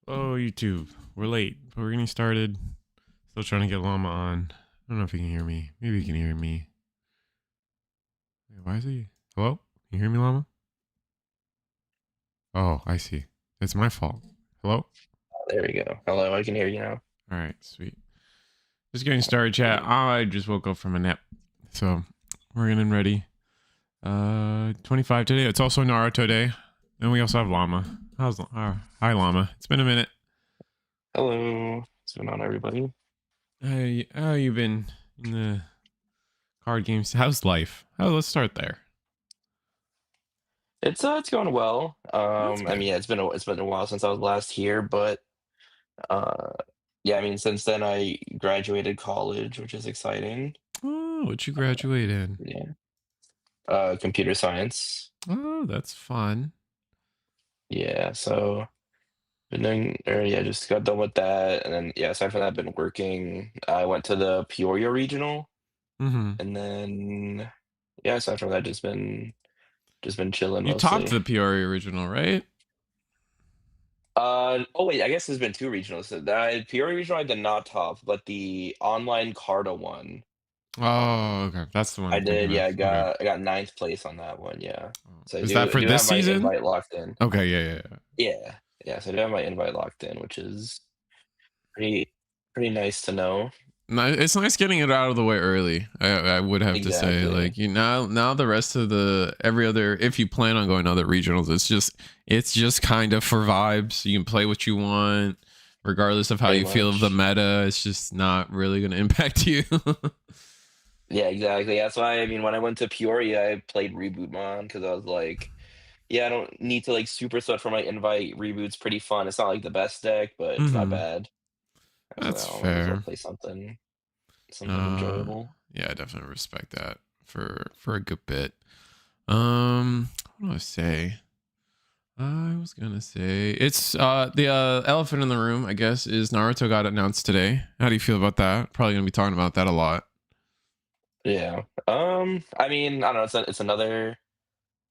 Oh, YouTube. We're late, but we're getting started. Still trying to get Llama on. I don't know if you can hear me. Maybe you can hear me. Wait, why is he? Hello? Can you hear me, Llama? Oh, I see. It's my fault. Hello? There we go. Hello, I can hear you now. All right, sweet. Just getting started, chat. I just woke up from a nap. So we're getting ready. 25 today. It's also Naruto Day. And we also have Llama. Hi, Llama. It's been a minute. Hello. What's going on, everybody? How you been in the card games? How's life? Oh, let's start there. It's going well. That's I good. mean, yeah, it's been a while since I was last here, but uh, yeah, I mean, since then I graduated college, which is exciting. Oh, what you graduate in? Yeah, computer science. Oh, that's fun. Yeah, so been doing, or yeah, just got done with that, and then yeah, aside from that, I've been working. I went to the Peoria regional, Mm-hmm. and then yeah, aside from that, just been chilling You topped mostly. the Peoria original, right? Oh wait, I guess there's been two regionals. So that Peoria regional I did not top, but the online Carta one, Oh, um, okay. That's the one I I'm thinking did. Yeah, of. Okay. I got ninth place on that one. Yeah, Oh, so is that I for do this have my season? invite locked in. Okay, yeah. Yeah, yeah, so I do have my invite locked in, which is pretty pretty nice to know. No, it's nice getting it out of the way early. I would have to say, Exactly. like, you now the rest of the every other, if you plan on going to other regionals, it's just kind of for vibes. You can play what you want, regardless of how Pretty you feel of the much. meta. It's just not really gonna impact you. Yeah, exactly. That's why I mean, when I went to Peoria, I played Reboot Mon because I was like, yeah, I don't need to like super sweat for my invite. Reboot's pretty fun. It's not like the best deck, but it's not Hmm. bad. As That's well. Might as well fair. play something Uh, enjoyable. yeah, I definitely respect that for a good bit. What do I say? I was gonna say it's the elephant in the room, I guess, is Naruto got announced today. How do you feel about that? Probably gonna be talking about that a lot. Yeah. I mean, I don't know. It's another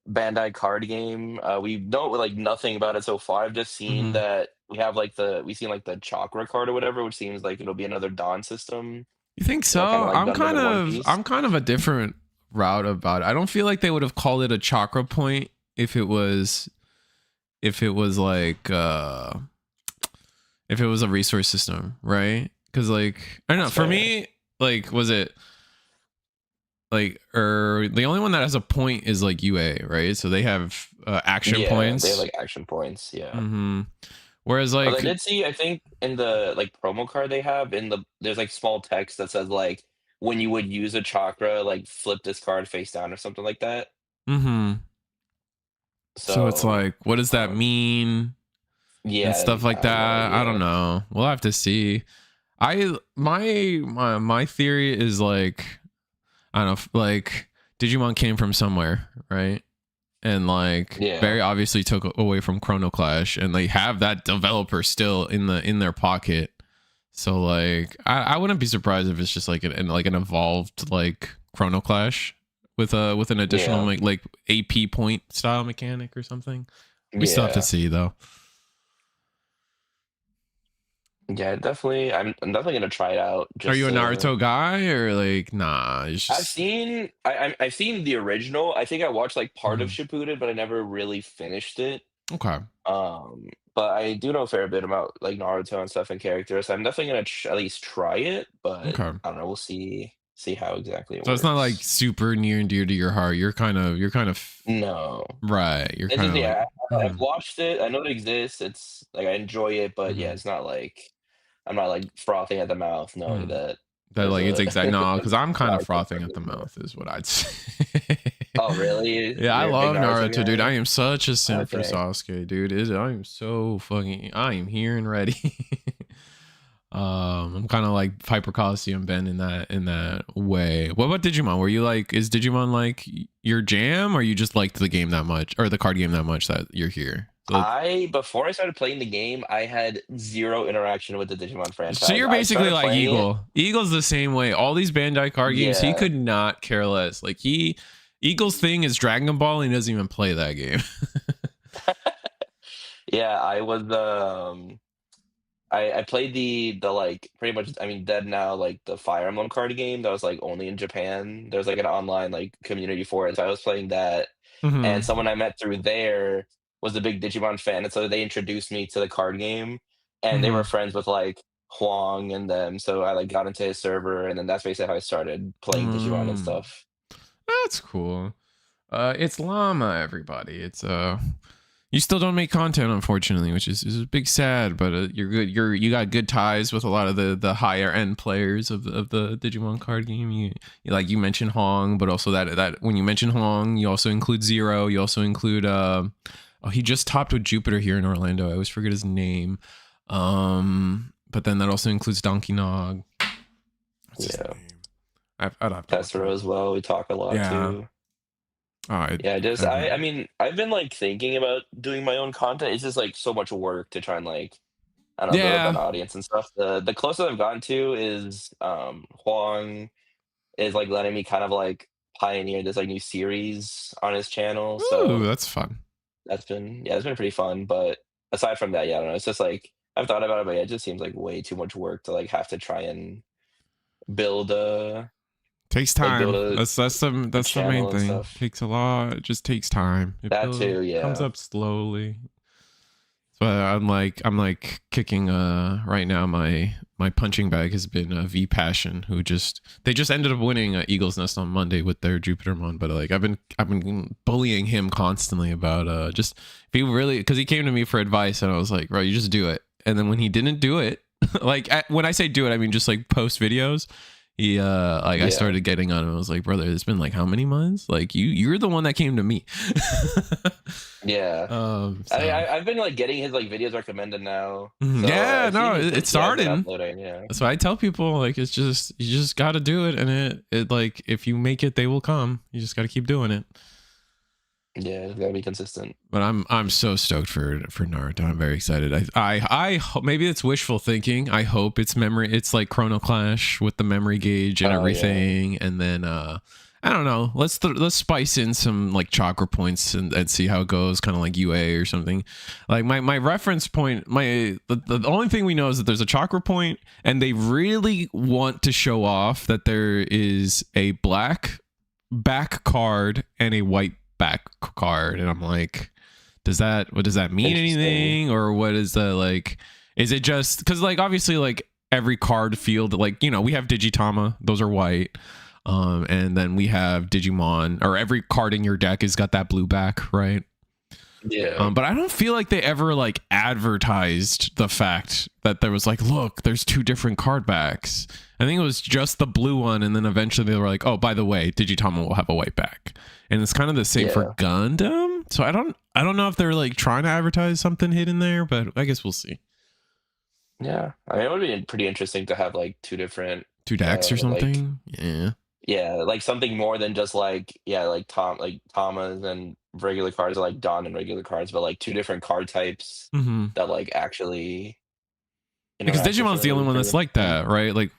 Bandai card game. We know like nothing about it so far. I've just seen Hmm. that we've seen like the chakra card or whatever, which seems like it'll be another Dawn system. You think Kind of so? like I'm Gundam kind in One of Piece. I'm kind of a different route about it. I don't feel like they would have called it a chakra point if it was like if it was a resource system, right? Because like I don't know. That's For fair. me, like was it like or the only one that has a point is like UA, right? So they have action Yeah, they have points. like action points. Yeah. Hmm. Whereas Although I like did see, I think in the like promo card they have there's like small text that says like when you would use a chakra, like flip this card face down or something like that. hmm so it's So, like what does that mean and yeah, stuff like I have no that. I don't idea. know. We'll have to see. My theory is like I don't know, like Digimon came from somewhere, right? And like Yeah. very obviously took away from Chrono Clash, and they have that developer still in their pocket. So like I wouldn't be surprised if it's just like an evolved like Chrono Clash with an additional Yeah. like AP point style mechanic or something. We still have to Yeah. see though. Yeah, definitely. I'm definitely gonna try it out. Are Just you a Naruto guy or like nah? It's just I've seen the original. I think I watched like part of mhm. Shippuden, but I never really finished it. Okay. But I do know a fair bit about like Naruto and stuff and characters. I'm definitely gonna at least try it, but Okay. I don't know. We'll see how exactly it So it's not like works. super near and dear to your heart. You're kind of No, right. You're it's kind just of like I've mhm. watched it. I know it exists. It's like I enjoy it, but yeah, Mhm. it's not like I'm not like frothing at the mouth knowing Mhm. that That there's like it's a exact no, because I'm kind of Naruto frothing card at the anymore. mouth is what I'd say. Oh, really? Yeah, I You're a big love Naruto Naruto, dude. I guy? am such a simp for Okay. Sasuke, dude. I am so fucking. I am here and ready. I'm kind of like Hyper Coliseum Ben in that way. What about Digimon? Were you like, is Digimon like your jam, or you just liked the game that much, or the card game that much that you're here? Before I started playing the game, I had zero interaction with the Digimon So franchise. you're I basically started like playing it. Eagle. Eagle's the same way. All these Bandai card games, he Yeah. could not care less. Like Eagle's thing is Dragon Ball, and he doesn't even play that game. Yeah, I was I played the like pretty much I mean dead now like the Fire Emblem card game that was like only in Japan. There's like an online like community for it. So I was playing that, and Hmm. someone I met through there was a big Digimon fan, and so they introduced me to the card game, and they were Hmm. friends with like Huang and them. So I like got into his server, and then that's basically how I started playing Digimon and Mm, stuff. that's cool. It's llama, everybody. It's you still don't make content, unfortunately, which is a big sad. But you're good. You got good ties with a lot of the higher end players of the Digimon card game. Like you mentioned Hong, but also that when you mention Hong, you also include Zero. You also include oh, he just topped with Jupiter here in Orlando. I always forget his name. But then that also includes Donkey Nog. What's his Yeah, name? I'd have to look it Tessero up. as well. We talk a lot Yeah. too. Oh, Yeah, just I I haven't. mean, I've been like thinking about doing my own content. It's just like so much work to try and like I don't know, build up Yeah. an audience and stuff. The closest I've gotten to is Huang is like letting me kind of like pioneer this like new series on his channel. Ooh, So that's fun. that's been yeah, it's been pretty fun. But aside from that, yeah, I don't know. It's just like I've thought about it, but yeah, it just seems like way too much work to like have to try and build a Takes like build time. a That's the main channel and thing. stuff. Takes a lot. It just takes time. That too, Comes yeah. up slowly. So I'm like kicking right now my punching bag has been V Passion, who they just ended up winning Eagles Nest on Monday with their Jupitermon. But like I've been bullying him constantly about just if he really, because he came to me for advice and I was like, bro, you just do it. And then when he didn't do it, like when I say do it, I mean just like post videos. He like I Yeah. started getting on him. I was like, brother, it's been like how many months? Like you're the one that came to me. Yeah. So I've been like getting his like videos recommended now. mhm. So Yeah, I've seen no, he's it's yeah, he's been starting. uploading, yeah. That's why I tell people like it's just you just got to do it, and it like if you make it, they will come. You just got to keep doing it. Yeah, it's gotta be consistent. But I'm so stoked for Naruto. I'm very excited. Maybe it's wishful thinking. I hope it's memory. It's like Chrono Clash with the memory gauge and Oh yeah. everything, and then I don't know. Let's spice in some like chakra points and see how it goes. Kind of like UA or something. Like my reference point. The only thing we know is that there's a chakra point, and they really want to show off that there is a black back card and a white back card, and I'm like, does that mean Interesting. anything, or what is the like? Is it just because like obviously like every card field, like we have Digitama, those are white, and then we have Digimon, or every card in your deck has got that blue back, right? Yeah. But I don't feel like they ever like advertised the fact that there was like, look, there's two different card backs. I think it was just the blue one, and then eventually they were like, oh, by the way, Digitama will have a white back, and it's kind of the same for Yeah. Gundam. So I don't know if they're like trying to advertise something hidden there, but I guess we'll see. Yeah. I mean, it would be pretty interesting to have like two different Two decks or like something. Yeah. yeah, like something more than just like yeah, like Tamas and regular cards, or like Don and regular cards, but like two different card types Hmm. that like actually Because interact Digimon's differently the would only be one pretty that's like interesting. that, right? Like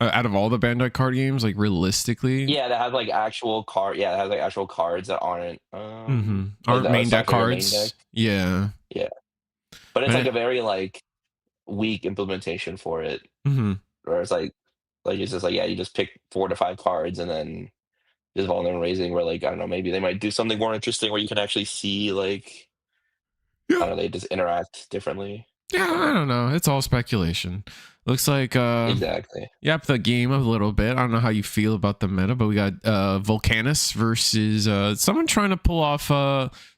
out of all the Bandai card games, like realistically, Yeah, that has like actual card. Yeah, it has like actual cards that aren't like aren't that main deck aside from your main deck. cards. Yeah. Yeah, but it's like I, a very like weak implementation for it, mhm. where it's like it's just like yeah, you just pick 4 to 5 cards and then just volume raising. Where like I don't know, maybe they might do something more interesting where you can actually see like I Yeah. don't know, they just interact differently. Yeah, I But don't know. It's all speculation. Looks like exactly, yep, the game a little bit. I don't know how you feel about the meta, but we got Volcanus versus someone trying to pull off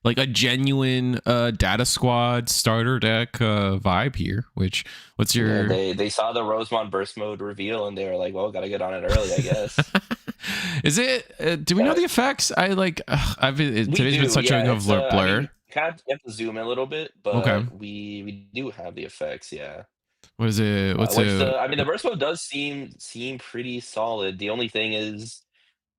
like a genuine data squad starter deck vibe here, which what's yeah, your they saw the Rosemont burst mode reveal and they were like, well, gotta get on it early, I guess. Is it do we know the effects? I like We today's been do, such a yeah. It's I blur. mean, kind of you have to zoom in a little bit, Okay. but we do have the effects, yeah. What is it? What's Which it? the I mean, the burst mode does seem pretty solid. The only thing is,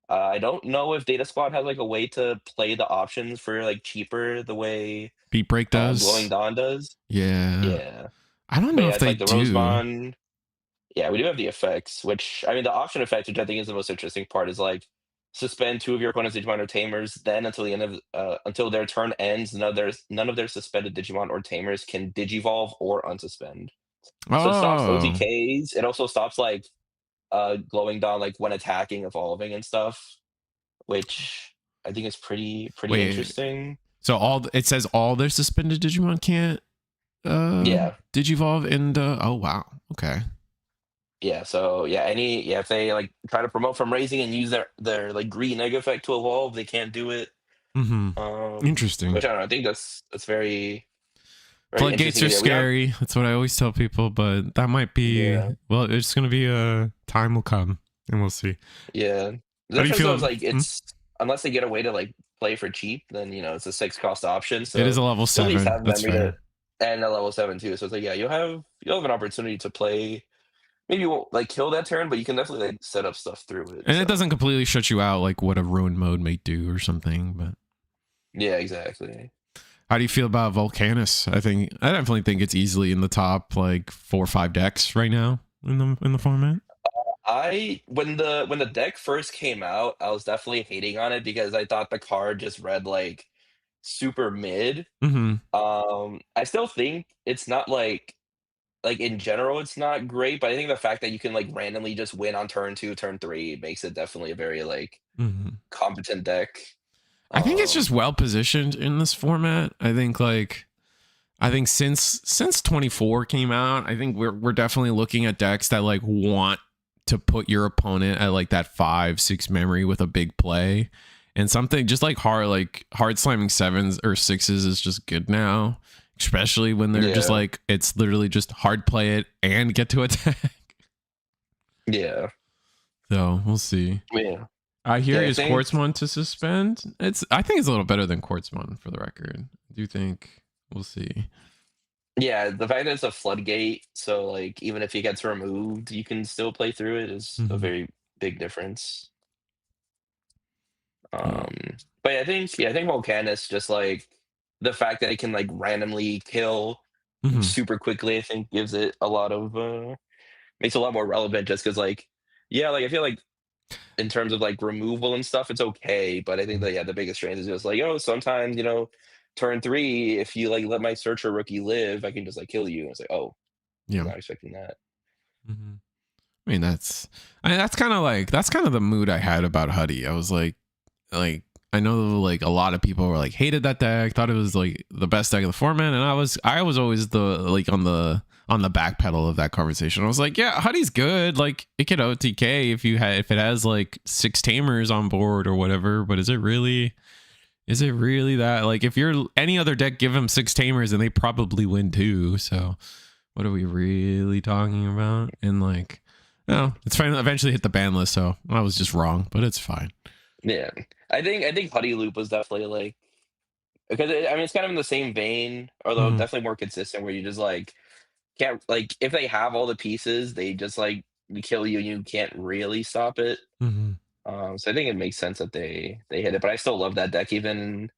I don't know if Data Squad has like a way to play the options for like cheaper the way Beat Break Glowing does? Dawn does. Yeah. Yeah, I don't but know yeah, if it's they like the do. Rosemon. Yeah, we do have the effects, which I mean, the option effect, which I think is the most interesting part, is like suspend two of your opponent's Digimon or Tamers. Then until the end of until their turn ends, none of their suspended Digimon or Tamers can Digivolve or unsuspend. So it stops Oh, OTKs. It also stops like glowing dawn like when attacking, evolving and stuff, which I think is pretty wait. interesting. So it says all their suspended Digimon can't Yeah. digivolve and oh wow. Okay. Yeah, so yeah, if they like try to promote from raising and use their like green egg effect to evolve, they can't do it. Mm-hmm. Interesting. Which I don't know, I think that's very Floodgates interesting are idea. We have scary. That's what I always tell people, but that might be yeah, well, it's gonna be a time will come and we'll see. yeah. The How do you difference though feel? is like Hmm? it's unless they get a way to like play for cheap, then it's a 6 cost option. It is So a level you'll at least 7. have That's memory to fair. and a level 7 too. So it's like yeah, you'll have an opportunity to play. Maybe you won't like kill that turn, but you can definitely like set up stuff through it. And it So doesn't completely shut you out like what a ruin mode may do or something, but yeah, exactly. how do you feel about Volcanus? I definitely think it's easily in the top like 4 or 5 decks right now in the format. I when the deck first came out, I was definitely hating on it because I thought the card just read like super mid. Mm-hmm. I still think it's not like in general it's not great, but I think the fact that you can like randomly just win on turn 2, turn 3 makes it definitely a very like Mm-hmm. competent deck. I think it's just Um well positioned in this format. I think since 24 came out, I think we're definitely looking at decks that like want to put your opponent at like that 5-6 memory with a big play. And something just hard slamming 7s or 6s is just good now, especially when they're just yeah. like it's literally just hard play it and get to attack. Yeah. So we'll see. Yeah. I hear Yeah, I is think Quartzmon to suspend. I think it's a little better than Quartzmon for the record. I do think we'll see. yeah, the fact that it's a floodgate, so like even if he gets removed, you can still play through it is a Mm-hmm. very big difference. Um, Um, but yeah, I think Volcanus just like the fact that it can like randomly kill mhm. super quickly, I think gives it a lot of makes it a lot more relevant just because like yeah, like I feel like in terms of like removal and stuff, it's okay. But I think that yeah, the biggest strain is just like, oh, sometimes, turn 3, if you like let my searcher rookie live, I can just like kill you. And it's like, oh, was Yeah. not expecting that. Mm-hmm. I mean that's kind of the mood I had about Huddy. I was like I know like a lot of people were like hated that deck, thought it was like the best deck of the format, and I was always the like on the back pedal of that conversation. I was like, yeah, Huddy's good. Like it could OTK if it has like 6 tamers on board or whatever, but is it really that like if you're any other deck give them 6 tamers and they probably win too. So what are we really talking about? And like no, it's fine. Eventually hit the ban list, so I was just wrong, but it's fine. Yeah. I think Huddy Loop was definitely like because I mean it's kind of in the same vein, although Mm-hmm. definitely more consistent where you just like can't like if they have all the pieces, they just like kill you and you can't really stop it. Mm-hmm. So I think it makes sense that they hit it, but I still love that deck even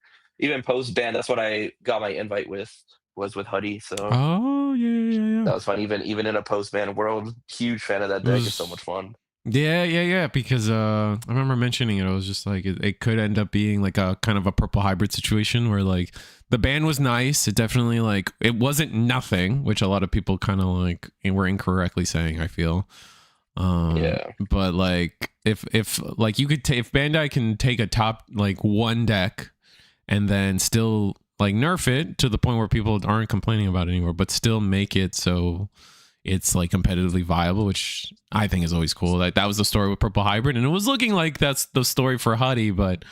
post ban. That's what I got my invite with was with Huddy, so Oh yeah. that was fun. Even in a post ban world, huge fan of that It deck. It's so much was fun. yeah. Because I remember mentioning it. I was just like, it could end up being like a kind of a purple hybrid situation where like the ban was nice. It definitely like it wasn't nothing, which a lot of people kind of like were incorrectly saying. I feel. Yeah, But like if like you could if Bandai can take a top like one deck and then still like nerf it to the point where people aren't complaining about it anymore, but still make it so it's like competitively viable, which I think is always cool. Like that was the story with Purple Hybrid, and it was looking like that's the story for Huddy, but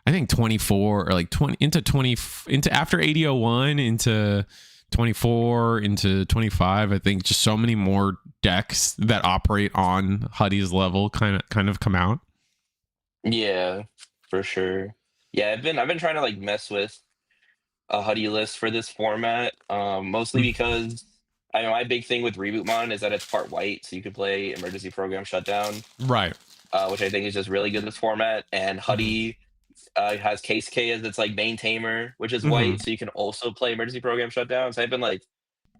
I think 24 or like 20 into 20 into after 8001 into 24 into 25, I think just so many more decks that operate on Huddy's level kind of come out. yeah, for sure. Yeah, I've been trying to like mess with a Huddy list for this format, mostly because I know my big thing with Reboot Mon is that it's part white, so you can play Emergency Program Shutdown, Right. which I think is just really good in this format. And Mm-hmm. Huddy has Case K as its like main tamer, which is Mm-hmm. white, so you can also play Emergency Program Shutdown. So I've been like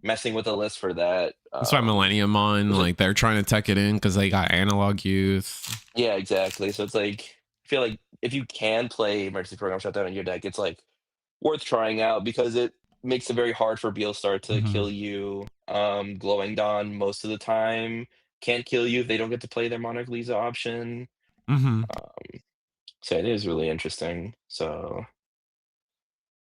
messing with the list for that. That's why Millennium on Which is like they're trying to tech it in because they got Analog Youth. yeah, exactly. So it's like I feel like if you can play Emergency Program Shutdown in your deck, it's like worth trying out because it makes it very hard for Beelstar to Mm-hmm. kill you. Glowing Dawn most of the time. Can't kill you if they don't get to play their Monarch Lisa option. Mm-hmm. So it is really interesting. So,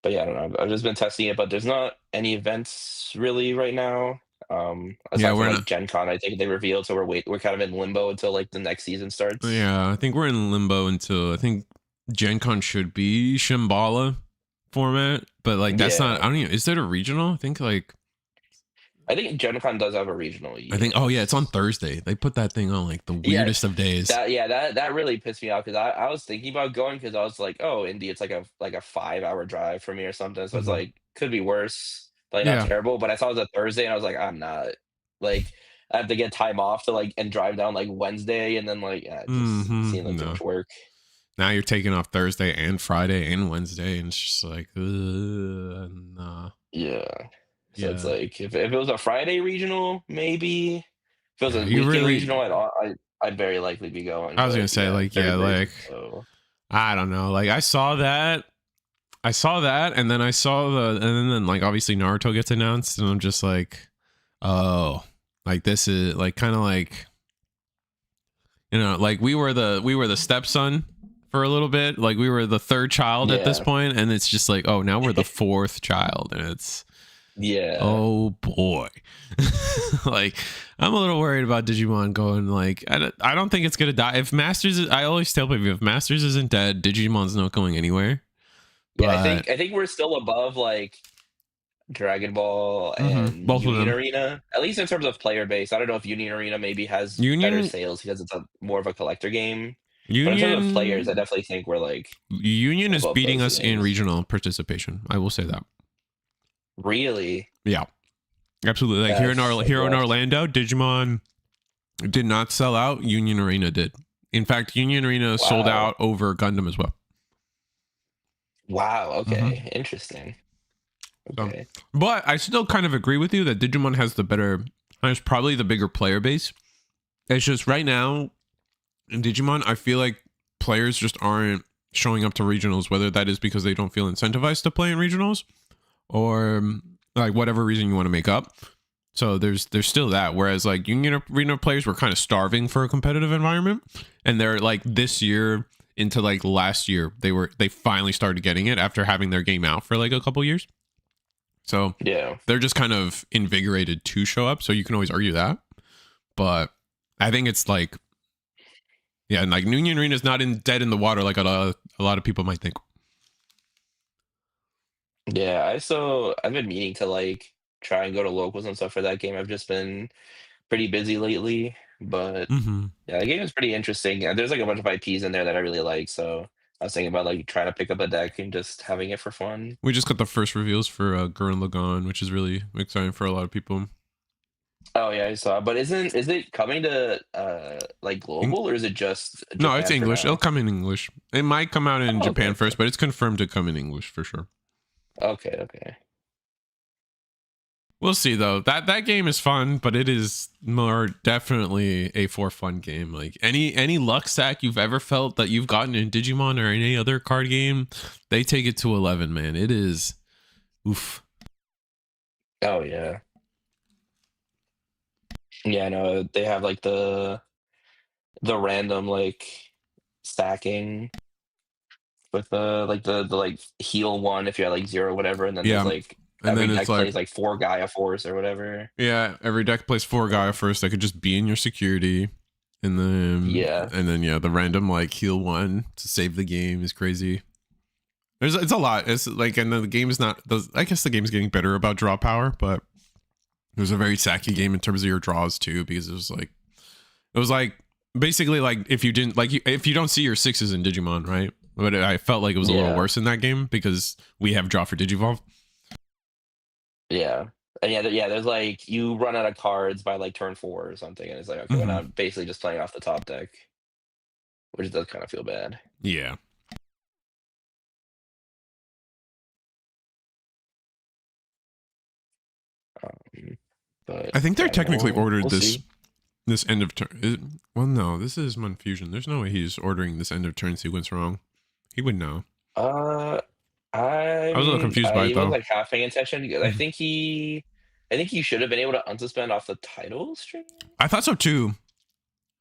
but yeah, I don't know. I've just been testing it, but there's not any events really right now. Yeah, Aside from we're like not. Gen Con, I think they revealed, so we're kind of in limbo until like the next season starts. Yeah, I think we're in limbo until I think Gen Con should be Shambhala format, but like that's not. Yeah. I don't even. Is that a regional? I think like. I think Gen Con does have a regional, I think. Oh yeah, it's on yes. Thursday. They put that thing on like the Yeah, weirdest of days. that really pissed me off because I was thinking about going because I was like, oh, Indy, it's like a 5 hour drive for me or something. So it's Mm-hmm. like could be worse, but like, not Yeah. terrible. But I saw it was a Thursday and I was like, I'm not like I have to get time off to like and drive down like Wednesday and then like yeah, it just seemed Mm-hmm. like too No. much work. Now you're taking off Thursday and Friday and Wednesday, and it's just like, nah. Yeah. So it's Yeah. like if it was a Friday regional, maybe if it was Yeah. a You weekend really. regional, I'd very likely be going. I was gonna But say yeah, like, yeah, Thursday. like So I don't know. Like I saw that. And then I saw and then like obviously Naruto gets announced, and I'm just like, oh, like this is like kind of like, like we were the stepson for a little bit, like we were the third child at this yeah, point, and it's just like, oh, now we're the fourth child, and it's, yeah. oh boy. Like I'm a little worried about Digimon going like, I don't think it's gonna die. If Masters I always tell people, if Masters isn't dead, Digimon's not going anywhere. Yeah, But I think we're still above like Dragon Ball and both of Union them. Arena, at least in terms of player base. I don't know if Union Arena maybe has better Union sales because it's a more of a collector game. But in terms of players, I Union definitely think we're like Union is above beating those us in games. regional participation. I will say that. Really? Yeah, absolutely. Like That's like here in rough. Orlando, Digimon did not sell out. Union Arena did. In fact, Union Arena sold Wow. out over Gundam as well. Wow. Mm-hmm. Okay. Interesting. So, Okay. but I still kind of agree with you that Digimon has probably the bigger player base. It's just right now in Digimon, I feel like players just aren't showing up to regionals, whether that is because they don't feel incentivized to play in regionals or like whatever reason you want to make up. So there's still that. Whereas like Union Arena players were kind of starving for a competitive environment, and they're like this year into like last year, they finally started getting it after having their game out for like a couple years. So Yeah. they're just kind of invigorated to show up. So you can always argue that, but I think it's like, yeah, and like Union Arena is not dead in the water like a lot of people might think. Yeah. I've been meaning to like try and go to locals and stuff for that game. I've just been pretty busy lately, but Mm-hmm. yeah, the game is pretty interesting. Yeah, there's like a bunch of IPs in there that I really like, so I was thinking about like trying to pick up a deck and just having it for fun. We just got the first reveals for Gurren Lagann, which is really exciting for a lot of people. Oh yeah, I saw. But is it coming to like In- global or is it just no, it's Japan for English. It'll now? come in English. It might come out in Oh, okay, Japan first, okay, but it's confirmed to come in English for sure. okay, okay. We'll see though. That game is fun, but it is more definitely a for fun game. Like any luck sack you've ever felt that you've gotten in Digimon or any other card game, they take it to 11, man. It is oof. Oh yeah, yeah. I know they have like the random like stacking with the like heal one if you're at like zero whatever, and then there's Yeah. like And every then it's deck like, plays like 4 Gaia Force or whatever. yeah, every deck plays 4 Gaia first. That could just be in your security. Yeah, And then yeah, the random like heal one to save the game is crazy. It's a lot. It's like, and then the game is not. I guess the game is getting better about draw power, but it was a very sacky game in terms of your draws too, because it was like basically like if you didn't like if you don't see your sixes in Digimon, right? But I felt like it was a little yeah, worse in that game because we have draw for Digivolve. yeah, and yeah, yeah. There's like you run out of cards by like turn 4 or something, and it's like okay, well now Mm-hmm. I'm basically just playing off the top deck, which does kind of feel bad. Yeah, Um, but I think they're yeah, I don't technically know. ordered We'll see. this end of turn. Well, no, this is Mon Fusion. There's no way he's ordering this end of turn sequence wrong. He would know. Uh, I I was a little mean, confused by it I was though. like half paying attention because I think he. I think you should have been able to unsuspend off the title stream. I thought so too.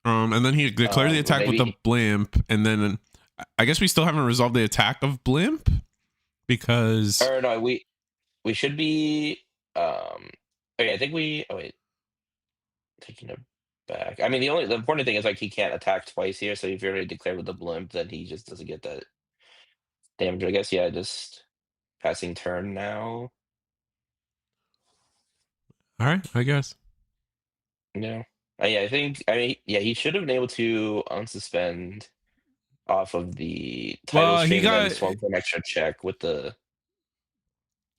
And then he declared the attack with the Maybe, blimp, and then I guess we still haven't resolved the attack of blimp because or no, we should be. Okay, I think we. Oh wait, taking it back. I mean, the important thing is like he can't attack twice here. So if you're already declared with the blimp, then he just doesn't get that damage. I guess yeah, just passing turn now. all right, I guess. Yeah. Yeah, I think. I mean, yeah, he should have been able to unsuspend off of the title Well, he stream and then got swung for an extra check with the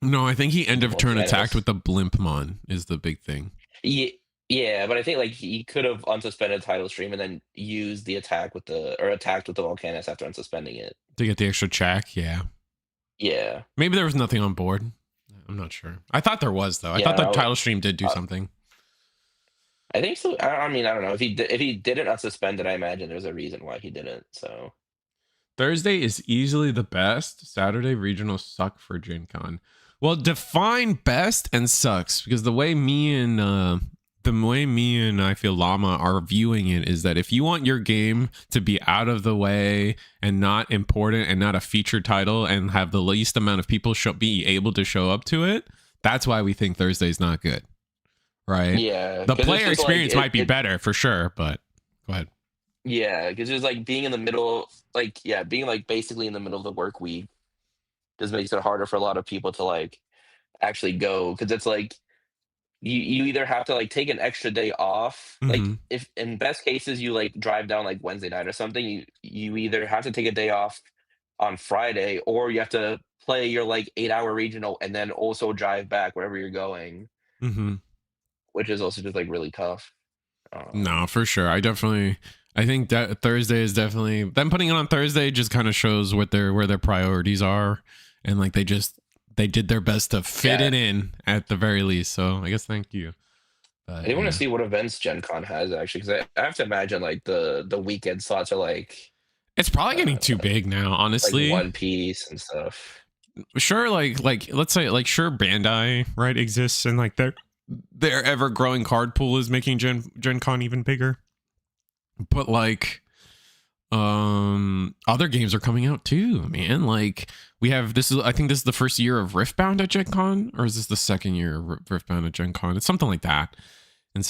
no. I think he end of turn attacked volcanoes. with the blimpmon is the big thing Yeah, yeah, but I think like he could have unsuspended title stream and then used the attack with the or attacked with the volcanoes after unsuspending it. to get the extra check. Yeah, Yeah, maybe there was nothing on board. I'm not sure. I thought there was though. I yeah. thought the No, title stream did do something. I think so. I mean, I don't know if he didn't unsuspend it. I imagine there's a reason why he didn't. So Thursday is easily the best. Saturday regionals suck for Gen Con. Well, define best and sucks because the way me and I feel Llama are viewing it is that if you want your game to be out of the way and not important and not a featured title and have the least amount of people be able to show up to it, that's why we think Thursday's not good, right? yeah, The because it's player just like experience might be better for sure, but go ahead. yeah, because it's like being in the middle, like yeah, being like basically in the middle of the work week just makes it harder for a lot of people to like actually go because it's like you either have to like take an extra day off like Mm-hmm. if in best cases you like drive down like Wednesday night or something you either have to take a day off on Friday or you have to play your like 8 hour regional and then also drive back wherever you're going, Mm-hmm. which is also just like really tough. No, for sure. I think that Thursday is definitely them putting it on Thursday just kind of shows what where their priorities are. And like they did their best to fit Yeah, it in at the very least. So I guess thank you. I But do want to yeah. see what events Gen Con has actually because I have to imagine like the weekend slots are It's probably getting uh too big now, like honestly. One Piece and stuff. Sure, like let's say like sure Bandai, right, exists and like their ever growing card pool is making Gen Con even bigger. But like other games are coming out too, man. Like we have I think this is the first year of Riftbound at Gen Con, or is this the second year of Riftbound at Gen Con? It's something like that. And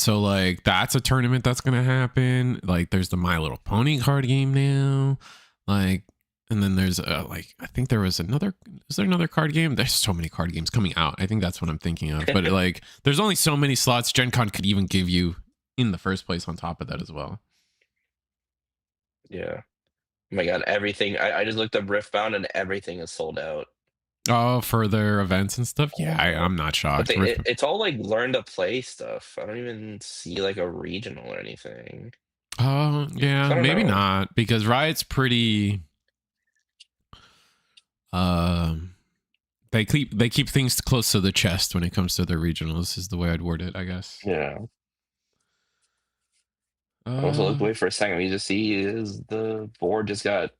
so like that's a tournament that's gonna happen. Like there's the My Little Pony card game now. Like and then there's like I think there was another is there another card game? There's so many card games coming out. I think that's what I'm thinking of. But like there's only so many slots Gen Con could even give you in the first place on top of that as well. Yeah. Oh my god, everything. I just looked up Riftbound and everything is sold out. Oh, for their events and stuff. Yeah, I'm not But shocked. it's all like learn to play stuff. I don't even see like a regional or anything. Oh, yeah, So I don't maybe know. not because Riot's pretty. Um, they keep things close to the chest when it comes to their regionals. Is the way I'd word it, I guess. Yeah. Also, look, Uh, wait for a second. We just see is the board just got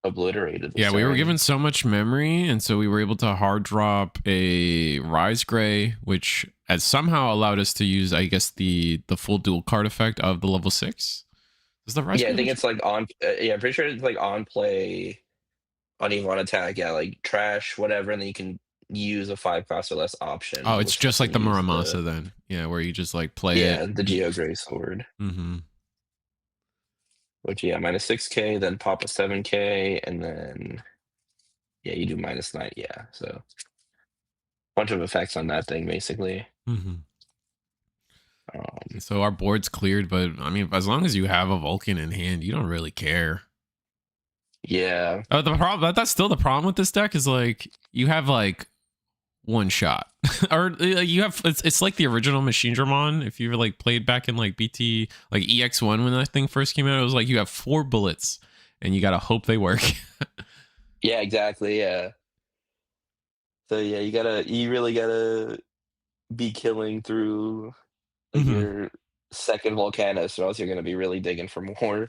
obliterated this yeah, we were given turn. so much memory, and so we were able to hard drop a Rise Gray, which has somehow allowed us to use, I guess, the full dual card effect of the level 6. Is the Rise Yeah, I Gray? think it's like on. Yeah, I'm pretty sure it's like on play, on even on attack. Yeah, like trash, whatever, and then you can use a 5 cost or less option, Oh, it's which just lets like them the use Muramasa then. Yeah, where you just like play it. the Geo Gray Sword. Mm-hmm. Which yeah, minus 6K, then pop a 7K, and then yeah, you do minus 9. Yeah, so bunch of effects on that thing basically. Mm-hmm. Um, So our board's cleared, but I mean, as long as you have a Vulcan in hand, you don't really care. yeah, The problem that's still the problem with this deck is like you have like one shot, or you have it's like the original Machine Dramon. If you like played back in like BT like EX1 when that thing first came out, it was like you have 4 bullets and you gotta hope they work. yeah, exactly, yeah. So yeah, you really gotta be killing through like Mm-hmm. your second Volcanus, or else you're gonna be really digging for more.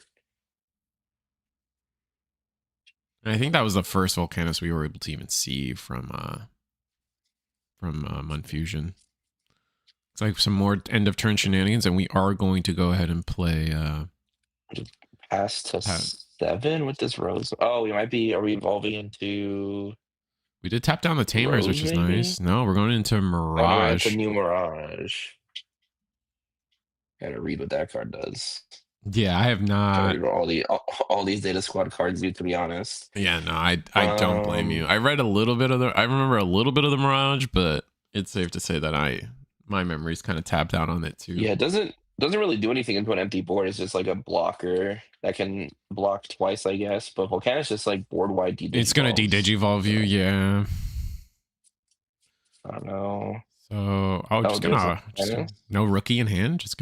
And I think that was the first Volcanus we were able to even see from from Unfusion. It's like some more end of turn shenanigans, and we are going to go ahead and play. Pass to 7 with this Rose. Oh, we might be. Are we evolving into? We did tap down the Tamers, Rose, which is maybe? nice. No, we're going into Oh no, it's a Mirage. new Mirage. Gotta read what that card does. Yeah, I have not. All these Data Squad cards do, to be honest. Yeah, no, I don't blame you. I read a little bit of the. I remember a little bit of the Mirage, but it's safe to say that my memory's kind of tapped out on it too. Yeah, it doesn't really do anything into an empty board. It's just like a blocker that can block twice, I guess. But Volcana's just like board wide de-digivolves. It's gonna de-digivolve you, yeah. I don't know. So no rookie in hand. Just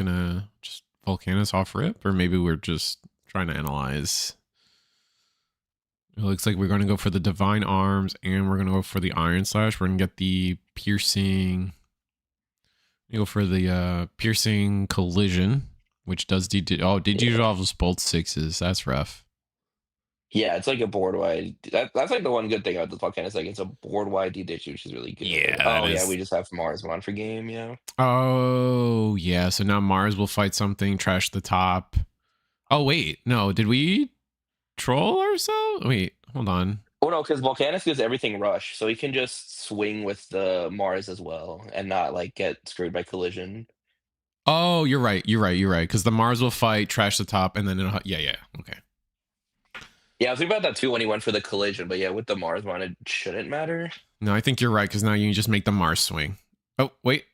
Volcanus off rip, or maybe we're just trying to analyze. It looks like we're going to go for the Divine Arms, and we're going to go for the Iron Slash. We're going to get the Piercing. You go for the Piercing Collision, which does de-digivolves both 6s. That's rough. Yeah, it's like a board wide. That's like the one good thing about the Volcano. It's like it's a board wide D-Ditch, which is really good. Yeah. Yeah, we just have Marsmon for game. Yeah. Oh yeah. So now Mars will fight something, trash the top. Oh wait, no. Did we troll ourselves? Wait, hold on. Oh no, because Volcanus gives everything rush, so he can just swing with the Mars as well and not like get screwed by collision. Oh, you're right. Because the Mars will fight, trash the top, and then yeah. Okay. Yeah, I was thinking about that too when he went for the collision, but yeah, with the Mars one, it shouldn't matter. No, I think you're right, because now you just make the Mars swing. Oh, wait.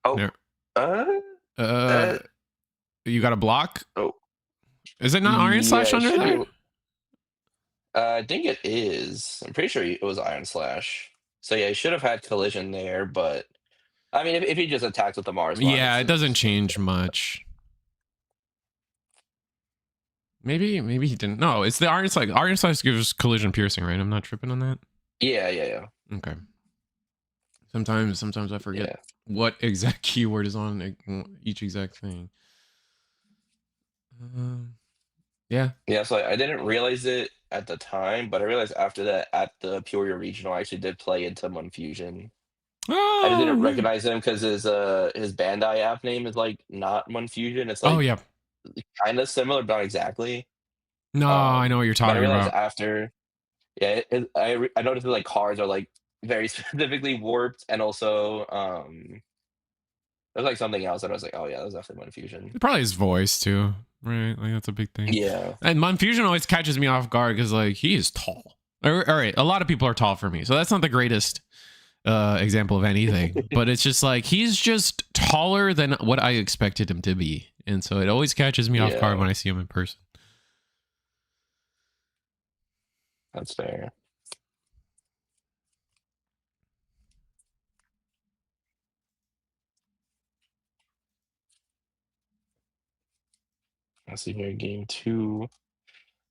Oh. There. You got a block? Oh. Is it not Iron Slash under there? I think it is. I'm pretty sure it was Iron Slash. So yeah, he should have had collision there, but I mean, if he just attacks with the Mars one, yeah, it doesn't change much. Maybe he didn't. No, it's the Iron Slash. Iron Slash gives collision piercing, right? I'm not tripping on that. Yeah. Okay. Sometimes I forget what exact keyword is on each exact thing. Yeah. So I didn't realize it at the time, but I realized after that at the Peoria Regional, I actually did play into Munfusion. Oh, I just didn't recognize him because his Bandai app name is like not Munfusion. It's like kind of similar, but not exactly. No, I know what you're talking about. After, I noticed that like cards are like very specifically warped, and also there's like something else that I was like, oh yeah, that's definitely Munfusion. Probably his voice too, right? Like that's a big thing. Yeah. And Munfusion always catches me off guard because like he is tall. All right, a lot of people are tall for me, so that's not the greatest example of anything. But it's just like he's just taller than what I expected him to be, and so it always catches me off guard when I see him in person. That's fair. I see here game 2.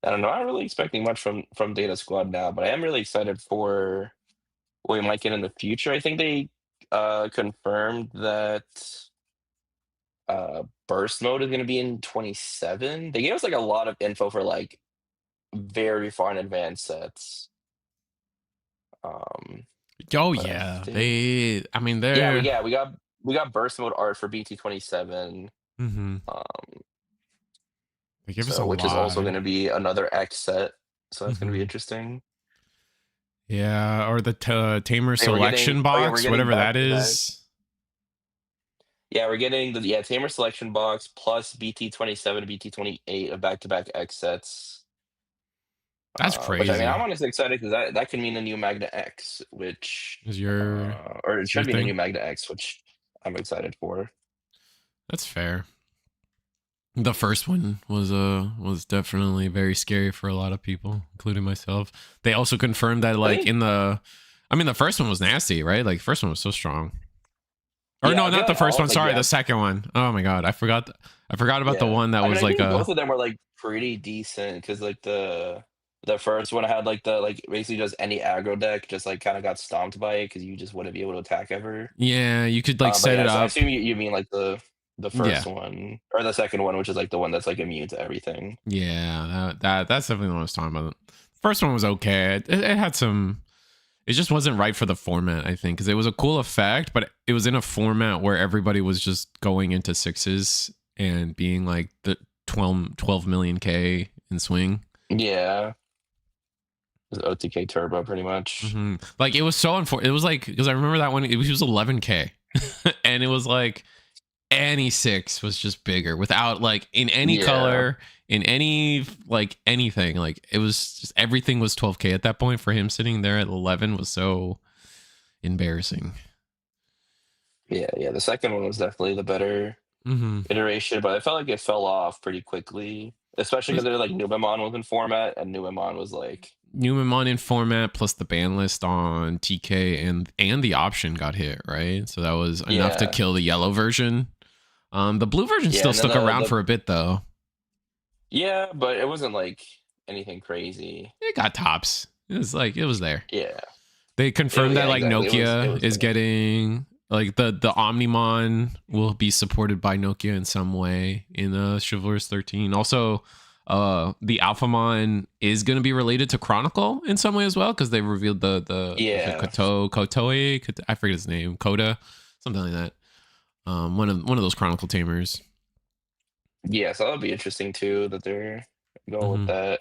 I don't know. I'm not really expecting much from Data Squad now, but I am really excited for what we might get in the future. I think they confirmed that burst mode is going to be in 27. They gave us like a lot of info for like very far in advanced sets. Yeah, they're we got burst mode art for BT25. They give us a which lot. is also going to be another X set, so that's going to be interesting. Yeah, or the Tamer selection box, whatever that is. Yeah, we're getting the Tamer selection box plus BT27 and BT28 of back-to-back X sets. That's crazy. Which, I mean, I'm honestly excited because that can mean a new Magna X, which is or it should mean a new Magna X, which I'm excited for. That's fair. The first one was definitely very scary for a lot of people, including myself. They also confirmed that like the first one was nasty, right? Like the first one was so strong. Or no, not the first one. Sorry, the second one. Oh my god, I forgot about the one that was like both of them were like pretty decent because like the first one had like basically just any aggro deck just like kind of got stomped by it because you just wouldn't be able to attack ever. Yeah, you could like set it up. I assume you mean like the first one or the second one, which is like the one that's like immune to everything. Yeah, that's definitely what I was talking about. The first one was okay. It had some. It just wasn't right for the format, I think, because it was a cool effect, but it was in a format where everybody was just going into sixes and being like the 12 million K in swing. Yeah. It was OTK Turbo, pretty much. Like it was so unfortunate. It was like, because I remember that one, it was 11K. And it was like any six was just bigger without like in any Yeah. color, in any like anything. Like it was just everything was 12K at that point. For him sitting there at 11 was so embarrassing. Yeah. The second one was definitely the better iteration, but I felt like it fell off pretty quickly, especially because they're like Numemon was in format, and Numemon was like Numemon in format plus the ban list on TK and the option got hit, right? So that was enough to yeah, kill the yellow version. The blue version yeah, still and then stuck around the for a bit though. yeah, but it wasn't like anything crazy. It got tops. It was like it was there. Yeah, They confirmed that yeah, like exactly. It Nokia was is there. getting like the Omnimon will be supported by Nokia in some way in Chivalrous 13. Also, the Alphamon is going to be related to Chronicle in some way as well because they revealed the was it Yeah, Kotoe? I forget his name, Coda, something like that. One of those Chronicle tamers. yeah. So that'll be interesting too that they're going with Mm-hmm. that.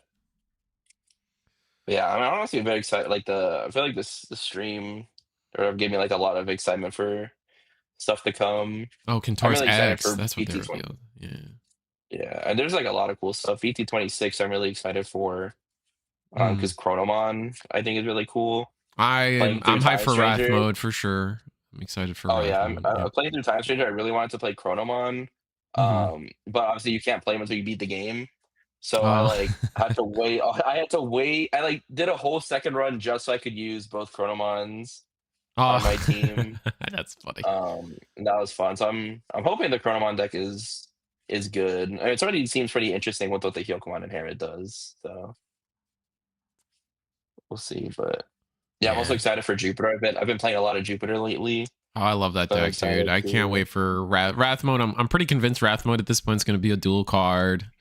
But yeah, I mean, I'm honestly very excited. Like I feel like the stream or gave me like a lot of excitement for stuff to come. Oh, I'm Kentaurus really excited X. for That's what they BT20. revealed. Yeah. Yeah, and there's like a lot of cool stuff. BT26, I'm really excited for. Mm. Because Chronomon, I think is really cool. Playing through I'm hyped Time for Wrath Stranger. mode for sure. I'm excited for Oh Wrath yeah, mode. Yep. playing through Time Stranger. I really wanted to play Chronomon, Mm-hmm. but obviously you can't play them until you beat the game. So I Uh, like had to wait. I had to wait. I like did a whole second run just so I could use both Chronomons on my oh, team. that's funny. And that was fun. So I'm hoping the Chronomon deck is good. I mean, it already seems pretty interesting with what the Hyokomon Inherit does. So we'll see. But yeah, I'm also Yeah. excited for Jupiter. I've been playing a lot of Jupiter lately, Oh, I love that so I'm deck, dude. excited I can't to. wait for Wrath mode. I'm pretty convinced Wrath mode at this point is going to be a dual card.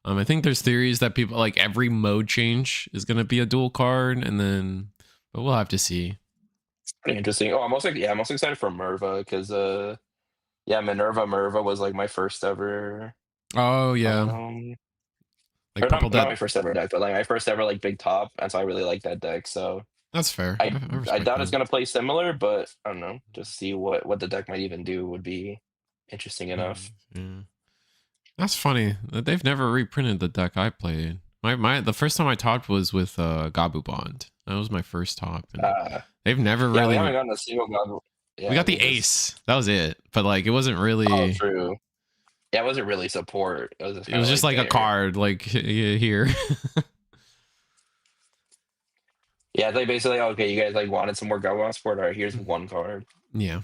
I think there's theories that people like every mode change is going to be a dual card, and then, but we'll have to see. Pretty interesting. Oh, I'm also excited for Merva because yeah, Minerva was like my first ever Oh yeah, um like or purple not death. my first ever deck, but like my first ever like big top, and so I really like that deck. So That's fair. I I I respect doubt it's that. gonna play similar, but I don't know. Just see what the deck might even do would be interesting enough. Yeah. That's funny. They've never reprinted the deck I played. My the first time I topped was with Gabu Bond. That was my first top, and Uh they've never yeah, we really. haven't gotten a single god. We Yeah, got we the just ace. That was it. But like, it wasn't oh really. true. Yeah, it wasn't really support. It was just It kind was of just like like a there. card, like here. Yeah, they basically okay. You guys like wanted some more Gargoyle support. All right, here's one card. Yeah.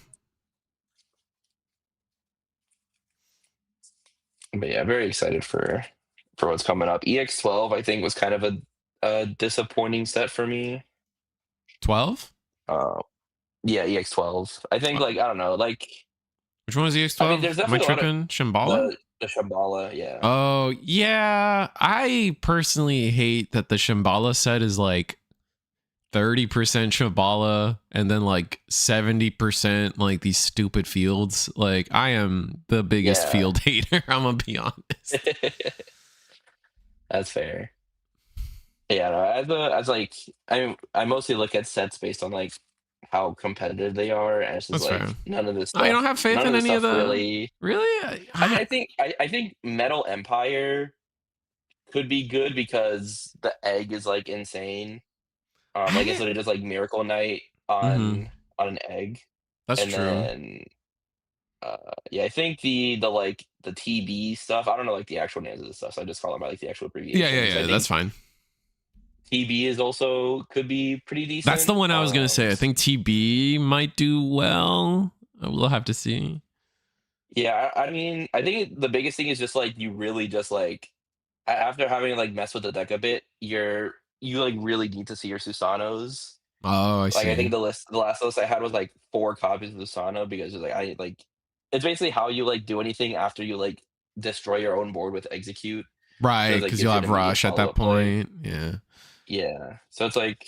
But yeah, very excited for what's coming up. EX12, I think, was kind of a disappointing set for me. 12. Uh, yeah, EX12. I think like I don't know, like Which one was I mean, EX12? there's Am I definitely a lot of tripping? Shambhala? the Shambhala. Yeah, Oh yeah. I personally hate that the Shambhala set is like 30% Shambhala and then like 70% like these stupid fields. Like I am the biggest yeah, field hater, I'm gonna be honest. that's fair. Yeah, no, as like I mostly look at sets based on like how competitive they are, and it's just That's fair. like Oh, you don't have faith none of in this any of stuff the really. really? I mean, I think Metal Empire could be good because the egg is like insane. I Like it's didn't. literally just like Miracle Knight on an egg, That's and true. then yeah, I think the like the TB stuff. I don't know like the actual names of the stuff, so I just call them by like the actual abbreviations. I Yeah. That's think fine. TB is also could be pretty That's the decent. one I was gonna say. I think TB might do well. We'll have to see. Yeah, I mean, I think the biggest thing is just like you really just like after having like messed with the deck a bit, you like really need to see your Susanos. Oh, I Like I think see. the last list I had was like 4 copies of Susano because it's like I like it's basically how you like do anything after you like destroy your own board with execute. So Right, it like because gives you'll you an have immediate rush at follow that up play. point. Yeah. Yeah. So it's like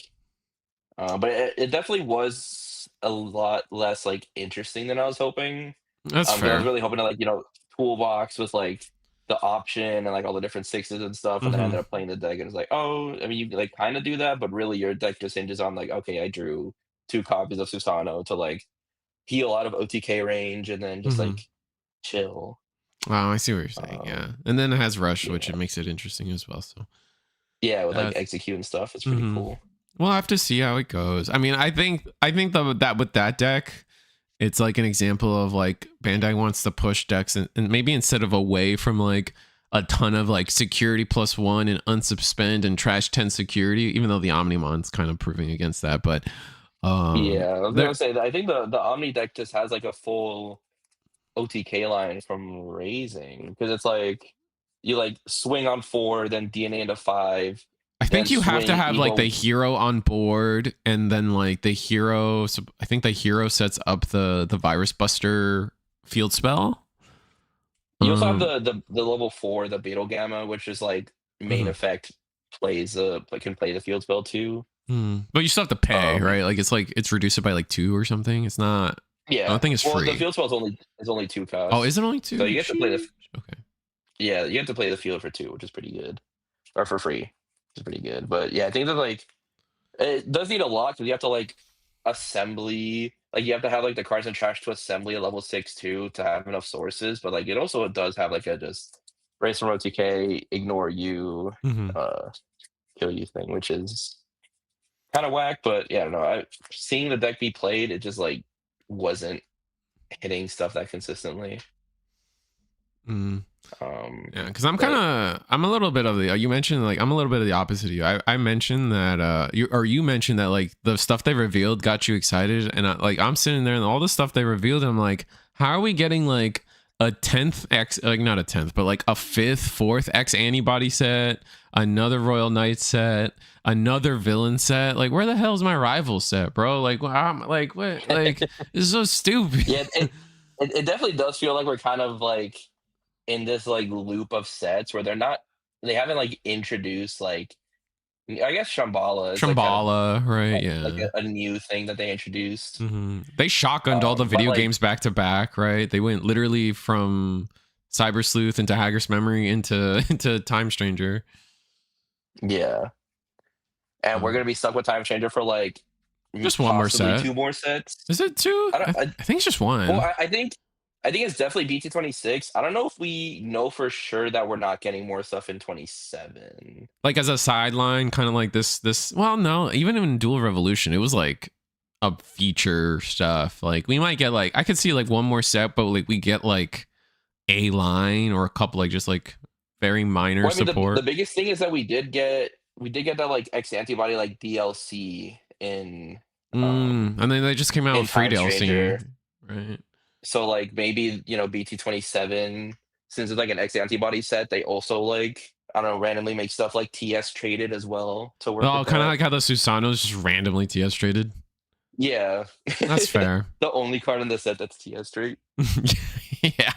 But it definitely was a lot less like interesting than I was hoping. That's Because I was fair. really hoping to like toolbox with like the option and like all the different sixes and stuff, and then I Mm-hmm. ended up playing the deck and it's like, oh, I mean, you like kind of do that, but really your deck just hinges on like, okay, I drew 2 copies of Susano to like heal out of OTK range and then just Mm-hmm. like chill. Wow, I see what you're saying. Um, Yeah, and then it has rush, which yeah, it makes it interesting as well. So yeah, with like that's execute and stuff, it's pretty mm-hmm. cool. We'll have to see how it goes. I mean, I think that with that deck, it's like an example of like Bandai wants to push decks and maybe instead of away from like a ton of like security +1 and unsuspend and trash 10 security, even though the Omnimon's kind of proving against that, but Yeah, I was there gonna say that I think the Omni deck just has like a full OTK line from raising because it's like you like swing on 4, then DNA into 5, I then think you have to swing have like the Evo. hero on board, and then like the hero. So I think the hero sets up the virus buster field spell. You also have Um, the level 4, the Beetle Gamma, which is like main mhm. effect plays like can play the field spell too. But you still have to pay, Um, right? Like it's reduced it by like 2 or something. It's not. I yeah. don't think it's Well, the free. field spell is only 2 Oh, is costs, it only so 2? you get to play the Sheesh. Okay. yeah you get to play the field for 2, which is pretty good, or for free, which is pretty good. But yeah, I think that like it does need a lot because you have to like assembly, like you have to have like the cards and trash to assembly a level 6 too to have enough sources. But like it does have like a just race from OTK, ignore you, Mm-hmm. uh, kill you thing, which is kind of whack. But yeah, I don't know. Seeing the deck be played, it just like wasn't hitting stuff that consistently. Mm. Um, Yeah, because but I'm a little bit of the you mentioned like I'm a little bit of the opposite of you. I mentioned that you mentioned that like the stuff they revealed got you excited, and I'm sitting there and all the stuff they revealed, and I'm like, how are we getting like a 10th X, like not a 10th, but like a 5th, 4th X antibody set, another Royal Knight set, another villain set? Like, where the hell's my rival set, bro? Like, I'm like, what? Like, this is so stupid. yeah, it definitely does feel like we're kind of like in this like loop of sets where they haven't like introduced like I guess Shambhala is like kind of Shambhala, right? Yeah. a new thing that they introduced. They shotgunned all the But video like games back to back, right? They went literally from Cyber Sleuth into Hagger's Memory into into Time Stranger. yeah, and we're Um, gonna be stuck with Time Changer for like just one more possibly set. 2 more sets. Is it two? I don't. I think it's just Well, one. I think it's definitely BT26. I don't know if we know for sure that we're not getting more stuff in 27. Like as a sideline, kind of like this. Well, no, even in Dual Revolution, it was like a feature stuff. Like we might get like I could see like one more set, but like we get like a line or a couple like just like very minor Well, I mean, the support. biggest thing is that we did get that like X antibody like DLC And then they just came out in with free Time DLC, Stranger. right? So like maybe BT27, since it's like an X antibody set, they also like I don't know randomly make stuff like TS traded as well to work Oh, with kind of that. like how the Susanos just randomly TS traded. Yeah, That's fair. the only card in the set that's TS trade. Yeah.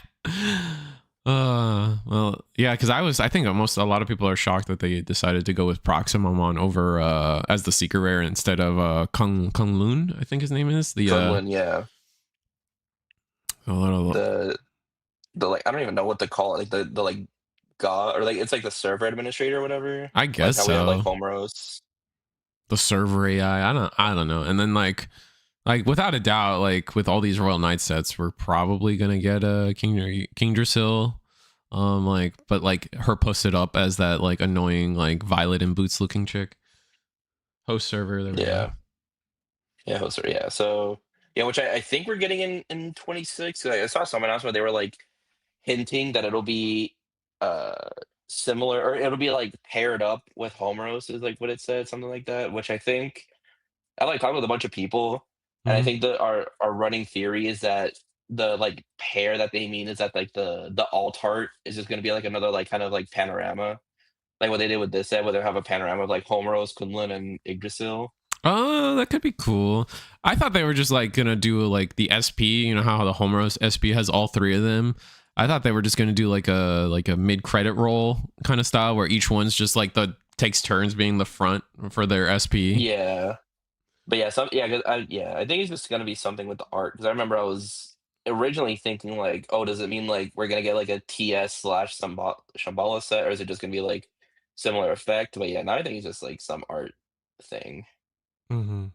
Well, yeah, because I think almost a lot of people are shocked that they decided to go with Proximamon over as the secret rare instead of Kung Loon, I think his name is. The Kunlun, yeah. a little The like I don't even know what to call it, like the like god or like it's like the server administrator or whatever. I Like guess how we have like so. Homeros. The server AI. I don't know. And then like without a doubt, like with all these Royal Knight sets, we're probably gonna get a King Drasil. Like, but like her posted up as that like annoying like Violet and Boots looking chick. Host server. There we go. Yeah. Yeah, Hoser, yeah. So yeah, which I think we're getting in 26. I saw some announcement they were like hinting that it'll be uh similar or it'll be like paired up with Homeros is like what it said, something like that. Which I think I like talking with a bunch of people, and I Mm-hmm. think that our running theory is that the like pair that they mean is that like the alt art is just gonna be like another like kind of like panorama. Like what they did with this set, where they have a panorama of like Homeros, Kunlun, and Yggdrasil. Oh, that could be cool. I thought they were just like gonna do like the SP. You know how the Homeros SP has all three of them. I thought they were just gonna do like a mid credit roll kind of style where each one's just like the takes turns being the front for their SP. Yeah. But yeah, I think it's just gonna be something with the art because I remember I was originally thinking like, oh, does it mean like we're gonna get like a TS slash Shambhala set, or is it just gonna be like similar effect? But yeah, now I think it's just like some art thing. Mm-hmm.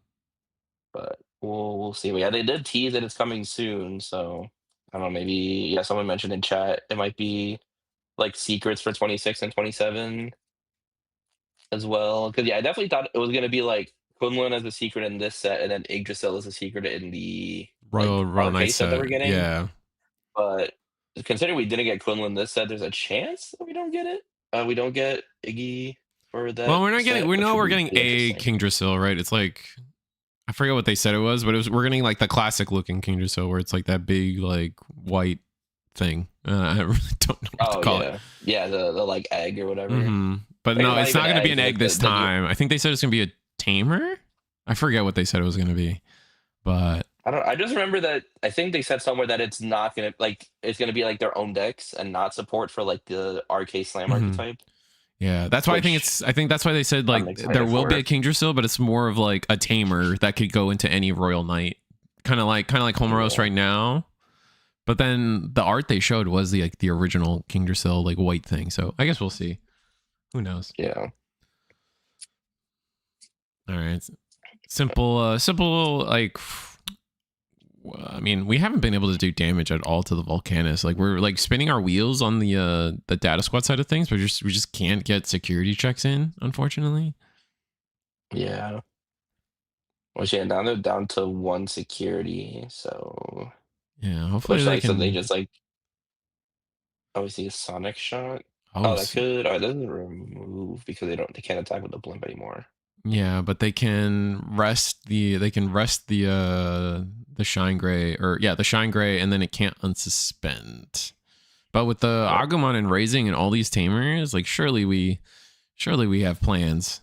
But we'll see. But yeah, they did tease that it's coming soon, so I don't know. Maybe yeah, someone mentioned in chat it might be like secrets for 26 and 27 as well. Because yeah, I definitely thought it was gonna be like Kunlun as a secret in this set, and then Yggdrasil as a secret in the like Royal Knight RK set that we're set. getting. Yeah. But considering we didn't get Kunlun this set, there's a chance that we don't get it. We don't get Iggy for Well, that we're not getting. set, We which know would we're be getting pretty a interesting. King Drasil, right? It's like I forget what they said it was, but we're getting like the classic looking King Drasil, where it's like that big like white thing. I really don't know what to Oh call it. yeah, yeah, the like egg or whatever. Mm-hmm. But Like it's no, not it's even not going to be egg, an it's egg like this time. I think they said it's going to be a tamer. I forget what they said it was going to be, but I don't. I just remember that I think they said somewhere that it's not gonna like it's gonna be like their own decks and not support for like the RK Slam mhm. archetype, Yeah, that's why I think which it's. I think that's why they said like I'm there excited will be a for. King Drasil, but it's more of like a tamer that could go into any Royal Knight, kind of like Homeros Yeah, right now. But then the art they showed was the like the original King Drasil like white thing. So I guess we'll see. Who knows? yeah, All right, simple like. I mean, we haven't been able to do damage at all to the Volcanus. Like we're like spinning our wheels on the data squad side of things, but we just can't get security checks in, unfortunately. yeah. Well, yeah, now they're down to one security, so Yeah, hopefully which they like so they can. just like obviously a sonic shot. Oh, Oh, that could. Oh, it doesn't remove because they can't attack with the blimp anymore. yeah, but they can rest the shine gray, or yeah, the shine gray, and then it can't unsuspend. But with the Yep. Agumon and raising and all these tamers, like surely we have plans.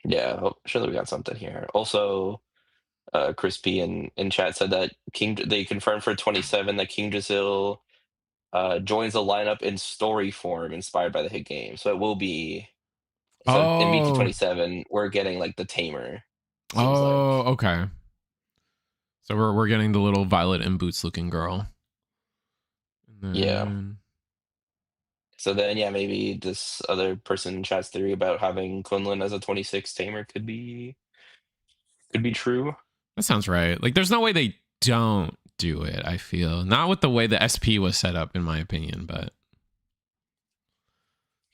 Yeah, surely we got something here. Also, Crispy in chat said that they confirmed for 27 that King Drasil joins the lineup in story form inspired by the hit game. So it will be so in Oh, BT27 we're getting like the tamer. Seems oh, like okay. So we're getting the little violet and boots looking girl. And yeah. then So then yeah, maybe this other person in chat's theory about having Quinlan as a 26 tamer could be true. that sounds right. Like there's no way they don't do it, I feel. Not with the way the SP was set up, in my opinion, but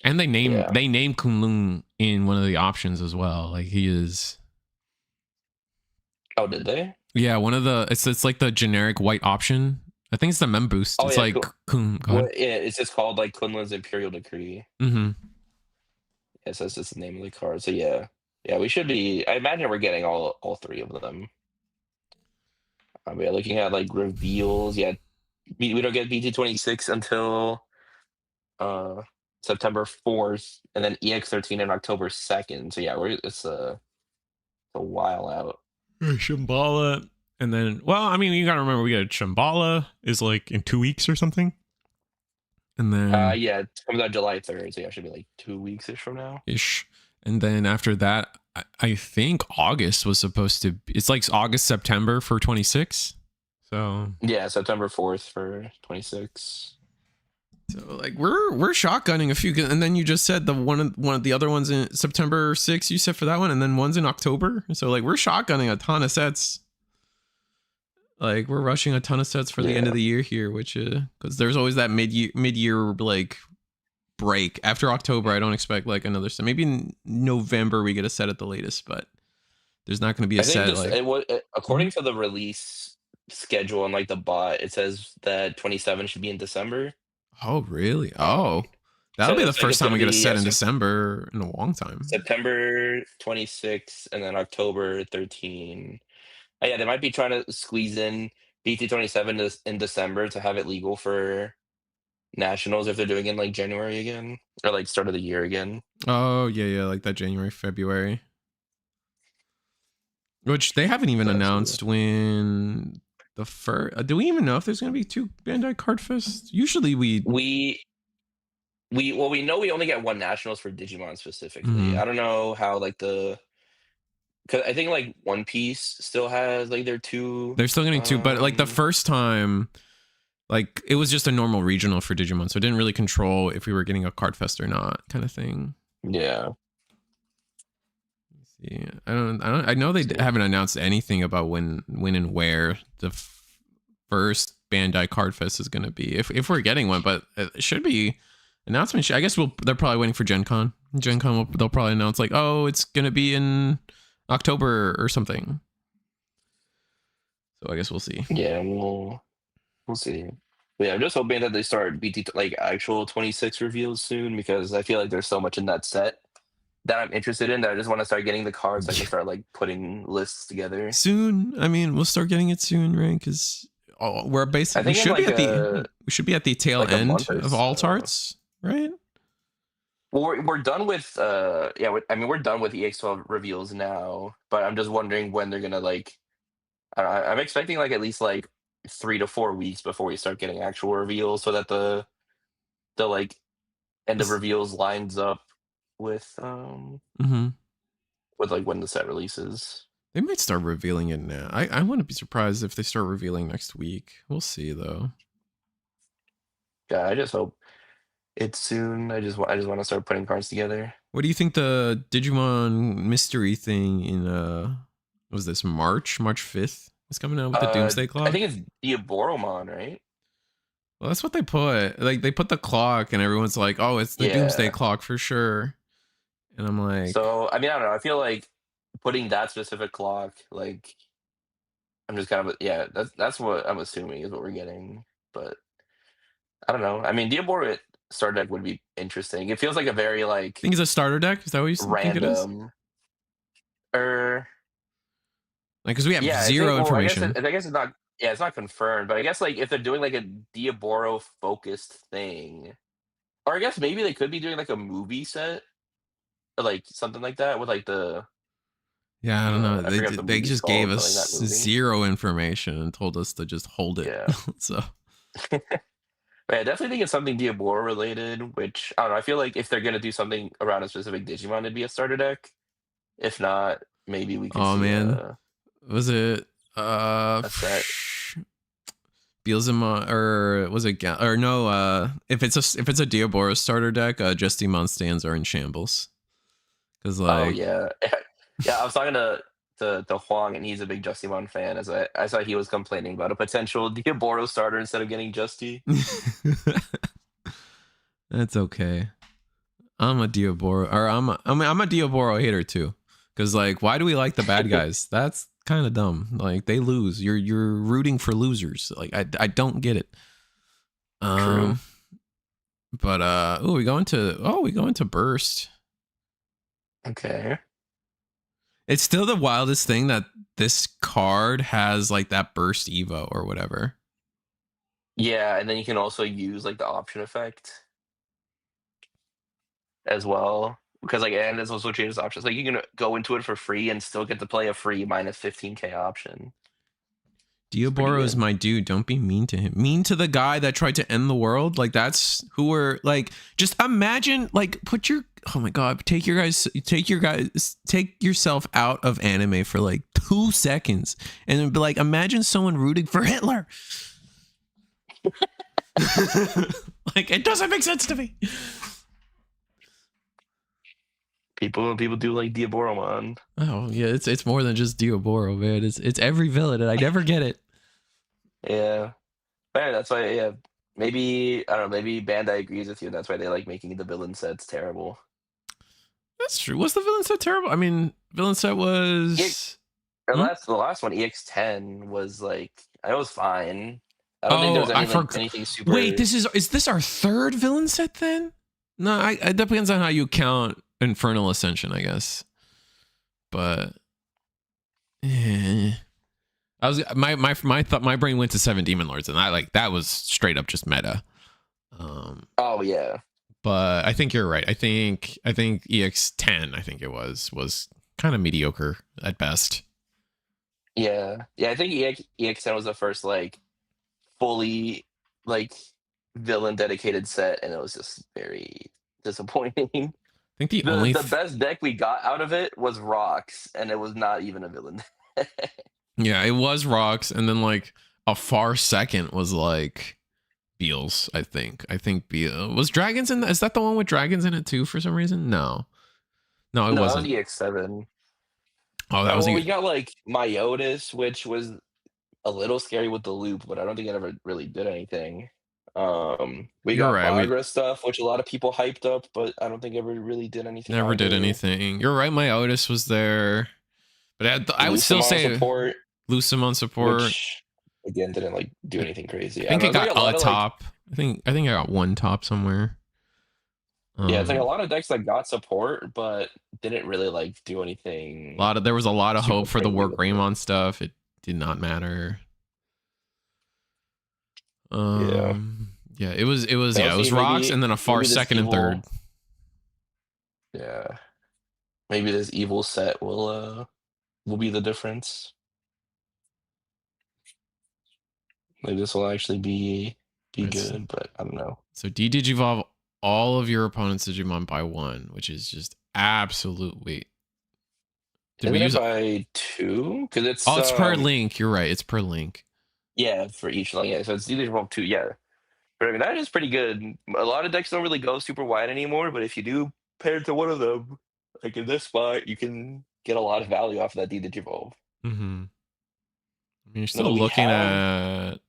and Yeah. they name Kunlun in one of the options as well. Like he is. Oh, did they? Yeah, one of the it's like the generic white option. I think it's the mem boost. Oh It's yeah, like cool. Kun. Go ahead. What? Yeah, it's just called like Quinlan's Imperial Decree. Mm-hmm. Yeah, so that's just the name of the card. So yeah, yeah, we should be. I imagine we're getting all three of them. Yeah, looking at like reveals. Yeah, we don't get BT26 until uh September 4th, and then EX13 on October 2nd. So yeah, it's a while out. Shambhala, and then well, I mean, you gotta remember we got Shambhala is like in 2 weeks or something, and then Yeah, it comes out July 3rd, so yeah, it should be like 2 weeks ish from now. ish, and then after that, I think August was supposed to. It's like August September for 26. So Yeah, September 4th for 26. So like we're shotgunning a few, and then you just said the one of the other ones in September 6th. You said for that one, and then one's in October. So like we're shotgunning a ton of sets. Like we're rushing a ton of sets for the end Yeah. of the year here, which because there's always that mid year like break after October. I don't expect like another set. Maybe in November we get a set at the latest, but there's not going to be a I think set this like. it was Mhm. according to the release schedule on like the bot, it says that 27 should be in December. Oh really? Um, Oh, so that'll it be the looks like first it's time gonna we get a be set in December in a long time. September 26th and then October 13. Yeah, they might be trying to squeeze in BT27 in December to have it legal for nationals if they're doing it in like January again or like start of the year again. Oh yeah, like that January, February. Which they haven't even So that's cool. announced when the first. Do we even know if there's going to be two Bandai Card Fests? Usually we. We know we only get one nationals for Digimon specifically. Mhm. I don't know how like the because I think like One Piece still has like their two. They're still getting two, but like the first time, like it was just a normal regional for Digimon, so it didn't really control if we were getting a card fest or not, kind of thing. Yeah. Yeah, I know they haven't announced anything about when and where the first Bandai Card Fest is going to be, if we're getting one, but it should be announcement. I guess they're probably waiting for Gen Con. They'll probably announce like, oh, it's going to be in October or something. So I guess we'll see. Yeah, we'll see. But yeah, I'm just hoping that they start BT like actual 26 reveals soon, because I feel like there's so much in that set that I'm interested in that I just want to start getting the cards so I can start like putting lists together soon. I mean, we'll start getting it soon, right? Because we're basically we should be at the tail end of alt arts, right? Well, we're done with yeah. I mean, we're done with EX12 reveals now, but I'm just wondering when they're gonna like. I'm expecting like at least like 3 to 4 weeks before we start getting actual reveals, so that the like end of reveals lines up with with like when the set releases. They might start revealing it now. I wouldn't be surprised if they start revealing next week. We'll see though. Yeah, I just hope it's soon. I just want to start putting cards together. What do you think the Digimon mystery thing in was this March 5th is coming out with the Doomsday Clock? I think it's Diaboromon, right? Well, that's what they put. Like they put the clock and everyone's like, "Oh, it's the Doomsday Clock for sure." And I'm like, so I mean, I don't know. I feel like putting that specific clock, like I'm just kind of that's what I'm assuming is what we're getting, but I don't know. I mean, Diaboro starter deck would be interesting. It feels like a very like. I think it's a starter deck. Is that what you think it is? Like, because we have zero information. I guess it's not. Yeah, it's not confirmed, but I guess like if they're doing like a Diaboro focused thing, or I guess maybe they could be doing like a movie set, or like something like that with like the. Yeah, I don't know. They just gave us zero information and told us to just hold it. Yeah. So. But I definitely think it's something Diaboro related, which I don't know. I feel like if they're gonna do something around a specific Digimon, it'd be a starter deck. If not, maybe we could. Oh man, was it a set? Beelzemon, or was it or no? If it's a Diaboro starter deck, Justimon stands are in shambles. Because like, oh yeah, yeah. I was talking to Huang, and he's a big Justimon fan. As I saw he was complaining about a potential Diaboro starter instead of getting Justy. That's okay. I'm a Diaboro, or I'm a Diaboro hater too. Because like, why do we like the bad guys? That's kind of dumb. Like they lose. You're rooting for losers. Like I don't get it. True. But we go into Burst. Okay. It's still the wildest thing that this card has like that Burst Evo or whatever. Yeah, and then you can also use like the option effect as well. Because like, and it's also changes options. Like you can go into it for free and still get to play a free minus 15k option. Diaboro is my dude. Don't be mean to him. Mean to the guy that tried to end the world. Like that's who we're like. Just imagine, like, oh my god, take yourself out of anime for like 2 seconds and be like, imagine someone rooting for Hitler. Like it doesn't make sense to me. People do like Diaboromon. Oh yeah, it's more than just Diaboro, man. It's every villain, and I never get it. Yeah, but that's why. Yeah, maybe I don't know. Maybe Bandai agrees with you, and that's why they like making the villain sets terrible. That's true. Was the villain set terrible? I mean, villain set was the last one, EX10 was like it was fine. I don't think there was anything super. Wait, is this our third villain set then? No, it depends on how you count Infernal Ascension, I guess. But I was my brain went to 7 Demon Lords, and that was straight up just meta. Oh yeah. But I think you're right. I think EX10, I think it was kind of mediocre at best. Yeah. I think EX10 was the first like fully like villain dedicated set, and it was just very disappointing. think the only The best deck we got out of it was Rocks, and it was not even a villain. yeah, it was Rocks, and then like a far second was like Beals. I think Beal was Dragons in. Is that the one with Dragons in it too? For some reason, no, it No, that was wasn't. EX7. Oh, that was Well, we got like Myotis, which was a little scary with the loop, but I don't think it ever really did anything. We You're got right. We Bagra stuff, which a lot of people hyped up, but I don't think ever really did anything never did either. anything. You're right. My Otis was there, but I would still Lucamon say support, Lucamon support. which again didn't like do I anything crazy. I think don't know. it It's like got a lot a of like top. I think I got one top somewhere. yeah, it's like a lot of decks that got support, but didn't really like do anything There was a lot of super hope for the crazy Work with it. Raymond stuff. It did not matter. Yeah, Yeah, it was I'll it was see. Rocks and then a far Maybe this second and third. evil. Yeah, maybe this evil set will be the difference. Maybe this will actually be It's, good, but I don't know. so Digivolve all of your opponent's Digimon by 1, which is just absolute wait. Did we Isn't it use by 2? Because Oh, it's per link. You're right. It's per link. yeah, for each line. Yeah, so it's either from 2. Yeah, but I mean that is pretty good. A lot of decks don't really go super wide anymore, but if you do pair it to one of them, like in this spot, you can get a lot of value off of that Digivolve. Mm-hmm. I mean, you're Now still we looking have at.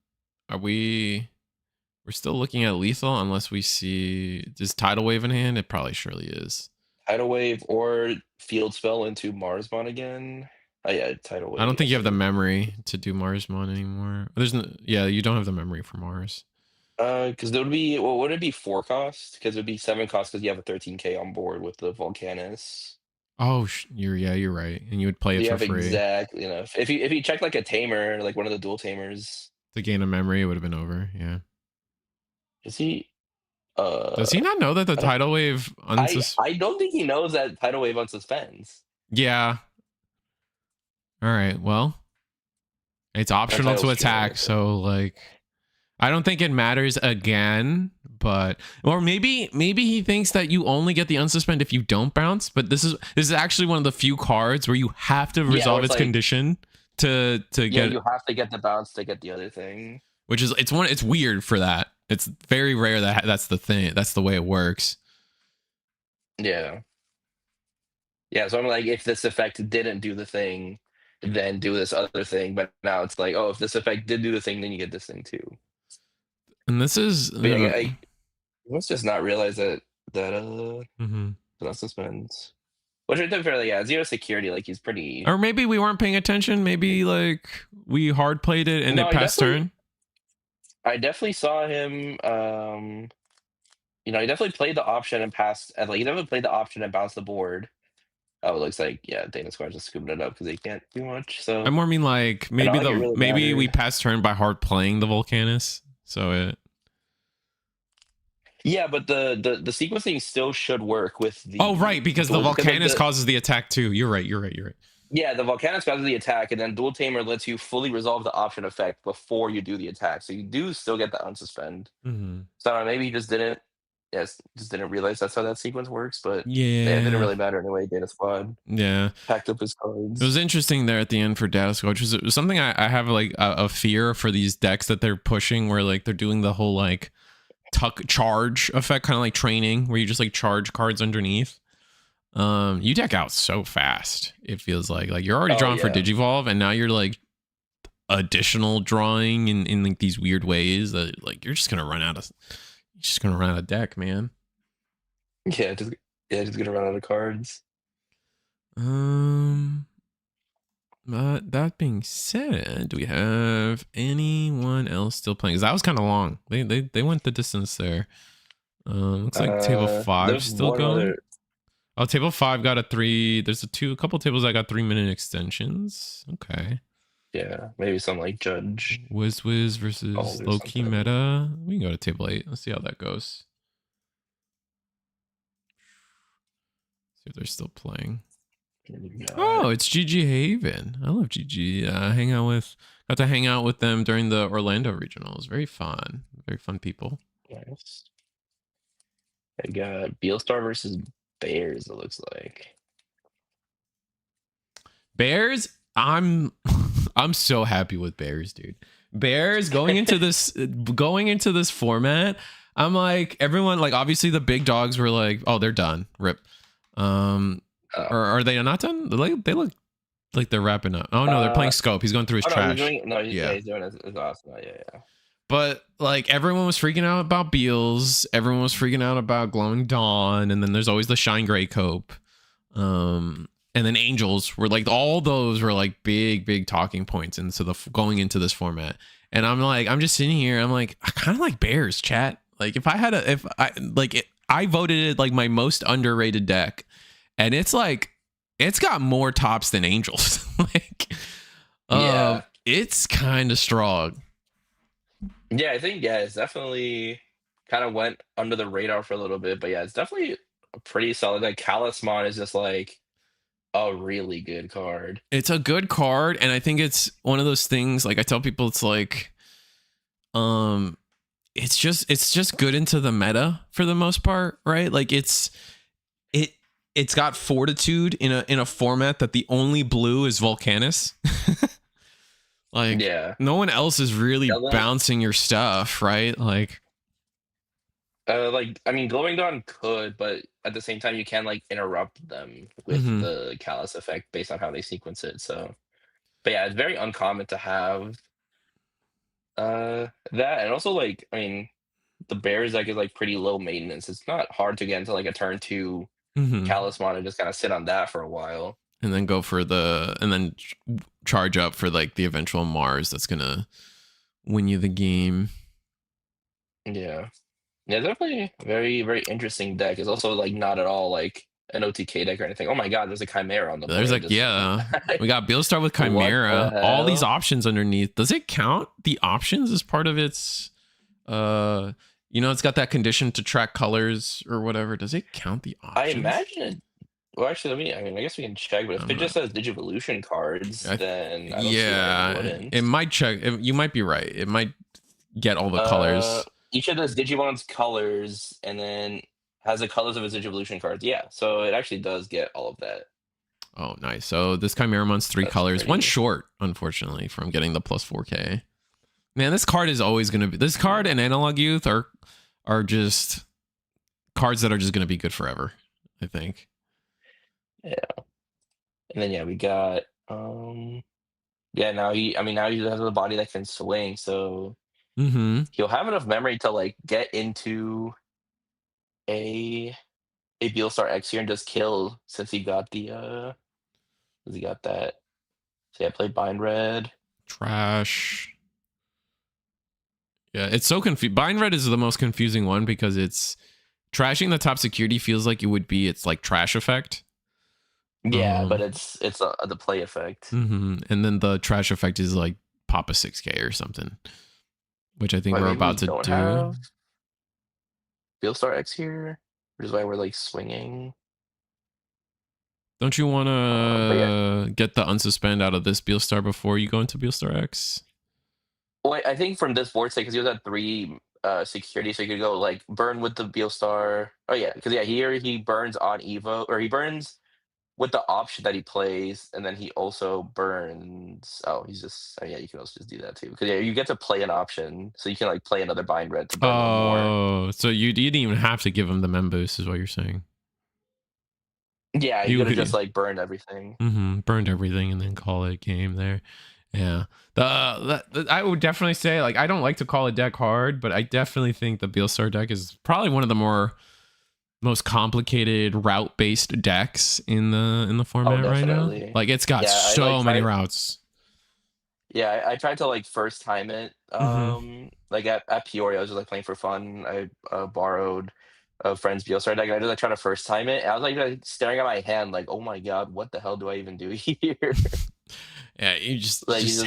Are we? We're still looking at lethal unless we see this tidal wave in hand. It probably surely is. Tidal Wave or Field Spell into Marsmon again. Oh yeah, Tidal I Wave. don't think you have the Easy. memory to do Marsmon anymore. There's no, yeah, you don't have the memory for Mars. Because there would be would it be 4 cost? Because it would be 7 cost because you have a 13K on board with the Volcanus. Oh, you're right, and you would play it You for have free exactly enough. If you check like a tamer, like one of the dual tamers, to gain a memory. It would have been over. Yeah. is he? Does he not know that the I don't. tidal wave unsus? I don't think he knows that Tidal Wave unsuspends. Yeah. All right. Well, it's That optional Tidal to Streamer. attack, so like I don't think it matters again, but or maybe he thinks that you only get the unsuspend if you don't bounce, but this is actually one of the few cards where you have to Yeah, where resolve it's its like condition to yeah, get, you have to get the bounce to get the other thing. which is it's weird for that. It's very rare that that's the thing. That's the way it works. Yeah. Yeah, so I'm like, if this effect didn't do the thing, then do this other thing. But now it's like, oh, if this effect did do the thing, then you get this thing too. And this is But yeah, I let's just not realize that mm-hmm. that suspends. Which I think fairly, yeah, 0 security, like he's pretty. Or maybe we weren't paying attention. Maybe like we hard played it and No, it passed turn. I definitely saw him. He definitely played the option and passed, and like he definitely played the option and bounced the board. Oh, it looks like yeah, Dana Square's just scooping it up because they can't do much. I So more mean like and not like it really maybe we mattered. passed turn by hard playing the Volcanus. So it Yeah, but the sequencing still should work with Oh the right, because the dual because like Volcanus causes the attack too. You're right. yeah, the Volcanus causes the attack, and then Dual Tamer lets you fully resolve the option effect before you do the attack. So you do still get the unsuspend. Mm-hmm. So I don't know, maybe he just didn't just didn't realize that's how that sequence works, but yeah, it didn't Yeah. really matter anyway. Data Squad Yeah. packed up his It was cards. interesting there at the end for Data Squad, which was something I have like a fear for these decks that they're pushing where like they're doing the whole like tuck charge effect, kind of like training where you just like charge cards underneath. You deck out so fast. It feels like you're already Oh drawn for yeah. Digivolve and now you're like additional drawing in like these weird ways that like you're just gonna run out of deck, man. Yeah, just gonna run out of cards. But that being said, do we have anyone else still playing? Because that was kind of long. They went the distance there. Looks like table 5 There's still one going. other. Oh, table 5 got a 3. There's a couple tables that got 3-minute extensions. Okay. Yeah, maybe some like Judge. Wiz versus Or low key something. meta. We can go to table 8. Let's see how that goes. See if they're still playing. Oh, it's GG Haven. I love GG. Got to hang out with them during the Orlando regionals. Very fun. Very fun people. Nice. I got Beelstar versus bears, it looks like. Bears, I'm I'm so happy with bears, dude. Bears going into this format, I'm like, everyone, like, obviously the big dogs were like, oh, they're done, rip. Oh. Or are they not done? They look like they're wrapping up. Oh no, they're playing Scope. He's going through his Oh no, trash. he's doing his awesome. Yeah. But like, everyone was freaking out about Beals. Everyone was freaking out about Glowing Dawn, and then there's always the Shine Gray Cope. And then Angels were like, all those were like big talking points into the going into this format. And I'm just sitting here. I'm like, I kind of like bears, chat. Like, I voted it like my most underrated deck, and it's like, it's got more tops than Angels. Like, Yeah. It's kind of strong. Yeah, I think it's definitely kind of went under the radar for a little bit, but yeah, it's definitely a pretty solid. Like Talisman is just like a really good card. It's a good card, and I think it's one of those things, like I tell people, it's like, it's just good into the meta for the most part, right? Like, it's got fortitude in a format that the only blue is Volcanus. Like, Yeah. no one else is really bouncing your stuff, right? Like I mean, Glowing Dawn could, but at the same time, you can like interrupt them with the Callus effect based on how they sequence it. So, but yeah, it's very uncommon to have that, and also like, I mean, the Bears deck is like pretty low maintenance. It's not hard to get into like a turn 2 Talisman and just kind of sit on that for a while, and then charge up for like the eventual Mars that's gonna win you the game. Yeah, definitely a very, very interesting deck. It's also like not at all like an OTK deck or anything. Oh my god, there's a Chimera on the board. There's like, we got Beelstar with Chimera. All these options underneath. Does it count the options as part of its it's got that condition to track colors or whatever. Does it count the options? I imagine it. Well, actually, I guess we can check, but if it just says Digivolution cards, then I don't see why it wouldn't. It might check. You might be right. It might get all the colors. Each of those Digimon's colors, and then has the colors of its Digivolution cards. Yeah, so it actually does get all of that. Oh, nice. So this Chimeramon's 3 colors. One short, unfortunately, from getting the plus 4K. Man, this card is always going to be... This card and Analog Youth are just cards that are just going to be good forever, I think. Yeah. And then, we got... now he has a body that can swing, so... He'll have enough memory to, like, get into a Beelstar X here and just kill, since he got the... he got that. So, play Bind Red. Trash. Yeah, it's so confusing. Bind Red is the most confusing one because it's trashing the top security feels like it would be its like trash effect. Yeah, but it's the play effect. And then the trash effect is like pop a 6K or something, which I think we're about to do. Beelstar X here, which is why we're like swinging. Don't you want to get the unsuspend out of this Beelstar before you go into Beelstar X? Well, I think from this board state, because he was at 3 security, so you could go like burn with the Beelstar. Oh yeah, because here he burns on Evo, or he burns with the option that he plays, and then he also burns. Oh, he's just. Oh yeah, you can also just do that too. Because you get to play an option, so you can like play another Bind Red to burn one more. Oh, so you didn't even have to give him the Mem boost, is what you're saying? Yeah, you could have just like burned everything. Burned everything and then call it game there. Yeah. I would definitely say, like, I don't like to call a deck hard, but I definitely think the Beelstar deck is probably one of the most complicated route-based decks in the format right now. Like, it's got so many routes. Yeah, I tried to like first time it. Like at Peoria, I was just like playing for fun. I borrowed a friend's Beelstar deck, and I just like try to first time it. And I was like staring at my hand, like, oh my god, what the hell do I even do here? Yeah, you just you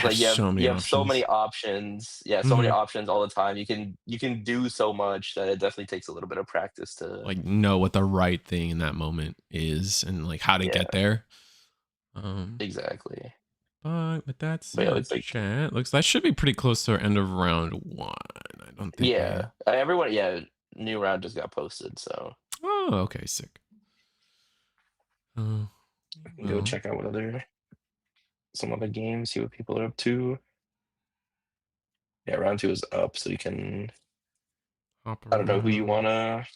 have so many options. Yeah, so many options all the time. You can do so much that it definitely takes a little bit of practice to like know what the right thing in that moment is and like how to get there. Exactly. But with that said, chat looks that should be pretty close to our end of round 1. I don't think. Everyone. New round just got posted. So. Oh, okay, sick. Oh, Go well, check out some other games, see what people are up to. Yeah, round 2 is up, so you can. hop I don't know who you around. wanna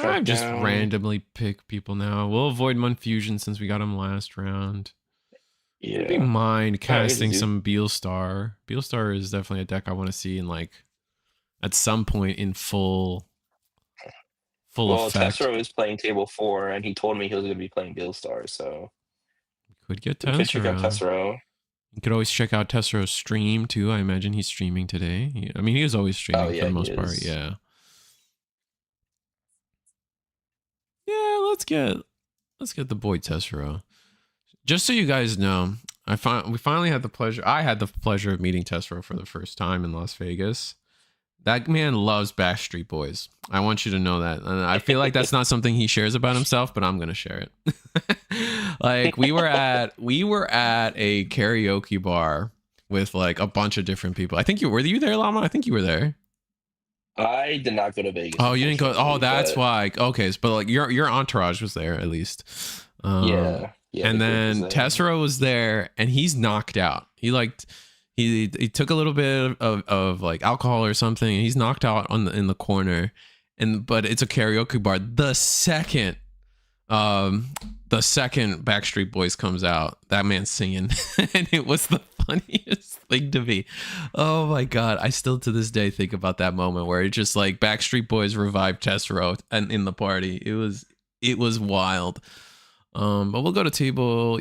I track just down. randomly pick people now. We'll avoid Munfusion since we got him last round. Wouldn't be Yeah. mind All right, we can just casting do. some Beelstar. Beelstar is definitely a deck I want to see in like at some point in full Well, effect. Tessero is playing table 4, and he told me he was gonna be playing Beelstar, so Could get we could check out Tessero. Tessero. You could always check out Tessero's stream too. I imagine he's streaming today. I mean, he is always Oh streaming for yeah, the he most part. is. Yeah. Yeah, let's get the boy Tessero. Just so you guys know, we finally had the pleasure. I had the pleasure of meeting Tessero for the first time in Las Vegas. That man loves Backstreet Boys. I want you to know that. And I feel like that's not something he shares about himself, but I'm gonna share it. Like we were at a karaoke bar with like a bunch of different people. I think you there, Llama? I think you were there. I did not go to Vegas, Oh, you didn't go. Oh, unfortunately, that's but why. Okay, but like your entourage was there at least. yeah, the And group was then there. Tessero was there, and he's knocked out. He took a little bit of like alcohol or something, and he's knocked out in the corner. But it's a karaoke bar. Um the second Backstreet Boys comes out, that man's singing, and it was the funniest thing to me. Oh my god, I still to this day think about that moment where it just like Backstreet Boys revived Tessero and in the party. It was wild. But we'll go to table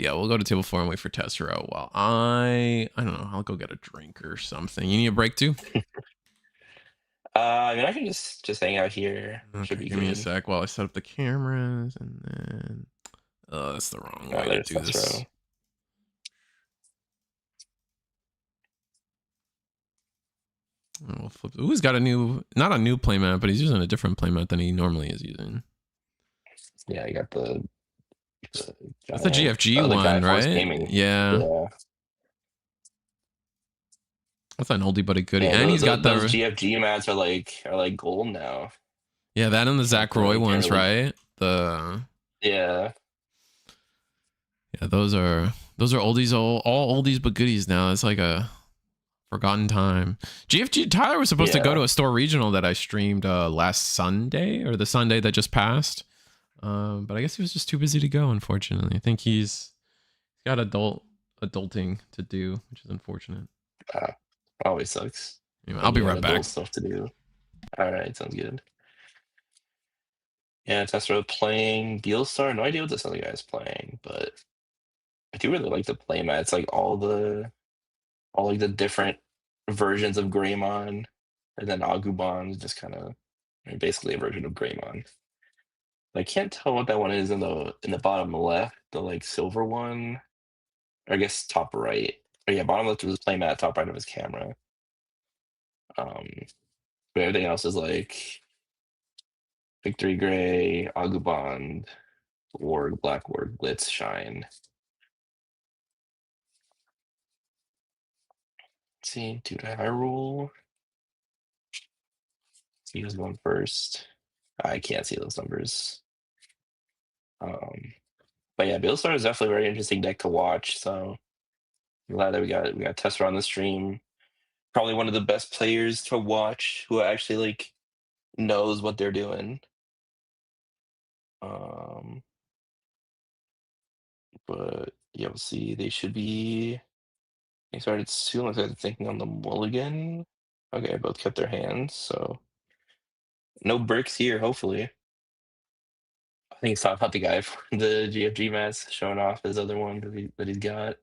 4 and wait for Tessero while I don't know, I'll go get a drink or something. You need a break too? I mean, I can just hang out here. Should Okay, be give me a good. sec while I set up the cameras and then oh, that's the wrong Oh, way to there's do this. Tessero. We'll flip. Ooh, he's got not a new playmat, but he's using a different playmat than he normally is using. Yeah, I got the That's a giant. GFG Oh, the one, Giant Force right? Gaming. Yeah. Yeah, That's an oldie but a goodie. yeah. And he's got Those the GFG mats are like gold now. yeah, that and the Like Zach Roy you can't ones, really. right? The Yeah, yeah, those are oldies, all oldies but goodies now. It's like a forgotten time. GFG Tyler was supposed to go yeah. to a store regional that I streamed last Sunday or the Sunday that just passed. But I guess he was just too busy to go, unfortunately. I think he's got adulting to do, which is unfortunate. Uh, Always sucks Anyway, I'll when be you have right back. adult stuff to do. All right, sounds good. Yeah, Tessero playing Beelstar. No idea what this other guy's playing, but I do really like the playmat. It's like all like the different versions of Greymon, and then Agumon is just kind of basically a version of Greymon. I can't tell what that one is in the bottom left, the like silver one, or I guess top right. Oh yeah, bottom left of his playmat, top right of his camera. Um, but everything else is like Victory Gray, Agumon, Warg, Black Warg, Blitz, Shine. Let's see, dude, Hyrule. See who's going first. I can't see those numbers. But yeah, Beelstar is definitely a very interesting deck to watch. So I'm glad that we got Tester on the stream. Probably one of the best players to watch who actually like knows what they're doing. Um, but yeah, we'll see. They should be. They started soon. Looks like they're thinking on the mulligan. Okay, both kept their hands, so no bricks here. Hopefully, I think he's talking about the guy for the GFG mats showing off his other one that he's got.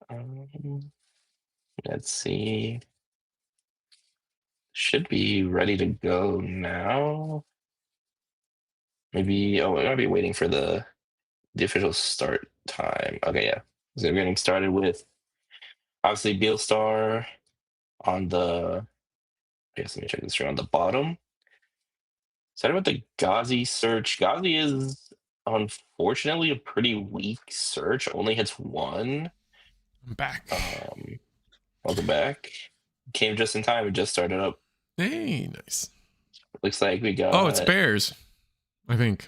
Um, let's see. Should be ready to go now. Maybe. Oh, we're gonna be waiting for the official start time. Okay, yeah. So we're getting started with obviously Beelstar on the. I guess let me check this here on the bottom. Started with the Ghazi search. Ghazi is unfortunately a pretty weak search. Only hits one. I'm back. Welcome back. Came just in time. It just started up. Hey, nice. Looks like we Oh, it's got. Bears, I think.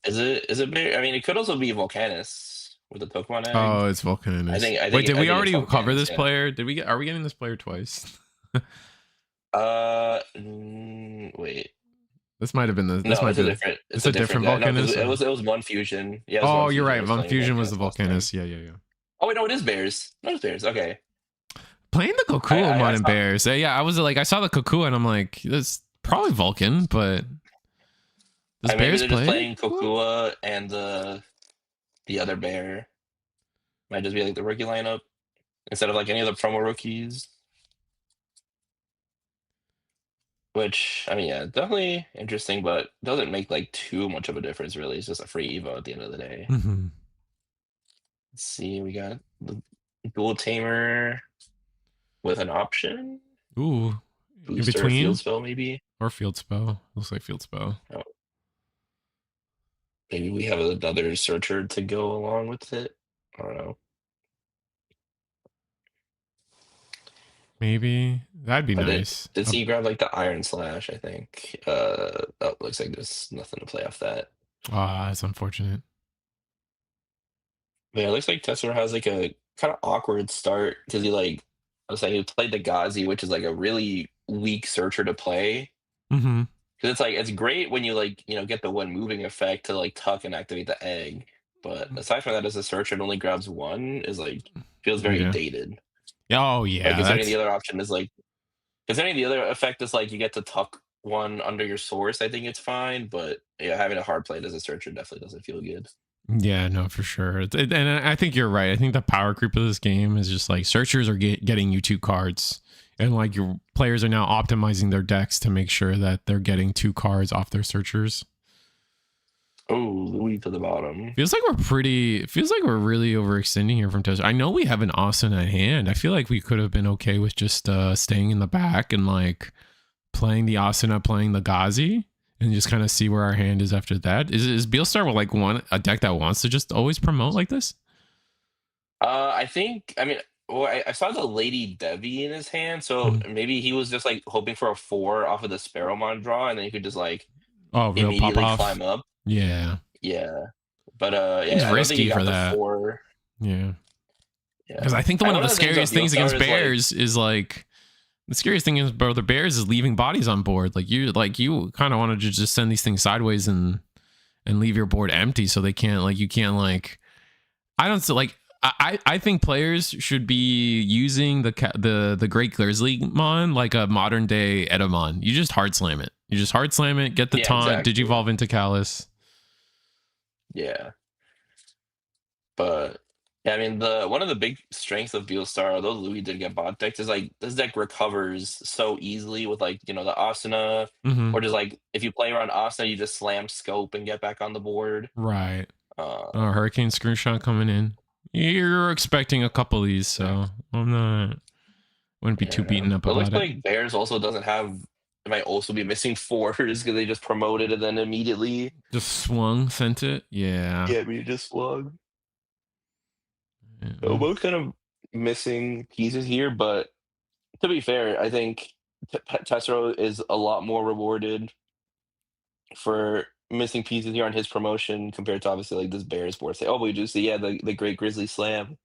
Is it bear? I mean, it could also be Volcanus with the Pokemon egg. Oh, it's Volcanus. Wait, did I we think it's already cover Volcanus. this Yeah. player? Did we get? Are we getting this player twice? Wait. This might have been the. This No, might be. it's It's a a different different guy. No, because Volcanus, or? it was one fusion. Yeah, it was one Oh, you're fusion. I right. was Von playing Fusion was the Volcanus last time. Volcanus. Yeah, yeah, yeah. Oh wait, no, it is bears. No, it's bears. Okay. Playing the I Kokuamon and saw. Bears. Yeah, I was like, I saw the Kokua and I'm like, that's probably Vulcan, but does Maybe Bears they're just play playing Kokua? Kokua and the other bear. Might just be like the rookie lineup instead of like any of the promo rookies. Which I mean, yeah, definitely interesting, but doesn't make like too much of a difference really. It's just a free Evo at the end of the day. Mm-hmm. Let's see, we got the dual tamer with an option, Ooh, in booster, field between spell maybe. or Field Spell. Looks like Field Spell. Oh, maybe we have another searcher to go along with it. I don't know. Maybe that'd be I nice. did see you grab like the Iron Slash, I think. Oh, looks like there's nothing to play off that. That's unfortunate. But yeah, it looks like Tessera has like a kind of awkward start because I was saying he played the Gazi, which is like a really weak searcher to play. Mm-hmm. Because it's like it's great when you get the one moving effect to like tuck and activate the egg. But aside from that, as a searcher, it only grabs one is like feels very Yeah. dated. Oh Like yeah, considering the that's other option is like considering the other effect is like you get to tuck one under your source, I think it's fine. But yeah, having a hard plate as a searcher definitely doesn't feel good. yeah, no, for sure. And I think you're right. I think the power creep of this game is just like searchers are getting you two cards, and like your players are now optimizing their decks to make sure that they're getting two cards off their searchers. Oh, Louis to the bottom. Feels like we're really overextending here from Tesla. I know we have an Austin at hand. I feel like we could have been okay with just staying in the back and like playing the Asuna, playing the Ghazi, and just kind of see where our hand is after that. Is Beelstar like a deck that wants to just always promote like this? I think. I mean, well, I saw the Lady Devi in his hand, so Mhm. maybe he was just like hoping for a 4 off of the Sparrowmon draw, and then he could just like Oh, real pop immediately off. climb up. Yeah, Yeah, but it's yeah, I don't think he risky for got the that. 4. Yeah, because Yeah, I think one of one the of the things about scariest things Beelstar against is like, Bears is like the scariest thing is brother Bears is leaving bodies on board. You kind of want to just send these things sideways and leave your board empty so they can't like you can't like I don't like I think players should be using the Great Grizzly Mon like a modern day Edamon. You just hard slam it. You just hard slam it, get the yeah, taunt, exactly. digivolve into Callus. Yeah, but yeah, I mean the one of the big strengths of Beelstar, although Louis did get bot decked, is like this deck recovers so easily with like the Asuna, Mm-hmm. or just like if you play around Asuna, you just slam scope and get back on the board. Right. Uh, Hurricane Screenshot coming in. You're expecting a couple of these, so I'm not. Wouldn't be too yeah, beaten up but it looks about it. like Bears also doesn't have. It might also be missing 4s because they just promoted and then immediately. Just swung, sent it. Yeah. Yeah, we just slug. So Yeah. both kind of missing pieces here, but to be fair, I think Tessero is a lot more rewarded for missing pieces here on his promotion compared to obviously like this Bears board. Say, oh, we do see, yeah, the Great Grizzly Slam.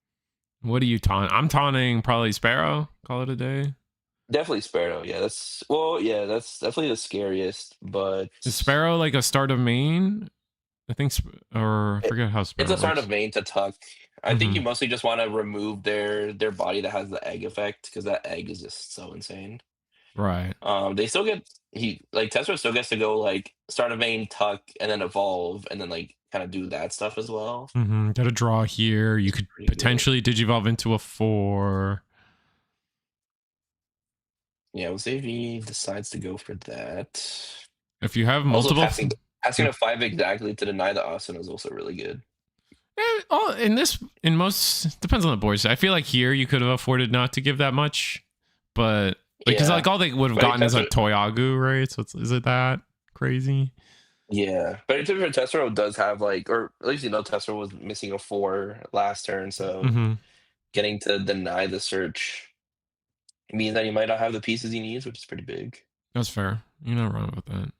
What are you taunt? I'm taunting probably Sparrow. Call it a day. Definitely Sparrow. Yeah, that's definitely the scariest. But Is Sparrow like a start of main? I think, or I it, forget how it's Sparrow a sort works. of main to tuck. I think Mm-hmm. you mostly just want to remove their body that has the egg effect because that egg is just so insane. Right. They still get Tesla still gets to go like start a main tuck and then evolve and then like kind of do that stuff as well. Mm-hmm. Got a draw here. You It's could pretty good. potentially digivolve into a 4. Yeah, we'll see if he decides to go for that. If you have Also, multiple. passing a 5 exactly to deny the Austin is also really good. In most depends on the boards. I feel like here you could have afforded not to give that much, but like because Yeah, like all they would have but I think gotten is a Toyagu, right? So is it that crazy? yeah, but in terms of Tessero does have like, or at least Tessero was missing a 4 last turn, so Mm-hmm. getting to deny the search means that he might not have the pieces he needs, which is pretty big. That's fair. You're not wrong about that.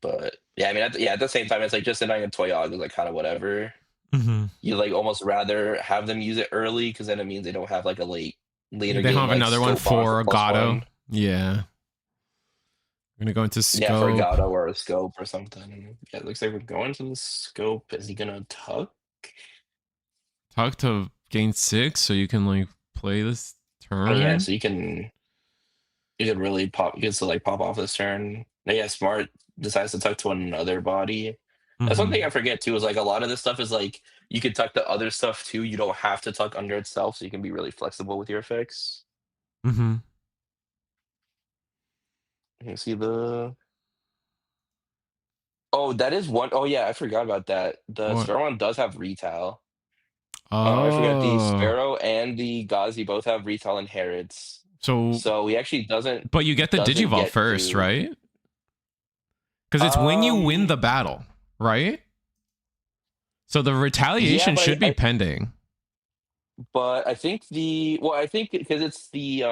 But yeah, I mean, at the same time, it's like just denying a Toyog is like kind of whatever. You like almost rather have them use it early because then it means they don't have like a later They don't game have like another one scope on for for Gato. +1. Yeah. We're gonna go into Yeah, for scope. Gato or a scope or something. Yeah, it looks like we're going to the scope. Is he gonna tuck? Talk to gain 6 so you can like play this Oh yeah, turn. so you could really pop. You could still like pop off this turn. Yeah, Smart decides to tuck to another body. That's one thing I forget too. Is like a lot of this stuff is like you could tuck the other stuff too. You don't have to tuck under itself, so you can be really flexible with your effects. You can see the. Oh, that is one oh yeah, I forgot about that. The What? Sparrow one does have retail. I forgot the Oh. Sparrow and the Ghazi both have retail inherits. So So he actually doesn't but you get the doesn't Digivolve get first, to right? Because it's when you win um the battle, right? So the yeah, retaliation but should be pending. I think I think because it's the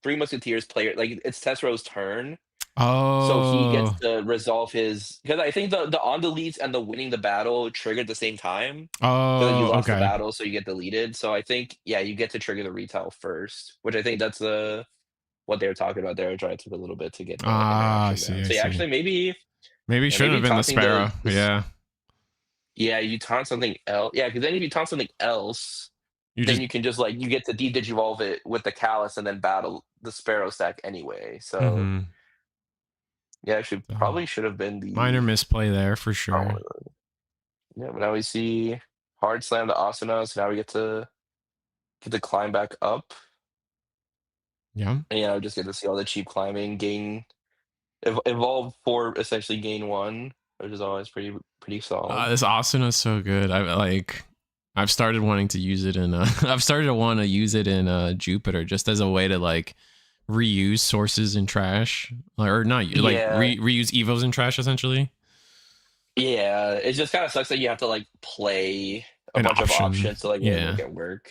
Three Musketeers player, like it's Tessero's turn, so he gets Oh. to resolve his because I think the on deletes and the winning the battle trigger at the same time. Because you Oh, lost the okay. battle, so you get deleted. So I think, yeah, you get to trigger the retail first, which I think that's what they were talking about there, which I took a little bit to get the Ah, I interaction see, down. I So yeah, see. actually, maybe Maybe it yeah, shouldn't maybe have been the taunting Sparrow. this Yeah. yeah, you taunt something else. Yeah, because then if you taunt something else, You then just you can just like you get to de-digivolve it with the Callus and then battle the Sparrow stack anyway. So yeah, actually So, probably should have been minor the misplay there for sure. yeah, but now we see hard slam the Asuna, so now we get to climb back up. Yeah. And yeah, I just get to see all the cheap climbing, evolve for essentially gain 1, which is always pretty solid. This Asuna is so good. I've started wanting to use it in I've started to want to use it in Jupiter just as a way to like reuse sources in trash, or not like Yeah, reuse evos in trash essentially. yeah. It just kind of sucks that you have to like play a An bunch of option. options to like really make Yeah. it work.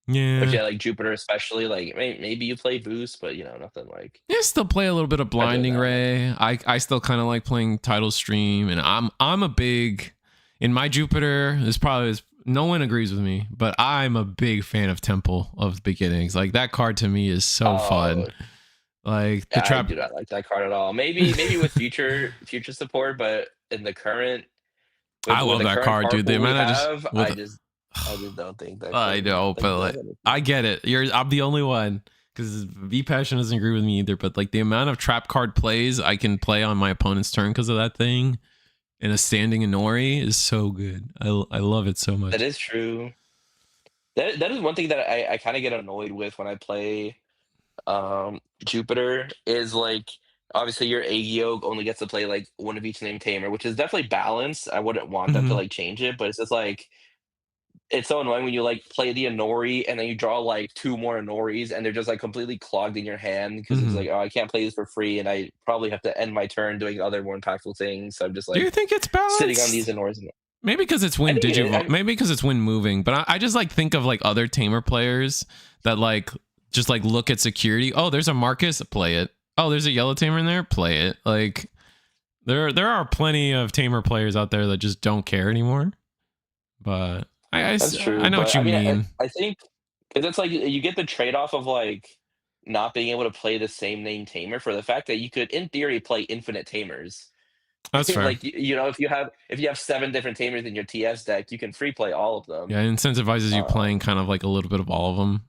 Which Yeah. yeah, like Jupiter especially, like maybe you play boost, but nothing like Yeah, still play a little bit of better than Blinding that. Ray. I still kind of like playing Title Stream, and I'm a big in my Jupiter. This probably is no one agrees with me, but I'm a big fan of Temple of Beginnings. Like that card to me is so fun. Oh, Like the I trap. do not like that card at all. Maybe with future support, but in the current I with love the that current card, card dude. The pool we amount of just have, with I just don't think that I card know, like but does like I anything. get it. I'm the only one because V Passion doesn't agree with me either. But like the amount of trap card plays I can play on my opponent's turn because of that thing, and a standing Inori is so good. I love it so That much. is true. That is one thing that I kind of get annoyed with when I play Jupiter is like obviously your Agio only gets to play like one of each named tamer, which is definitely balanced. I wouldn't want them to Hmm. like change it, but it's just like it's so annoying when you like play the Inori and then you draw like two more Inoris and they're just like completely clogged in your hand because it's Hmm. like, oh, I can't play this for free and I probably have to end my turn doing other more impactful things. So I'm just Do you like think it's sitting on these balanced? Inoris. Maybe because it's I when think it is. Digivolve. Maybe because it's when moving. But I just like think of like other tamer players that like just like look at security. Oh, there's a Marcus, play it. Oh, there's a yellow tamer in there, play it. Like there are plenty of tamer players out there that just don't care anymore. But That's I true, know what but you I mean, mean. I think because it's like you get the trade off of like not being able to play the same name tamer for the fact that you could, in theory, play infinite tamers. That's fair. Like if you have 7 different tamers in your TS deck, you can free play all of them. Yeah, it incentivizes you playing Um, kind of like a little bit of all of them.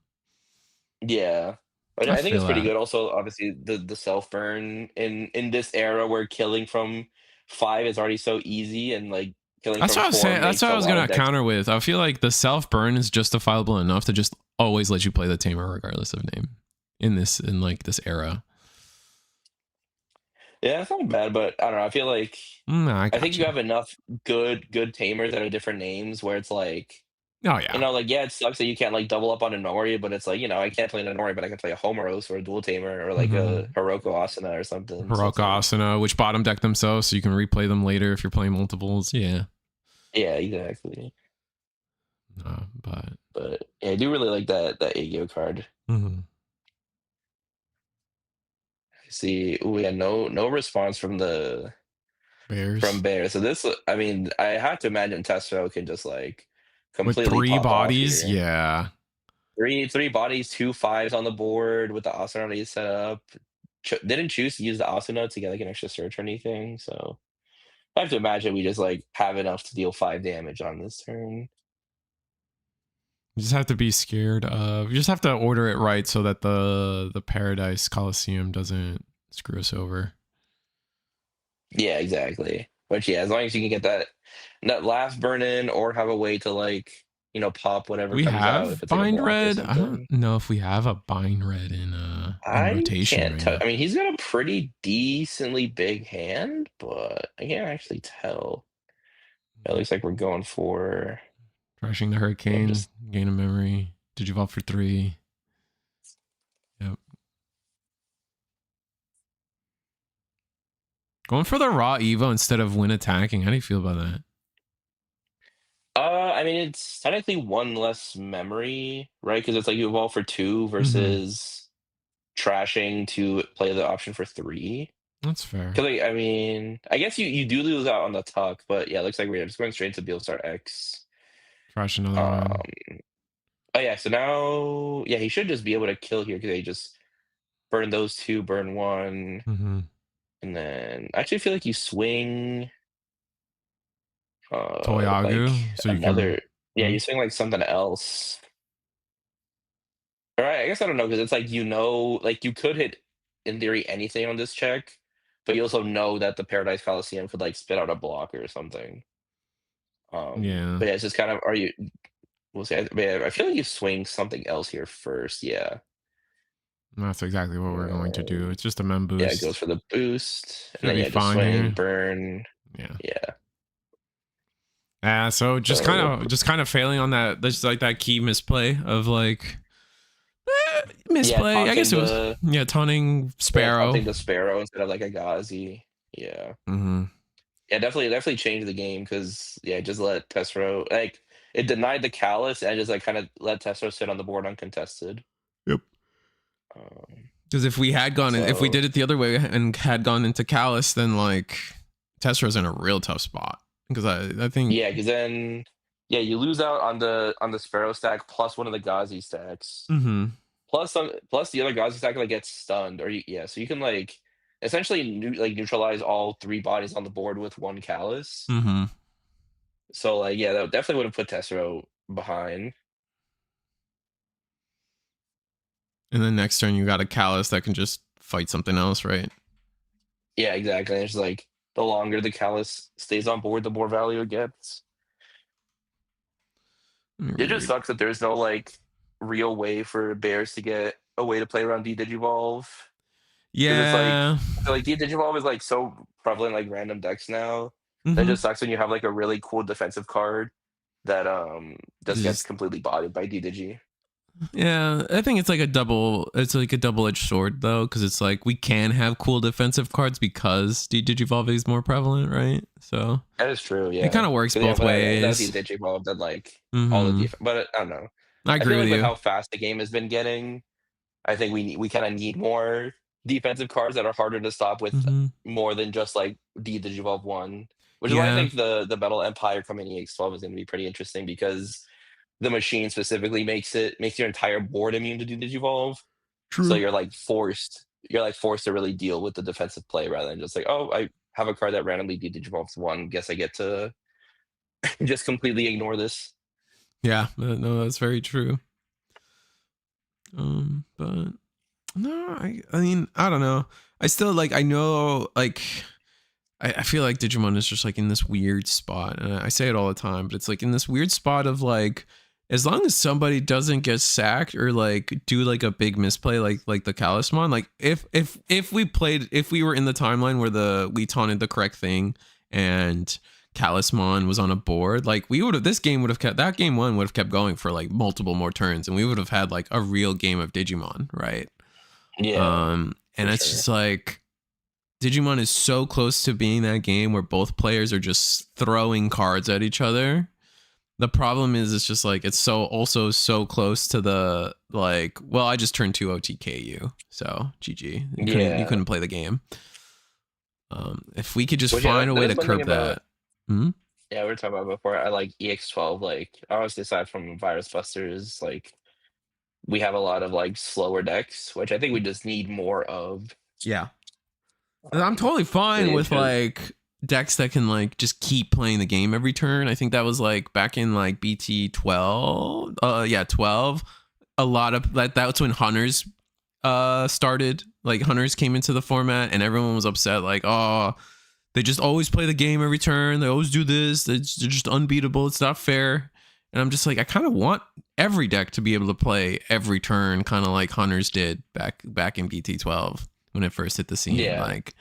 yeah, but I I think feel it's pretty that. good. Also, obviously, the self burn in this era where killing from 5 is already so easy, and like killing That's from what I was 4 saying. That's makes what a I was lot gonna of decks. counter with. I feel like the self burn is justifiable enough to just always let you play the tamer regardless of name in like this era. Yeah, it's not bad, but I don't know. I feel like I I think you gotcha. have enough good tamers that are different names where it's like, Oh yeah, like yeah, it sucks that you can't like double up on a Nori, but it's like, I can't play an Nori, but I can play a Homeros or a dual tamer or like mm-hmm. a Hiroko Asuna or something. So it's Hiroko like, Asuna, which bottom deck themselves, so you can replay them later if you're playing multiples. Yeah, yeah, exactly. no, but But yeah, I do really like that Agio card. mm-hmm. See, we had no response from the Bears from Bear. So this, I mean, I have to imagine Testo can just like with completely 3 pop off bodies. here. Yeah. Three bodies, 2 5s on the board with the Asuna already set up. Didn't choose to use the Asuna to get like an extra search or anything. So I have to imagine we just like have enough to deal 5 damage on this turn. You just have to be scared of. You just have to order it right so that the Paradise Coliseum doesn't screw us over. Yeah, exactly. But yeah, as long as you can get that last burn in or have a way to like, pop whatever We comes out if have it's like a bind block or red. I don't something. know if we have a bind red in I rotation can't right tell. now. I mean, he's got a pretty decently big hand, but I can't actually tell. It looks like we're going for Crashing the yeah, Hurricane, just gain a memory, Digivolve for 3. Yep. Going for the raw Evo instead of win attacking. How do you feel about that? I mean, it's technically one less memory, right? Because it's like you evolve for 2 Mm-hmm. versus trashing to play the option for 3. That's fair. Because like, I mean, I guess you do lose out on the tuck, but yeah, it looks like we're just going straight to Beelstar X. Trash another one. Um, oh yeah, so now yeah, he should just be able to kill here because they just burn those 2, burn 1, Mm-hmm. and then I actually feel like you swing like Toyagu, so you can. another yeah, you swing like something else. All right, I guess I don't know because it's like like you could hit in theory anything on this check, but you also know that the Paradise Coliseum could like spit out a blocker or something. Yeah, But yeah, it's just kind of are you we'll see. I feel like you swing something else here first. Yeah. that's exactly what we're going to do. It's just a mem Yeah, it goes boost. for the boost, and Should then be yeah, just fine swing, here. burn. Yeah. Yeah. So just kind So of failing on that. That's like that key misplay of like yeah, misplay. I guess it was taunting taunting Sparrow. the Sparrow instead of like a Gazi. Yeah. Mm-hmm. Yeah, definitely changed the game because yeah, it just let Tessero like it denied the Callus and just like kind of let Tessero sit on the board uncontested. Yep. Um, Because if we so did it the other way and had gone into Callus, then like Tesra's in a real tough spot. Because I think yeah, because then yeah, you lose out on the Sparrow stack plus one of the Gazi stacks. mm-hmm. Plus the other Gazi stack like gets stunned yeah, so you can like essentially neutralize all 3 bodies on the board with one Callus. Mm-hmm. So like yeah, that definitely would have put Tessero behind. And then next turn you got a Callus that can just fight something else, right? Yeah, exactly. It's like the longer the Callus stays on board, the more value it gets. It just sucks that there's no like real way for Bears to get a way to play around D-Digivolve. Because it's Yeah. like D-Digivolve is like so prevalent like random decks now. That Mm-hmm. just sucks when you have like a really cool defensive card that just gets Just completely bodied by D-Digi. yeah, I think it's like a double-edged sword though, because it's like we can have cool defensive cards because Digivolve is more prevalent, right? So That is true, it kind yeah. of works 'Cause, yeah, both without ways. D-Digivolve, then like all the Mm-hmm. defense. But I don't know. I I agree feel with like with you. how fast the game has been getting, I think we kind of need more defensive cards that are harder to stop with Mm-hmm. more than just like Digivolve 1. Which is why I Yeah. think the Metal Empire coming EX12 is going to be pretty interesting because the machine specifically makes your entire board immune to Digivolve. So True. you're like forced to really deal with the defensive play rather than just like, oh, I have a card that randomly Digivolves 1. Guess I get to just completely ignore this. Yeah. No, that's very true. But no, I mean, I don't know. I still like. I know, like. I feel like Digimon is just like in this weird spot, and I say it all the time, but it's like in this weird spot of like, as long as somebody doesn't get sacked or like do like a big misplay, like the Calismon, like if we were in the timeline where we taunted the correct thing and Calismon was on a board, like that game one would have kept going for like multiple more turns, and we would have had like a real game of Digimon, right? Yeah, And for it's sure. just like Digimon is so close to being that game where both players are just throwing cards at each other. The problem is it's just like it's also so close to the like, well, I just turned 2 OTK you. So GG. You Yeah. couldn't play the game. If we could just Which, yeah, find a way that's to one thing curb about, that. Hmm? yeah, we were talking about before. I like EX12. Like, honestly, aside from Virus Busters, like, we have a lot of like slower decks, which I think we just need more of. Yeah. I'm Um, totally fine with because like decks that can like just keep playing the game every turn. I think that was like back in like BT12. Yeah, 12. A lot of that's when Hunters started. Like Hunters came into the format and everyone was upset, like, oh, they just always play the game every turn. They always do this. They're just unbeatable. It's not fair. And I'm just like, I kind of want every deck to be able to play every turn, kind of like Hunters did back in BT12 when it first hit the scene. yeah, Like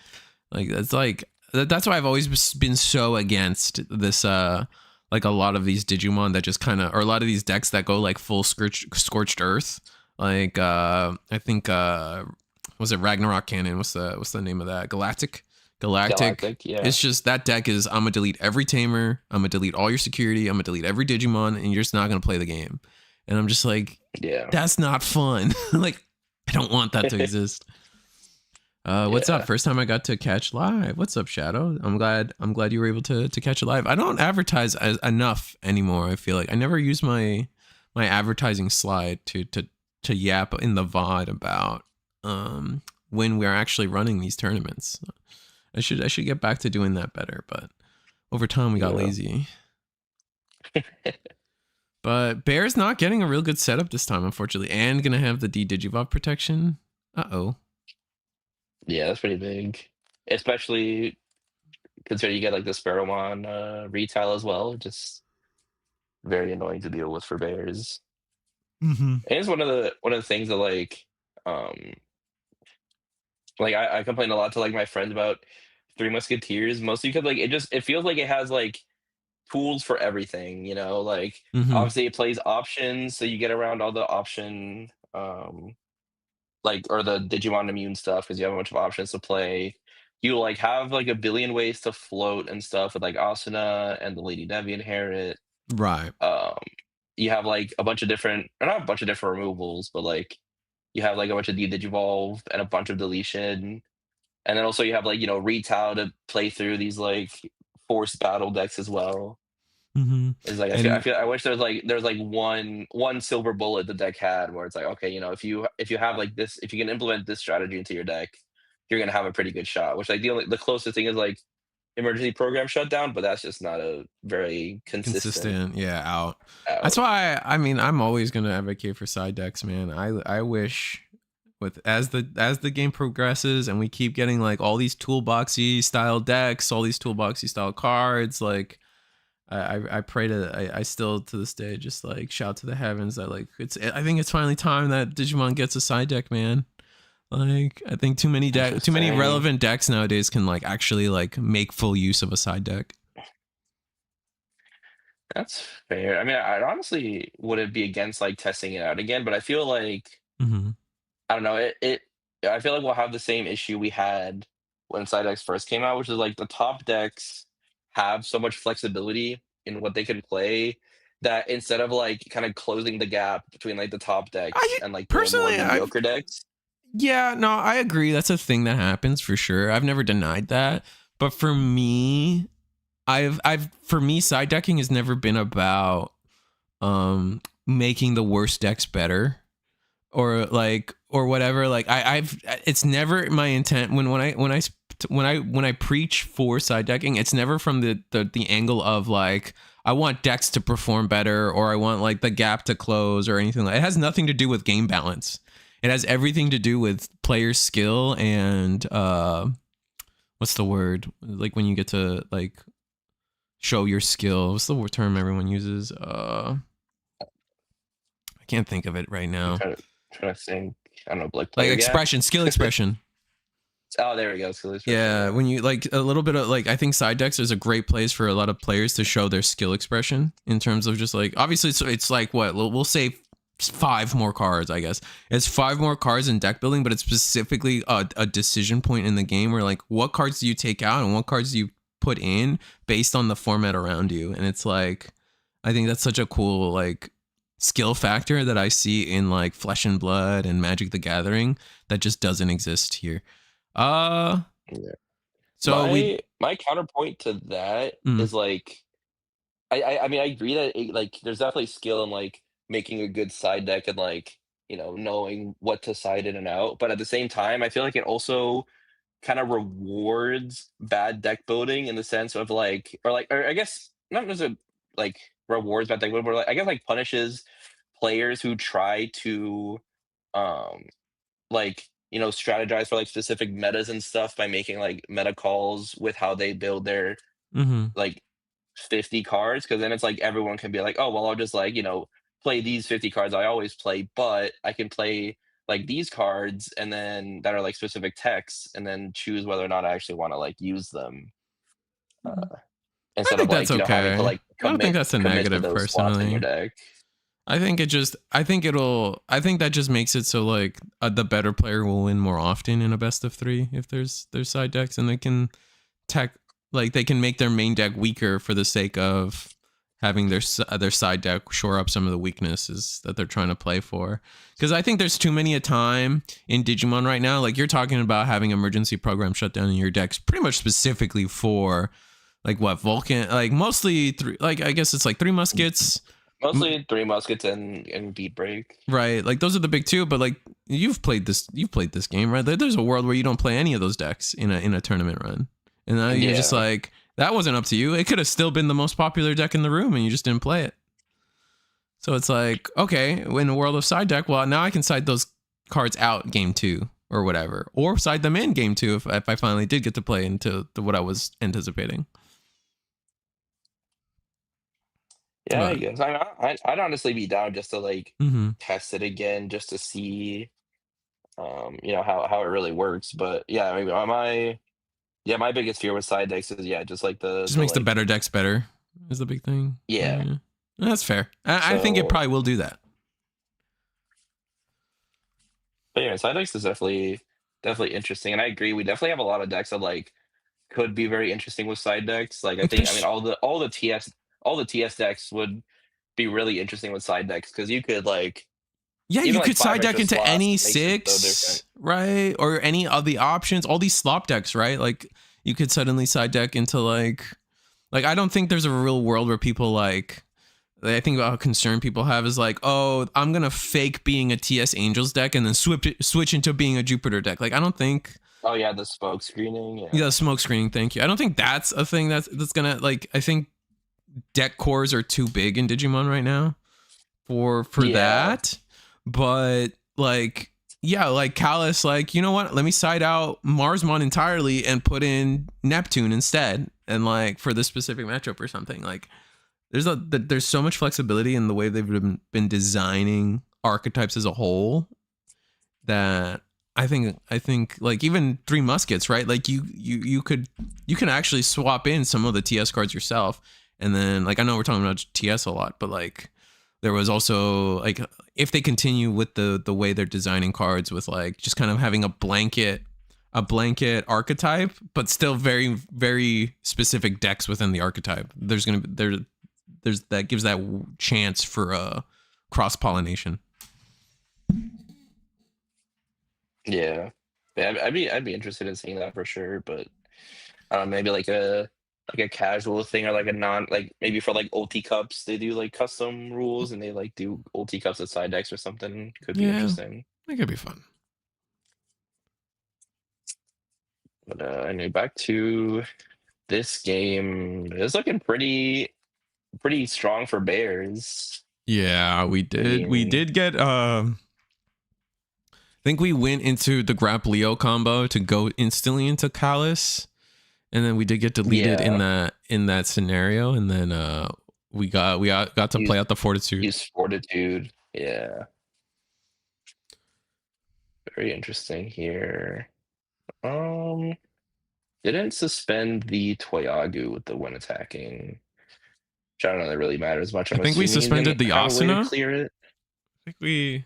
that's like that's why I've always been so against this. Like a lot of these Digimon that just kind of, or a lot of these decks that go like full scorched earth. Like I think was it Ragnarok Cannon? What's the name of that? Galactic. Galactic, yeah, It's just that deck is, I'm gonna delete every tamer, I'm gonna delete all your security, I'm gonna delete every Digimon, and you're just not gonna play the game. And I'm just like, yeah, that's not fun. Like, I don't want that to exist. What's up? yeah. First time I got to catch live. What's up, Shadow? I'm glad you were able to catch it live. I don't advertise enough anymore. I feel like I never use my advertising slide to yap in the VOD about when we're actually running these tournaments. I should get back to doing that better, but over time we got Yeah. lazy. But Bear's not getting a real good setup this time, unfortunately, and gonna have the D-Digivolve protection. Uh-oh. Yeah, that's pretty big. Especially considering you get like the Sparrowmon retail as well. Just very annoying to deal with for bears. Mm-hmm. And it's one of the things that um I complain a lot to like my friends about Three Musketeers, mostly because like it feels like it has like tools for everything, like Mm-hmm. obviously it plays options, so you get around all the option like or the Digimon immune stuff because you have a bunch of options to play. You like have like a billion ways to float and stuff with like Asuna and the Lady Deviant Inherit. Right. Um, you have like a bunch of different, or not a bunch of different removals, but like you have like a bunch of Digivolve and a bunch of deletion, and then also you have like Retao to play through these like forced battle decks as well. Mm-hmm. It's like And I wish there's like one silver bullet the deck had where it's like, okay, if you have like this, if you can implement this strategy into your deck, you're gonna have a pretty good shot. Which like the closest thing is like emergency program shutdown, but that's just not a very consistent consistent, yeah, out. That's out. why I'm always gonna advocate for side decks, man. I wish with as the game progresses and we keep getting like all these toolboxy style decks, all these toolboxy style cards, like I pray to I still to this day just like shout to the heavens that like I think it's finally time that Digimon gets a side deck, man. Like I think too many Interesting. relevant decks nowadays can like actually like make full use of a side deck. That's fair. I mean, I honestly wouldn't be against like testing it out again, but I feel like Mm-hmm. I don't know. I feel like we'll have the same issue we had when side decks first came out, which is like the top decks have so much flexibility in what they can play that instead of like kind of closing the gap between like the top decks I and like the more personally, mediocre decks. yeah, no, I agree. That's a thing that happens for sure. I've never denied that. But for me, for me, side decking has never been about making the worst decks better or whatever. Like it's never my intent when I preach for side decking, it's never from the angle of like I want decks to perform better or I want like the gap to close or anything like. It has nothing to do with game balance. It has everything to do with player skill and what's the word? Like when you get to like show your skill. What's the term everyone uses? I can't think of it right I'm now. trying to think. I don't know, like Like player gap. expression, skill expression. Oh, there we go. Skill expression. Yeah, Yeah. when you like a little bit of like, I think side decks is a great place for a lot of players to show their skill expression in terms of just like obviously it's like what we'll say 5 more cards, I guess. It's 5 more cards in deck building, but it's specifically a decision point in the game where like what cards do you take out and what cards do you put in based on the format around you, and it's like I think that's such a cool like skill factor that I see in like Flesh and Blood and Magic the Gathering that just doesn't exist here. Uh Yeah. So we. My counterpoint to that Mm, is like I mean I agree that like there's definitely skill in like making a good side deck and like knowing what to side in and out, but at the same time I feel like it also kind of rewards bad deck building in the sense of like or I guess not necessarily like rewards bad deck building, but like I guess like punishes players who try to um strategize for like specific metas and stuff by making like meta calls with how they build their mm-hmm. like 50 cards, because then it's like everyone can be like, oh well, I'll just like play these 50 cards I always play, but I can play like these cards and then that are like specific texts and then choose whether or not I actually want to like use them, I instead of think that's like having to okay. like I don't think that's a commit to negative those slots in your personally. deck. I think that just makes it so like the better player will win more often in a best of 3 if there's side decks, and they can tech like they can make their main deck weaker for the sake of having their side deck shore up some of the weaknesses that they're trying to play for. Because I think there's too many a time in Digimon right now. Like you're talking about having emergency program shut down in your decks, pretty much specifically for like what Vulcan, like mostly three. Like I guess it's like Three Muskets. Mostly Three Muskets and Beat Break. Right, like those are the big two, but like you've played this game, right? There's a world where you don't play any of those decks in a tournament run, and now you're just Yeah. like, that wasn't up to you. It could have still been the most popular deck in the room, and you just didn't play it. So it's like, okay, in the world of side deck, well, now I can side those cards out game 2 or whatever, or side them in game 2 if I finally did get to play into what I was anticipating. Yeah, I But guess. I'd honestly be down just to like mm-hmm. test it again just to see how it really works. But yeah, maybe my biggest fear with side decks is just like Just the makes the like better decks better is the big thing. yeah. Yeah. That's fair. I think it So probably will do that. but yeah, side decks is definitely interesting. And I agree, we definitely have a lot of decks that like could be very interesting with side decks. Like Like I mean there's all the TS decks would be really interesting with side decks because you could like yeah, even you like could five side deck extra into slots any makes it so different. 6, right? Or any of the options, all these slop decks, right? Like you could suddenly side deck into like I don't think there's a real world where people like I think about how concern people have is like, oh, I'm gonna fake being a TS Angels deck and then switch into being a Jupiter deck. Like I don't think. Oh yeah, the smoke screening. Yeah, Yeah. smoke screening. Thank you. I don't think that's a thing that's gonna like. I think deck cores are too big in Digimon right now for Yeah. that. But like, yeah, like Callus, like, you know what? Let me side out Marsmon entirely and put in Neptune instead, and like for this specific matchup or something. Like there's so much flexibility in the way they've been designing archetypes as a whole that I think like even Three Muskets, right? Like you can actually swap in some of the TS cards yourself, and then like I know we're talking about TS a lot, but like there was also like if they continue with the way they're designing cards with like just kind of having a blanket archetype, but still very very specific decks within the archetype. There's gonna be there's that gives that chance for cross pollination. Yeah. Yeah, I'd be interested in seeing that for sure, but I don't know, maybe like a casual thing or like a non like maybe for like ulti cups they do like custom rules and they like do ulti cups at side decks or something. Could be Yeah, interesting. that could be fun. But anyway, back to this game. It's looking pretty strong for Bears. Yeah, we I did. We mean, did get. I think we went into the Grap Leo combo to go instantly into Callus, and then we did get deleted yeah, in that scenario, and then we got to play use out the Fortitude. use fortitude. Yeah, very interesting here. Um, didn't suspend the Toyagu with the one attacking. Which I don't know that really matters much. I I'm think we assuming he's gonna suspended the have a way to Asuna. clear it. I think we.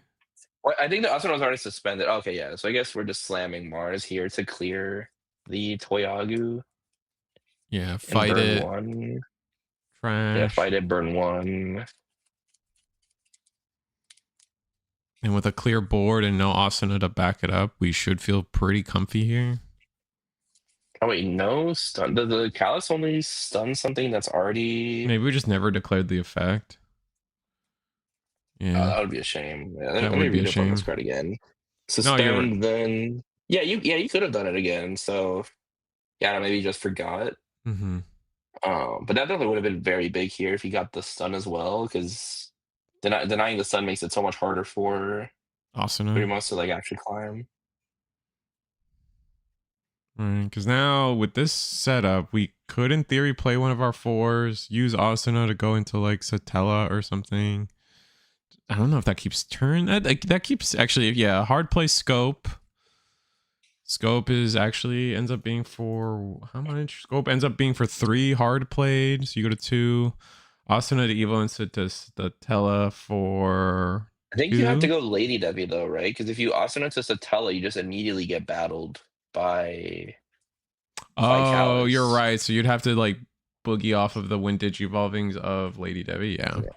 Well, I think the Asuna was already suspended. Okay, yeah. So I guess we're just slamming Mars here to clear the Toyagu Yeah, and fight burn it. one. Yeah, Trash. fight it, burn one. And with a clear board and no Asuna to back it up, we should feel pretty comfy here. Oh wait, no stun. The Callus only stun something that's already. Maybe we just never declared the effect. Oh, Yeah, that would be a shame. Yeah, that let me would be a read up on this shame. card again. No, you're right. Suspend, then you could have done it again. So yeah, maybe you just forgot. Mm-hmm. But that definitely would have been very big here if you got the stun as well, because denying the stun makes it so much harder for Asuna. pretty much to like actually climb. Right, because now with this setup, we could in theory play one of our fours, use Asuna to go into like Satella or something. I don't know if that keeps turn. That keeps actually, yeah, hard play scope. Scope is actually ends up being for how much? Scope ends up being for 3 hard played. So you go to 2. Asuna to Evo and to Satella for I think you have to 2. go Lady Debbie though, right? Because if you Asuna to Satella, you just immediately get battled by Oh, you're Callus. right. So you'd have to like boogie off of the Windage evolvings of Lady Debbie. Yeah. Yeah.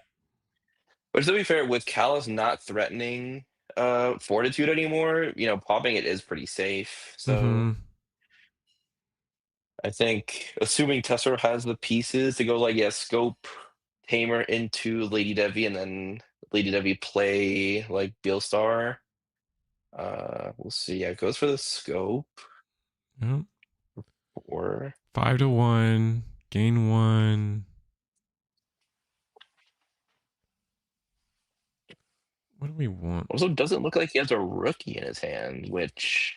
But to be fair, with Callus not threatening Fortitude anymore, popping it is pretty safe. So Mm-hmm. I think assuming Tessera has the pieces to go like scope Tamer into Lady Devi and then Lady Devi play like Beelstar. We'll see. Yeah, it goes for the scope Yep. or 5-1. Gain 1. What do we want? also doesn't look like he has a rookie in his hand, which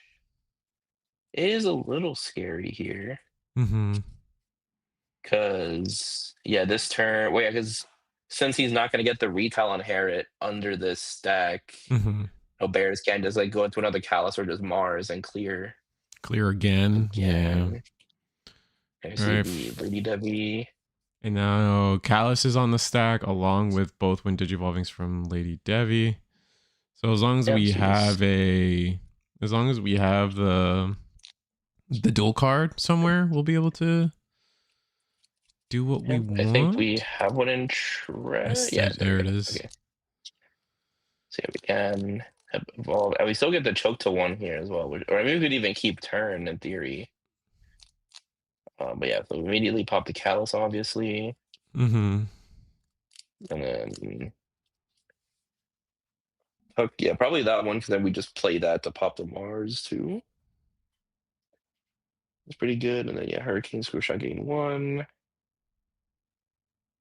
is a little scary here. Mm-hmm. Cause yeah, this turn wait, because since he's not gonna get the retail on Harriet under this stack, Mm-hmm. no Bears can just like go into another Callus or just Mars and clear Clear again. Yeah. again. I All see right. the Lady Debbie. And now Callus is on the stack along with both Wind Digivolvings from Lady Devi. So as long as Yep, we so have the dual card somewhere, we'll be able to do what we yep, I think we want. have one in Yeah, there we There it go. is. Okay. So yeah, we can evolve. And we still get the choke to 1 here as well. Or maybe we could even keep turn in theory. But yeah, so we immediately pop the Callus, obviously. Mm-hmm. And then yeah, probably that one, because then we just play that to pop the Mars too. It's pretty good. And then yeah, Hurricane Screw Shot gain 1.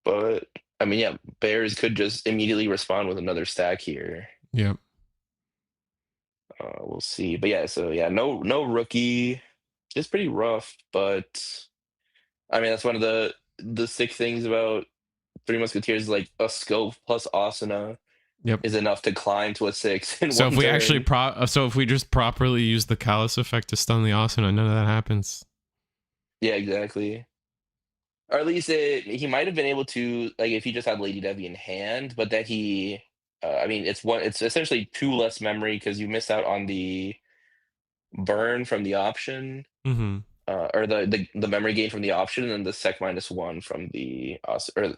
But I mean, yeah, Bears could just immediately respond with another stack here. Yep. We'll see. But yeah, so yeah, no rookie. It's pretty rough, but I mean that's one of the sick things about Three Musketeers, like a scope plus Asuna Yep. is enough to climb to a 6 in So if one we actually turn. so if we just properly use the Callus effect to stun the Asuna, none of that happens. Yeah, exactly. Or at least he might have been able to, like, if he just had Lady Devi in hand, but that he I mean it's essentially 2 less memory because you miss out on the burn from the option. Mm-hmm. Or the memory gain from the option, and then the sec -1 from the or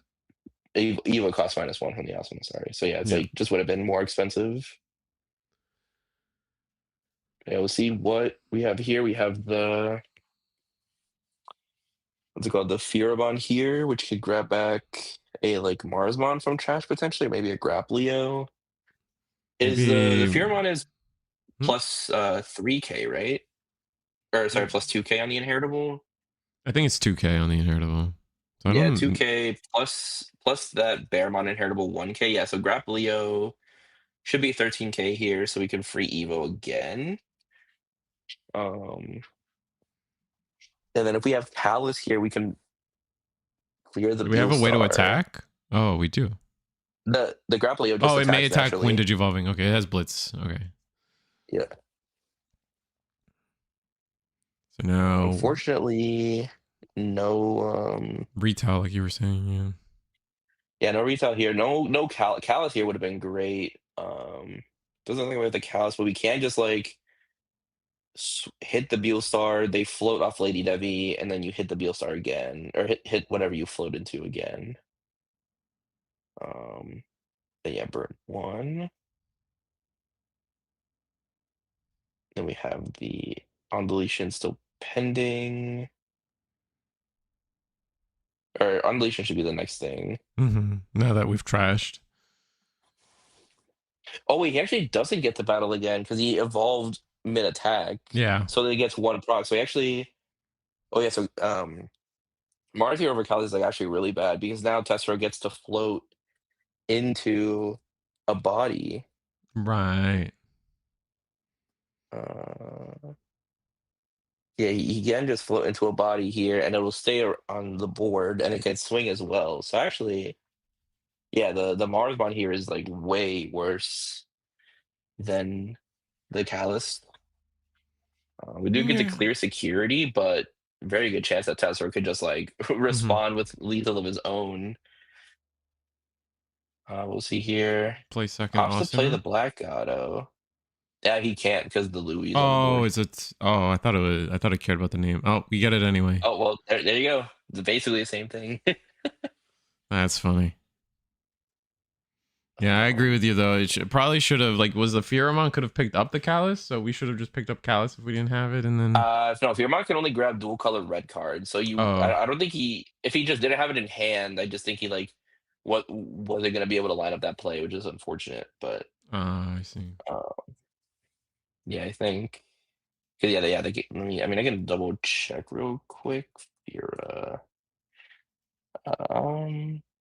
Eva cost -1 from the Asuna. Sorry, so yeah, it's Yeah. like just would have been more expensive. Yeah, we'll see what we have here. We have the what's it called, the Furibon here, which could grab back a like Marsmon from trash potentially, or maybe a Graplio. Is the Maybe Furibon is hmm? plus 3K, right? Or sorry, plus 2K on the inheritable. I think it's 2K on the inheritable. So I Yeah, don't 2K plus that Bearmon inheritable 1K. Yeah, so Graplio should be 13K here, so we can free Evo again. Um, and then if we have Palace here, we can clear the do we have a way to Beelstar. attack? Oh, we do. The Graplio just Oh, it may attacks attack naturally. Windage Evolving. Okay, it has Blitz. Okay. Yeah. So now Unfortunately, no retail, like you were saying, yeah. yeah, no retail here. No Callus here would have been great. Doesn't think we have the Callus, but we can just like hit the Beelstar, they float off Lady Devi, and then you hit the Beelstar again, or hit whatever you float into again. Um, then yeah, burn 1. Then we have the on deletion still pending. Or unleashing should be the next thing. Now that we've trashed. Oh wait, he actually doesn't get to battle again because he evolved mid attack. Yeah. So then he gets one proc. So he actually. Oh yeah, so Mars here over Kali is like actually really bad because now Tessero gets to float into a body. Right. Yeah, he can just float into a body here, and it'll stay on the board, and it can swing as well. So actually, yeah, the Mars bond here is like way worse than the Callus. We do get to Yeah. clear security, but very good chance that Tessero could just like respond with lethal of his own. We'll see here. Play second Opts to play the Austin. Black Auto. Yeah, he can't because the Louis is on the Oh, board. is it? Oh, I thought it was. I thought I cared about the name. Oh, we get it anyway. Oh well, there you go. It's basically the same thing. That's funny. Yeah, I agree with you though. Probably should have like was the Pheromon could have picked up the Callus, so we should have just picked up Callus if we didn't have it, and then No, Firmont can only grab dual color red cards. So oh, I don't think if he just didn't have it in hand, I just think he like, what wasn't going to be able to line up that play, which is unfortunate. But I see. uh, yeah, I think, 'cause let me, I mean, I can double check real quick. Fira,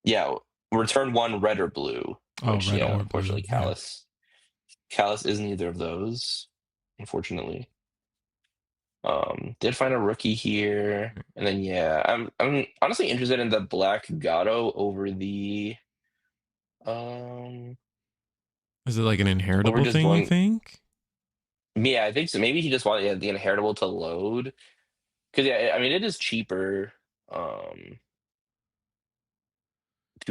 yeah, return one red or blue, Oh, which red yeah, or blue. unfortunately, Yeah. Callus is neither of those, unfortunately. Did find a rookie here, and then yeah, I'm honestly interested in the Black Gato um Is it like an over inheritable just thing? You going. think? Yeah, I think so. Maybe he just wanted, yeah, the inheritable to load because yeah, I mean it is cheaper to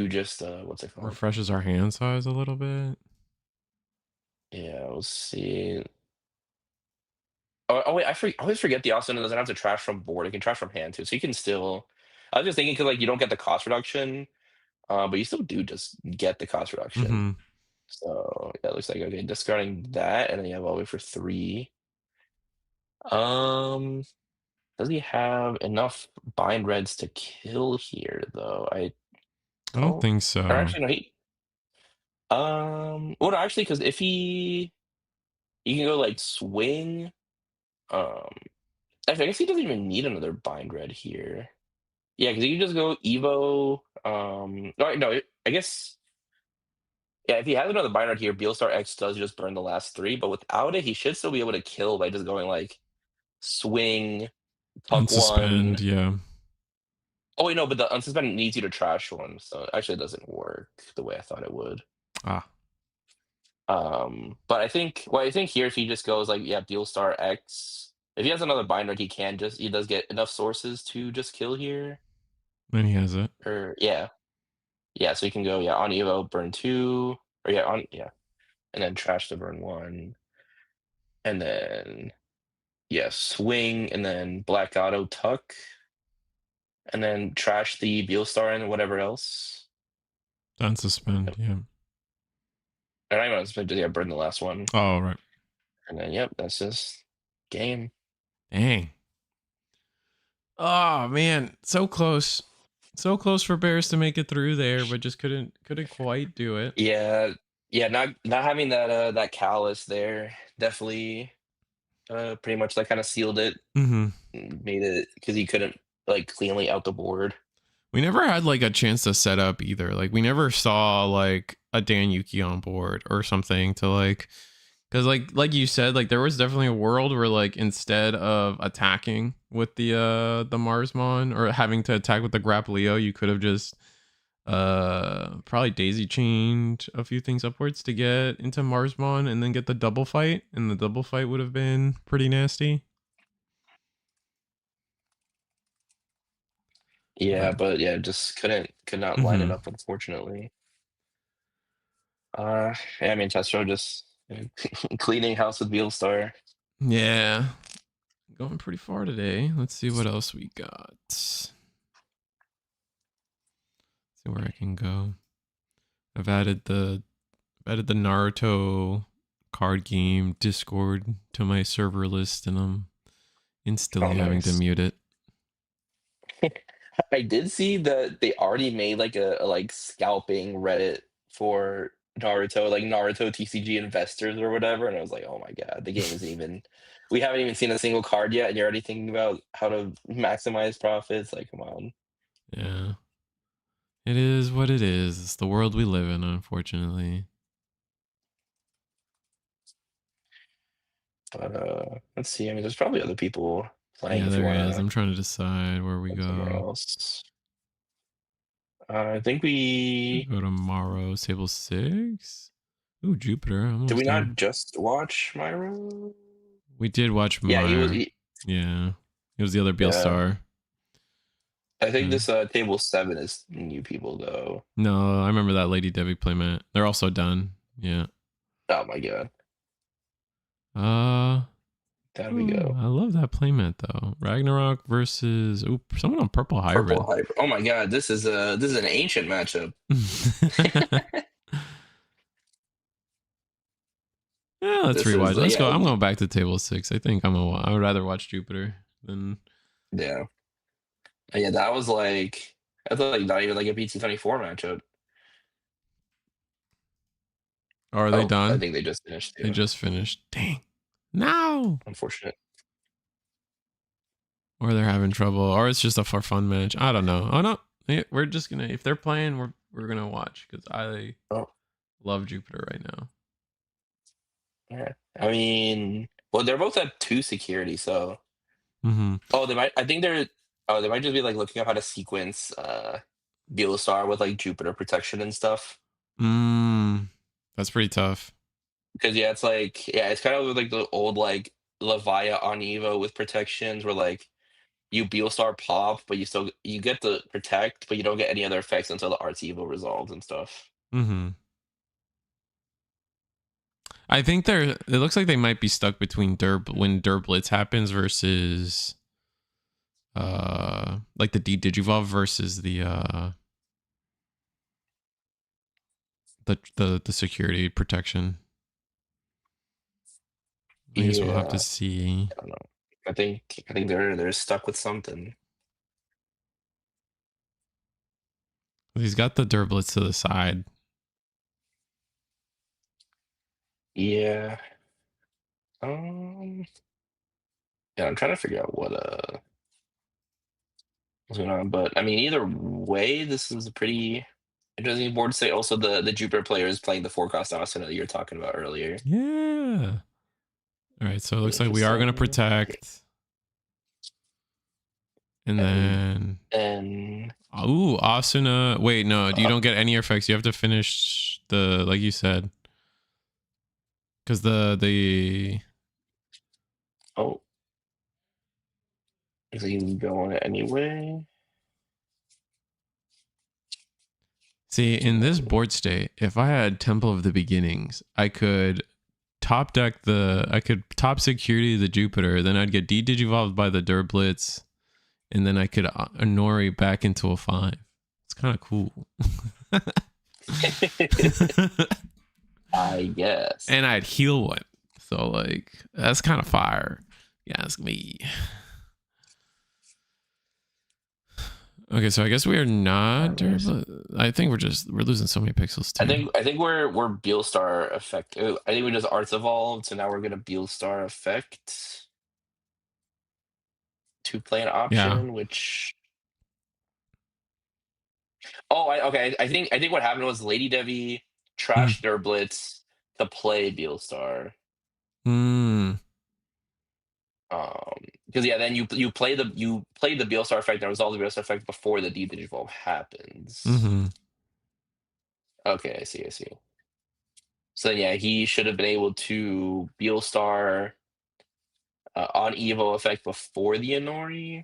just what's it called? Refreshes our hand size a little bit. Yeah, we'll see. Oh wait, I always forget the Austin doesn't have to trash from board; it can trash from hand too. So you can still. I was just thinking because like you don't get the cost reduction, but you still do just get the cost reduction. Mm-hmm. So yeah, it looks like okay, discarding that, and then you have all the way for 3. Um, does he have enough bind reds to kill here though? I I don't don't. think Or so. actually, no, well, no, actually, because if he can go like swing. Um, actually, I guess he doesn't even need another bind red here. Yeah, because he can just go Evo. No, I guess. Yeah, if he has another bind red here, Beelstar X does just burn the last 3, but without it, he should still be able to kill by just going like swing, tuck Unsuspend. one. Yeah. Oh wait, no, but the unsuspended needs you to trash one, so actually it doesn't work the way I thought it would. Ah. But I think here if he just goes like, yeah, Deal Star X, if he has another binder, he does get enough sources to just kill here. Then he has it. Or yeah, so he can go on Evo burn 2, or and then trash to burn 1, and then swing, and then Black Auto tuck, and then trash the Beelstar and whatever else. Unsuspend. Yeah. And I'm gonna burn the last one. Oh, right. And then that's just game. Dang. Oh man, so close. So close for Bears to make it through there, but just couldn't quite do it. Yeah, yeah, not having that callus there definitely pretty much that kind of sealed it, Mm-hmm. made it because he couldn't like cleanly out the board. We never had like a chance to set up either. Like we never saw like a Dan Yuki on board or something to like because like you said, like there was definitely a world where like instead of attacking with the Marsmon or having to attack with the Grappleo, you could have just probably daisy chained a few things upwards to get into Marsmon and then get the double fight, and the double fight would have been pretty nasty. Yeah, but yeah, just could not line it Mm-hmm. up, unfortunately. Yeah, I mean Testro just cleaning house with Beelstar. Yeah, going pretty far today. Let's see what else we got. See where I can go. I've added the Naruto card game Discord to my server list, and I'm Instantly Oh, having to nice. mute it. I did see that they already made like a like scalping Reddit for Naruto, like Naruto TCG investors or whatever, and I was like, oh my god, the game isn't even. We haven't even seen a single card yet, and you're already thinking about how to maximize profits. Like, come on. Yeah. It is what it is. It's the world we live in, unfortunately. But let's see. I mean, there's probably other people playing Yeah, if you there want is. to I'm trying to decide where we go somewhere go. else. I think we Go to Morrow, Table 6. Ooh, Jupiter. did. We Almost not done. just watch Myro? We did watch Yeah, he was. my. Yeah. It was the other Beal Yeah, Star. I think Yeah. this table 7 is new people though. No, I remember that Lady Debbie playmat. They're also done. Yeah. Oh my god, Uh there we Ooh, go. I love that playmat though. Ragnarok versus someone on purple Purple hybrid. hyper. Oh my god, this is an ancient matchup. Yeah, let's This is rewatch. Let's go. yeah, I'm going back to table 6. I think I would rather watch Jupiter than. yeah, yeah. That was like I thought like not even like a BT24 matchup. Or are they Oh, I done? think they just finished. They Yeah, just finished. Dang. No. unfortunate. Or they're having trouble. Or it's just a for fun match. I don't know. Oh no. We're just gonna, if they're playing, we're gonna watch because I Oh, love Jupiter right now. yeah. I mean, well, they're both at 2 security, so Mm-hmm. oh, they might. I think they're. Oh, they might just be like looking up how to sequence Bealistar with like Jupiter protection and stuff. That's pretty tough. Because yeah, it's like yeah, it's kind of like the old like Levia on Evo with protections where like you Bealistar pop, but you get the protect, but you don't get any other effects until the Arts Evo resolves and stuff. Mm-hmm. I think they're. It looks like they might be stuck between when Blitz happens versus like the Digivolve versus the security protection. I guess we'll have to Yeah, see. I don't know. I think they're stuck with something. He's got the Blitz to the side. Yeah. Um. Yeah, I'm trying to figure out what's going on, but I mean, either way, this is a pretty interesting board state. Also, the Jupiter player is playing the forecast Asuna that you were talking about earlier. Yeah. All right. So it looks like we are gonna Interesting. protect, and And then and ooh, Asuna. Wait, no, you uh, don't get any effects. You have to finish the like you said, because the oh, is he going anyway? see in this Um, board state, if I had Temple of the Beginnings, I could I could top security the Jupiter, then I'd get de-digivolved by the Durblitz, and then I could Nori back into a 5. It's kind of cool. I guess. And I'd heal one. So like that's kind of fire. You ask me. Okay, so I guess we are not Durblitz. I think we're losing so many pixels I too. think I think we're Beelstar effect. I think we just arts evolved, so now we're gonna Beelstar effect to play an Yeah. option, which oh okay. I think what happened was Lady Devi Mm. trashed Durblitz to play Beelstar. Mm. Because yeah, then you play the Beelstar effect and resolve the Beelstar effect before the Digivolve happens. Mm-hmm. Okay, I see. So yeah, he should have been able to Beelstar on Evo effect before the Inori,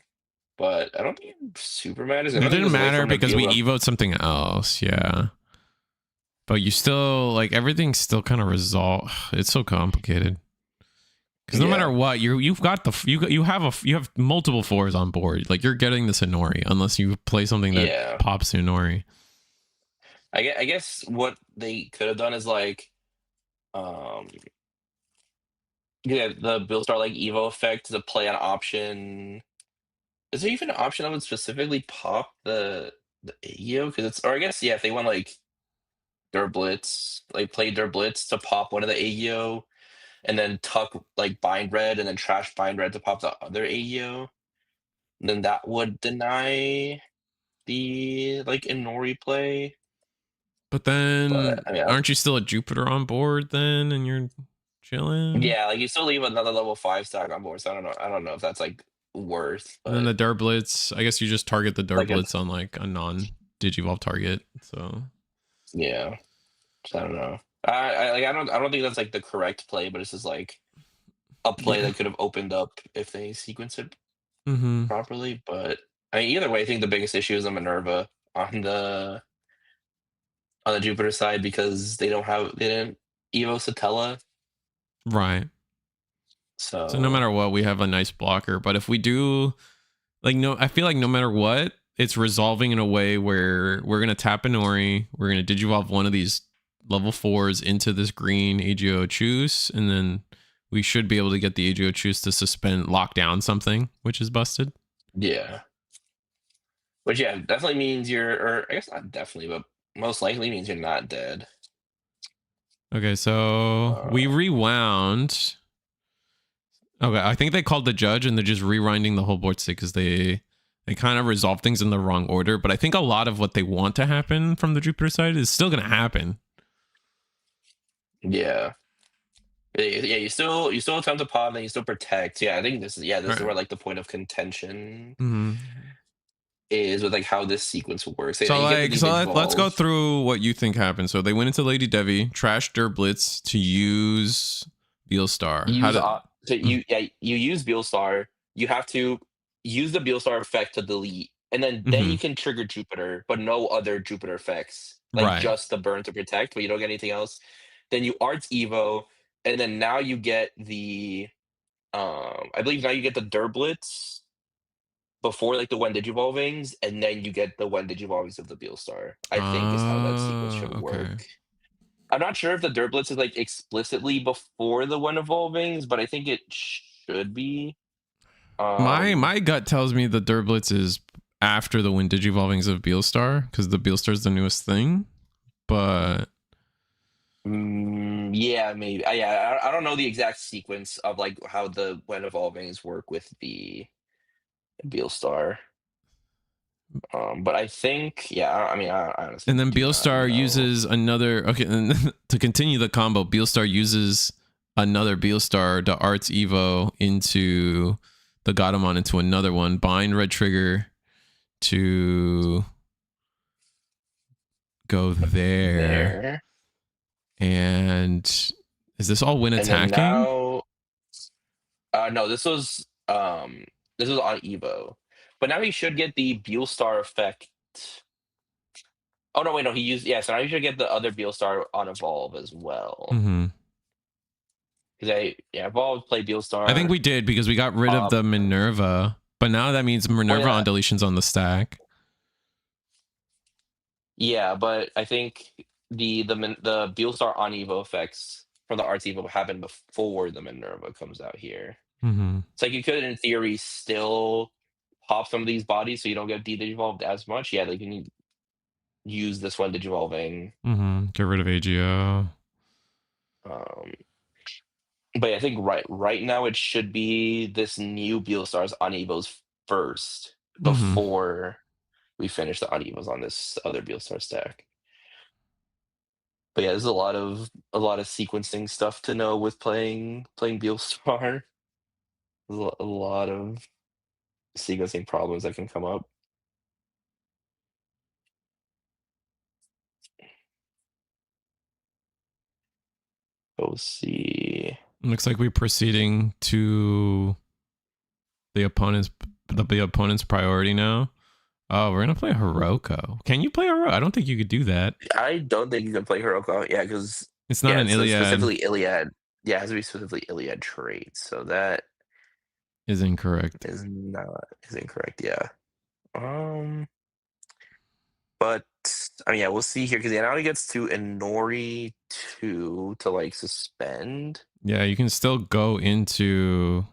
but I don't think it super matters. I It think didn't just wait for matter him to because we Beel up. evoed something else. Yeah. But you still like everything's still kind of resolved. It's so complicated. Because no matter Yeah, what, you've got you have multiple 4s on board. Like you're getting the Sonori unless you play something that yeah. pops Sonori. I guess what they could have done is like, um, Yeah, the Buildstar like Evo effect to play an option. Is there even an option that would specifically pop the Aegyo? Because it's, or I guess, yeah, if they want like Durblitz, like play Durblitz to pop one of the Aegyo, and then tuck like Bind Red and then trash Bind Red to pop the other Aegyo, then that would deny the like Inori play. But But then, I mean, aren't you still a Jupiter on board then, and you're chilling? yeah, like you still leave another level 5 stack on board. So I don't know. I don't know if that's like worth, And then but the Durblitz, I guess you just target the like it's, Durblitz on like a non Digivolve target. So yeah. So I don't know. I don't think that's like the correct play, but it's just like a play yeah. that could have opened up if they sequence it Mm-hmm. properly. But I mean, either way, I think the biggest issue is the Minerva on the Jupiter side because they didn't Evo Satella. Right. So no So matter what, we have a nice blocker. But if we do, like, no, I feel like no matter what, it's resolving in a way where we're gonna tap Inori, we're gonna Digivolve one of these level 4s into this green AGO choose, and then we should be able to get the AGO choose to suspend lock down something, which is busted. yeah, which yeah definitely means you're, or I guess not definitely, but most likely means you're not dead. Okay, so we Uh, rewound. Okay, I think they called the judge and they're just rewinding the whole board state because they kind of resolve things in the wrong order. But I think a lot of what they want to happen from the Jupiter side is still going to happen. yeah. Yeah, you still attempt to pop, and you still protect. Yeah, I think this is Right. where like the point of contention Mm-hmm. is with like how this sequence works. Yeah, So you get the like, let's go Digivolve. through what you think happened. So they went into Lady Devi, trashed their Blitz to use Beelstar. How Use did? so Mm, you use Beelstar. You have to use the Beelstar effect to delete, and then mm-hmm. you can trigger Jupiter, but no other Jupiter effects. Like Right. just the burn to protect, but you don't get anything else. Then you Arts Evo, and then now you get the I believe now you get the Durblitz before like the when Digivolvings, and then you get the when Digivolvings of the Beelstar. I think is how that sequence should Okay. work. I'm not sure if the Durblitz is like explicitly before the when evolvings, but I think it should be. Um, My gut tells me the Durblitz is after the Wind Digivolvings of Beelstar because the Beelstar is the newest thing. But yeah, maybe. Yeah, I don't know the exact sequence of like how the when evolvings work with the Beelstar. But I think, yeah. I mean, I honestly and then do not Beelstar know. uses another. Okay, and to continue the combo, Beelstar uses another Beelstar to Arts Evo into the Godamon into another one. Bind red trigger to go there. There, And is this all when and then attacking? now, no, this was on Evo, but now he should get the Beelstar effect. Oh no, wait, no, he used, yeah. So now you should get the other Beelstar on Evolve as well. Mm-hmm. Because Evolve play I think Beelstar. we did because we got rid of the Minerva, but now that means Well, Minerva yeah, on deletions on the stack. yeah, but I think the Beelstar on Evo effects from the Arts Evo happen before the Minerva comes out here. Mm-hmm. It's like you could, in theory, still pop some of these bodies so you don't get de-digivolved as much. Yeah, like you can use this one digivolving. Mm-hmm. Get rid of AGO. Um, but yeah, I think right now it should be this new Beelstar's on Evos first Mm-hmm. before we finish the on Evos on this other Beelstar stack. But yeah, there's a lot of sequencing stuff to know with playing Beelstar. There's a lot of sequencing problems that can come up. We'll see. Looks like we're proceeding to the opponent's priority now. Oh, we're gonna play Hiroko. Can you play Hiroko? I don't think you could do that. I don't think you can play Hiroko. Yeah, because It's not yeah, an it's Iliad. specifically Iliad. Yeah, it has to be specifically Iliad traits. So that Is incorrect. is incorrect. Yeah. Um, but I mean, yeah, we'll see here because now he gets to Inori 2 to like suspend. Yeah, you can still go into.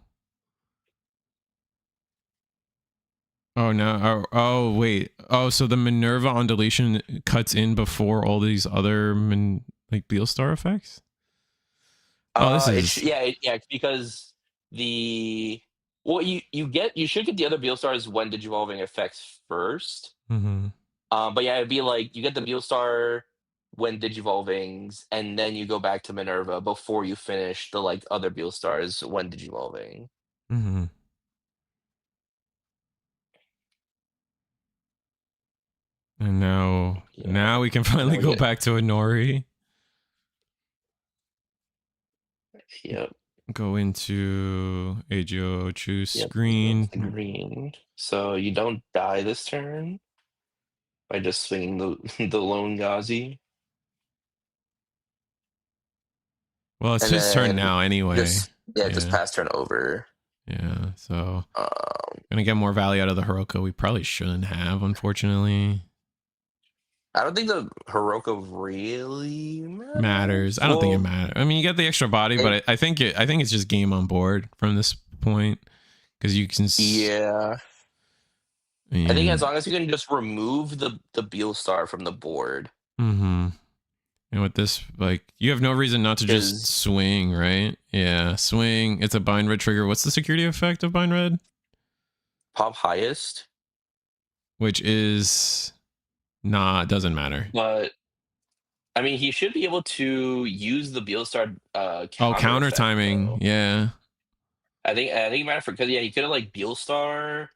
Oh no! Oh wait! Oh, so the Minerva on deletion cuts in before all these other like Beelstar effects. Oh, this is. Yeah, it's because the well, you should get the other Beelstars when digivolving effects first. Mm-hmm. But yeah, it'd be like you get the Beelstar when digivolvings, and then you go back to Minerva before you finish the like other Beelstars when digivolving. Mm-hmm. And Yeah, now we can and then finally we go get back to Inori. yep, Go into AGO, choose yep. That's screen. the green. So you don't die this turn by just swinging the the lone Gazi, Well, it's and his turn then now anyway. just Yeah. pass turn over. Yeah. So Um, gonna get more value out of the Hiroko. We probably shouldn't have, unfortunately. I don't think the Hiroko really Matters. matters. I don't think it Well, matters. I mean, you get the extra body, it, but I think it's just game on board from this point because you can. yeah. I I think as mean, long as you can just remove the Beelstar from the board, mm-hmm. And with this, like, you have no reason not to just because swing, right? Yeah, swing. It's a bind red trigger. What's the security effect of bind red? pop highest, Which is doesn't matter. but I mean he should be able to use the Beelstar Oh, counter counter effect timing. though. Yeah. I think it mattered because yeah he could have like Beelstar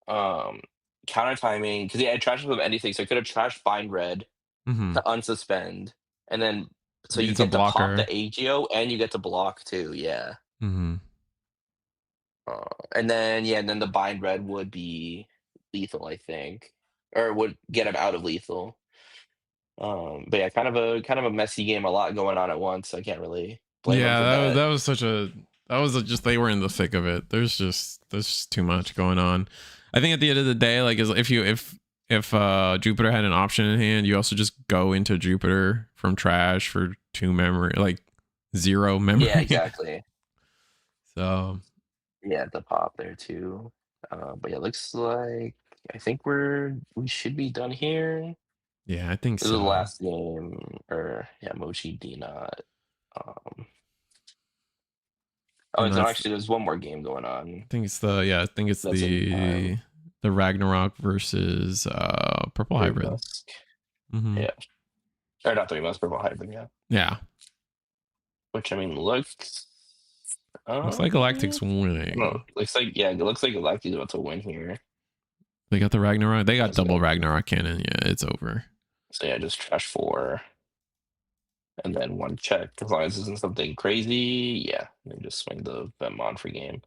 um counter timing because yeah it trashed with anything so he could have trashed bind red Mm-hmm. to unsuspend and then so you It's a get to pop the blocker. AGO and you get to block too, yeah. Mm-hmm. And then yeah, and then the bind red would be lethal, I think, or would get him out of lethal. But yeah, kind of a messy game, a lot going on at once. I can't really blame him Yeah, for that. that was such a just they were in the thick of it. There's just too much going on. I think at the end of the day, like if Jupiter had an option in hand, you also just go into Jupiter from trash for 2 memory, like 0 Yeah, memory. exactly. So Yeah, the pop there too. But yeah, looks like I think we should be done here. yeah, I think This is the so. last game, or yeah, Mochi D not. Um, oh, And it's no, that's actually there's one more game going on. I think it's That's in the Ragnarok versus Purple Three of Hybrid. Dusk. Mm-hmm. Yeah, or not Three Months Purple Hybrid. Yeah. Yeah. Which I mean looks Looks like Galactic's no, winning. it looks like Galacti's about to win here. They got the Ragnarok. They got That's double good. Ragnarok cannon. Yeah, it's over. So yeah, just trash 4 and then one check. As long as it isn't something crazy, yeah. Then just swing the Venmon for game.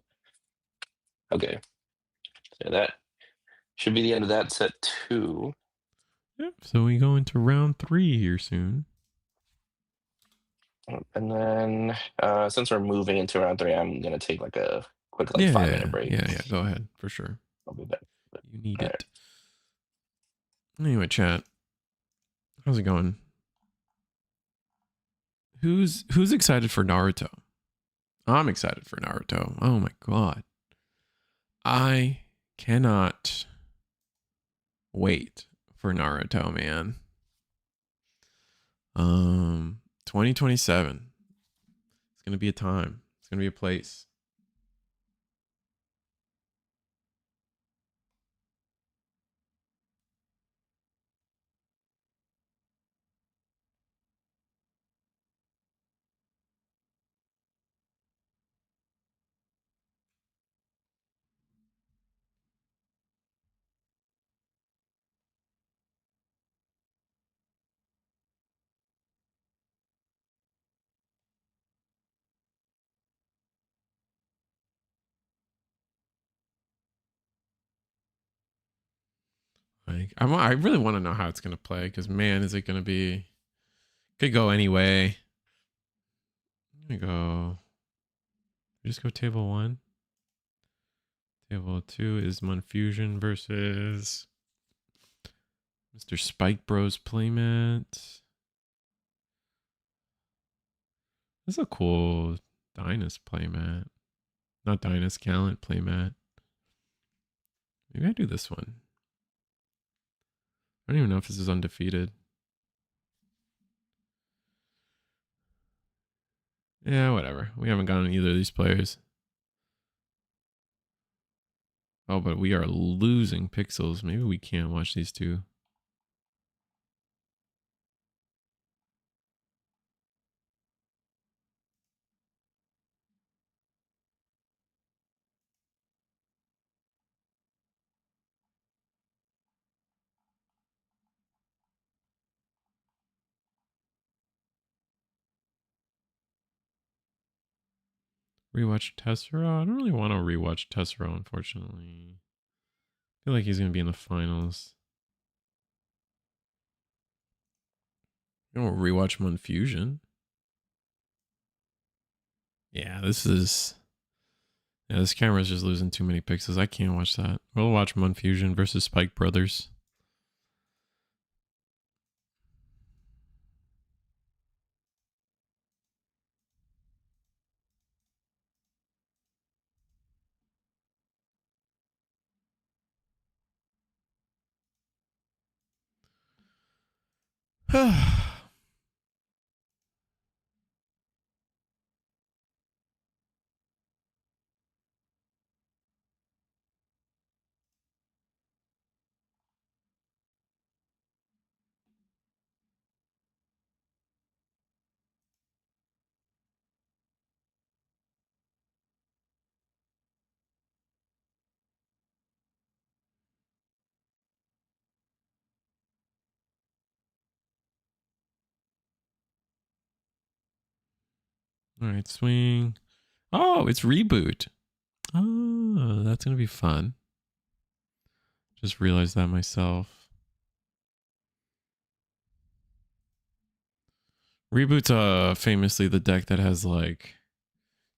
Okay. So that should be the end of that set 2. Yep. So we go into round 3 here soon. And then since we're moving into round 3, I'm gonna take like a quick like Yeah, 5-minute break. yeah. Go ahead for sure. I'll be back. You need All it. Anyway, chat. How's it going? Who's excited for Naruto? I'm excited for Naruto. Oh my god. I cannot wait for Naruto, man. 2027. It's gonna be a time. It's gonna be a place. Like I really want to know how it's gonna play because man, is it gonna be? Could go anyway. I'm gonna go. Just go table 1. Table 2 is Mon Fusion versus Mr. Spike Bros playmat. That's a cool Dynus playmat. Not Dynus, Gallant playmat. Maybe I do this one. I don't even know if this is undefeated. Yeah, whatever. We haven't gotten either of these players. Oh, but we are losing pixels. Maybe we can't watch these two. Rewatch Tessero? I don't really want to rewatch Tessero, unfortunately. I feel like he's going to be in the finals. I'm going to rewatch Mon Fusion. Yeah, this is... Yeah, this camera's just losing too many pixels. I can't watch that. We'll watch Mon Fusion versus Spike Brothers. All right, swing. Oh, it's reboot. Oh, that's going to be fun. Just realized that myself. Reboot's famously the deck that has like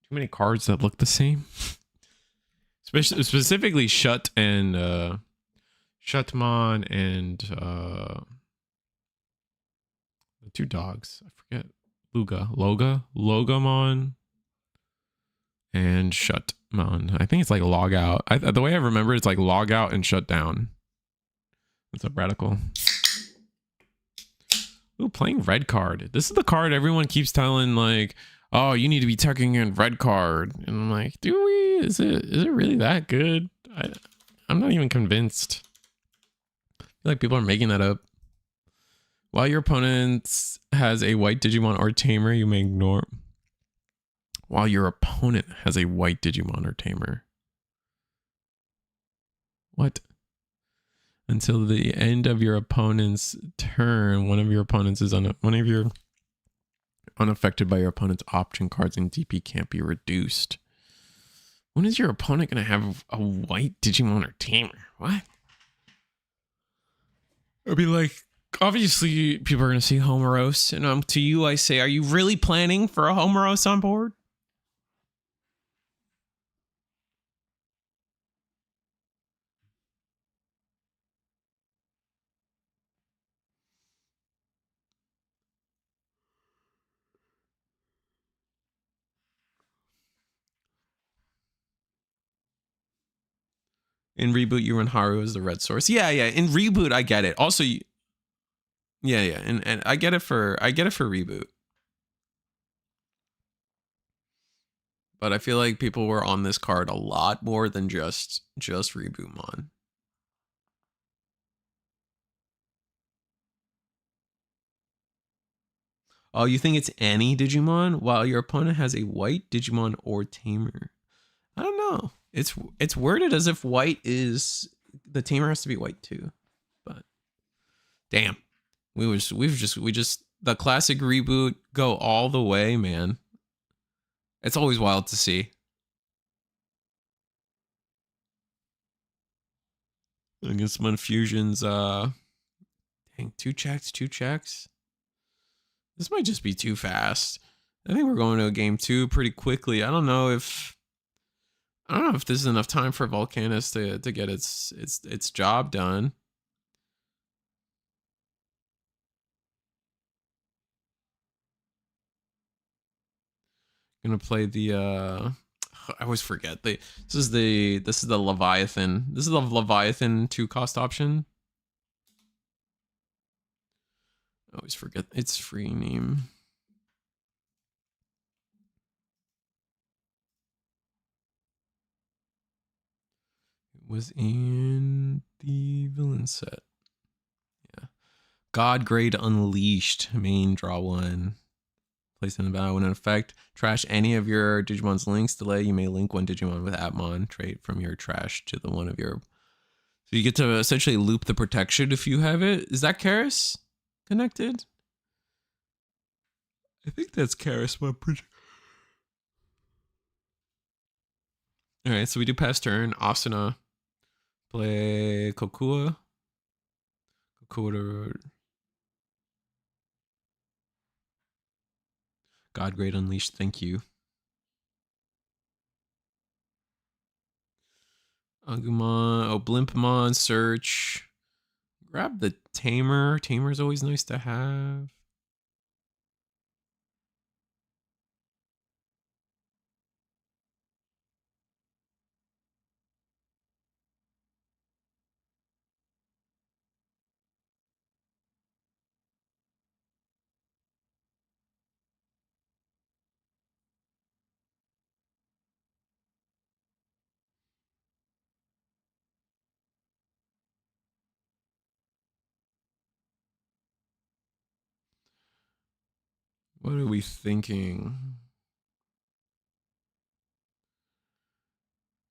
too many cards that look the same. Specifically Shut and Shutmon and the two dogs. I forget. Logamon and Shutmon. I think it's like log out. The way I remember it's like log out and shut down. What's up, Radical? Ooh, playing red card. This is the card everyone keeps telling like, oh, you need to be tucking in red card. And I'm like, do we? Is it really that good? I'm not even convinced. I feel like people are making that up. While your opponent has a white Digimon or Tamer, you may ignore. While your opponent has a white Digimon or Tamer. What? Until the end of your opponent's turn, one of your unaffected by your opponent's option cards in DP can't be reduced. When is your opponent going to have a white Digimon or Tamer? What? I'd be like, obviously people are going to see Homeros, and to you I say, are you really planning for a Homeros on board? In Reboot, you run Haru as the red source. Yeah. In Reboot, I get it. Also, yeah. And I get it for Reboot. But I feel like people were on this card a lot more than just Rebootmon. Oh, you think it's any Digimon while your opponent has a white Digimon or Tamer? I don't know. It's worded as if white is the Tamer has to be white too. But damn. We just the classic Reboot go all the way, man. It's always wild to see. Against Mon Fusion's dang, two checks. This might just be too fast. I think we're going to a game 2 pretty quickly. I don't know if this is enough time for Volcanus to get its job done. Gonna play the I always forget. This is the Leviathan. This is the Leviathan 2-cost option. I always forget its free name. It was in the villain set. Yeah. God Grade Unleashed, main, draw 1. Place in the battle when in effect. Trash any of your Digimon's links. Delay. You may link one Digimon with Atmon. Trait from your trash to the one of your. So you get to essentially loop the protection if you have it. Is that Karis connected? I think that's Karis. All right, so we do pass turn. Asuna. Play Kokua. Kokua. God Grade Unleashed. Thank you. Agumon. Oh, Blimpmon. Search. Grab the Tamer. Tamer's always nice to have. What are we thinking?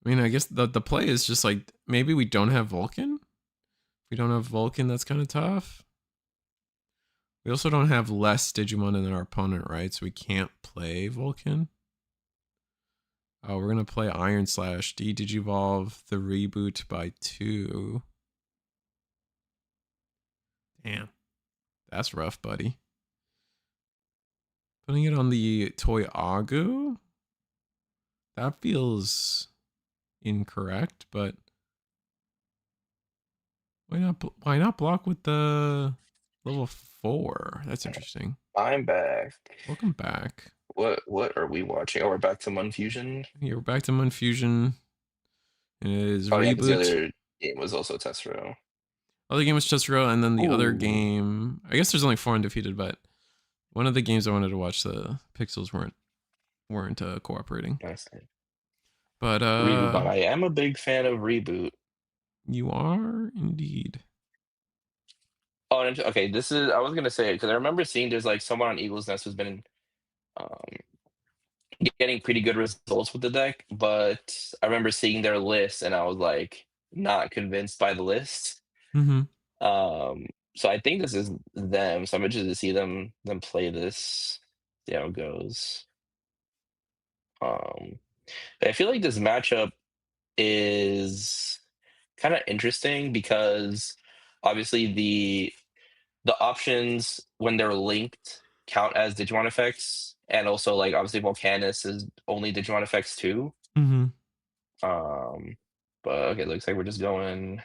I mean, I guess the play is just like, maybe we don't have Vulcan. If we don't have Vulcan, that's kind of tough. We also don't have less Digimon than our opponent, right? So we can't play Vulcan. Oh, we're going to play Iron Slash. Digivolve the reboot by 2. Damn. That's rough, buddy. Putting it on the Toy Agu? That feels incorrect, but why not block with the level 4? That's interesting. I'm back. Welcome back. What are we watching? Oh, we're back to Mun Fusion. Yeah, we're back to Mun Fusion. It is Oh yeah, because the reboot. other game was also Test Row. Other game was Chess Row, and then the other Ooh. game. I guess there's only 4 undefeated, but one of the games I wanted to watch, the pixels weren't cooperating. Nice. But Reboot, but I am a big fan of Reboot. You are indeed. Oh, okay. This is I was gonna say because I remember seeing there's like someone on Eagles Nest who's been um, getting pretty good results with the deck, but I remember seeing their list and I was like not convinced by the list. Mm-hmm. So I think this is them. So I'm interested to see them play this. See how it goes. I feel like this matchup is kind of interesting because obviously the options when they're linked count as Digimon effects, and also like obviously Volcanus is only Digimon effects too. Mm-hmm. But okay, looks like we're just going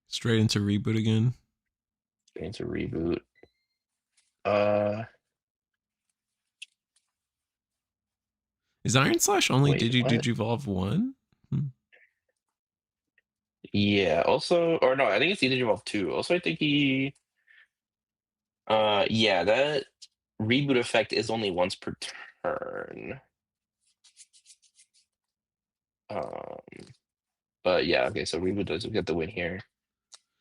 Straight into reboot again. into reboot. Is Iron Slash only Wait, what? Digivolve 1? Yeah. Also, or no, I think it's Digivolve 2. Also, I think he. Yeah, that reboot effect is only once per turn. Um, but yeah, okay, so reboot does get the win here.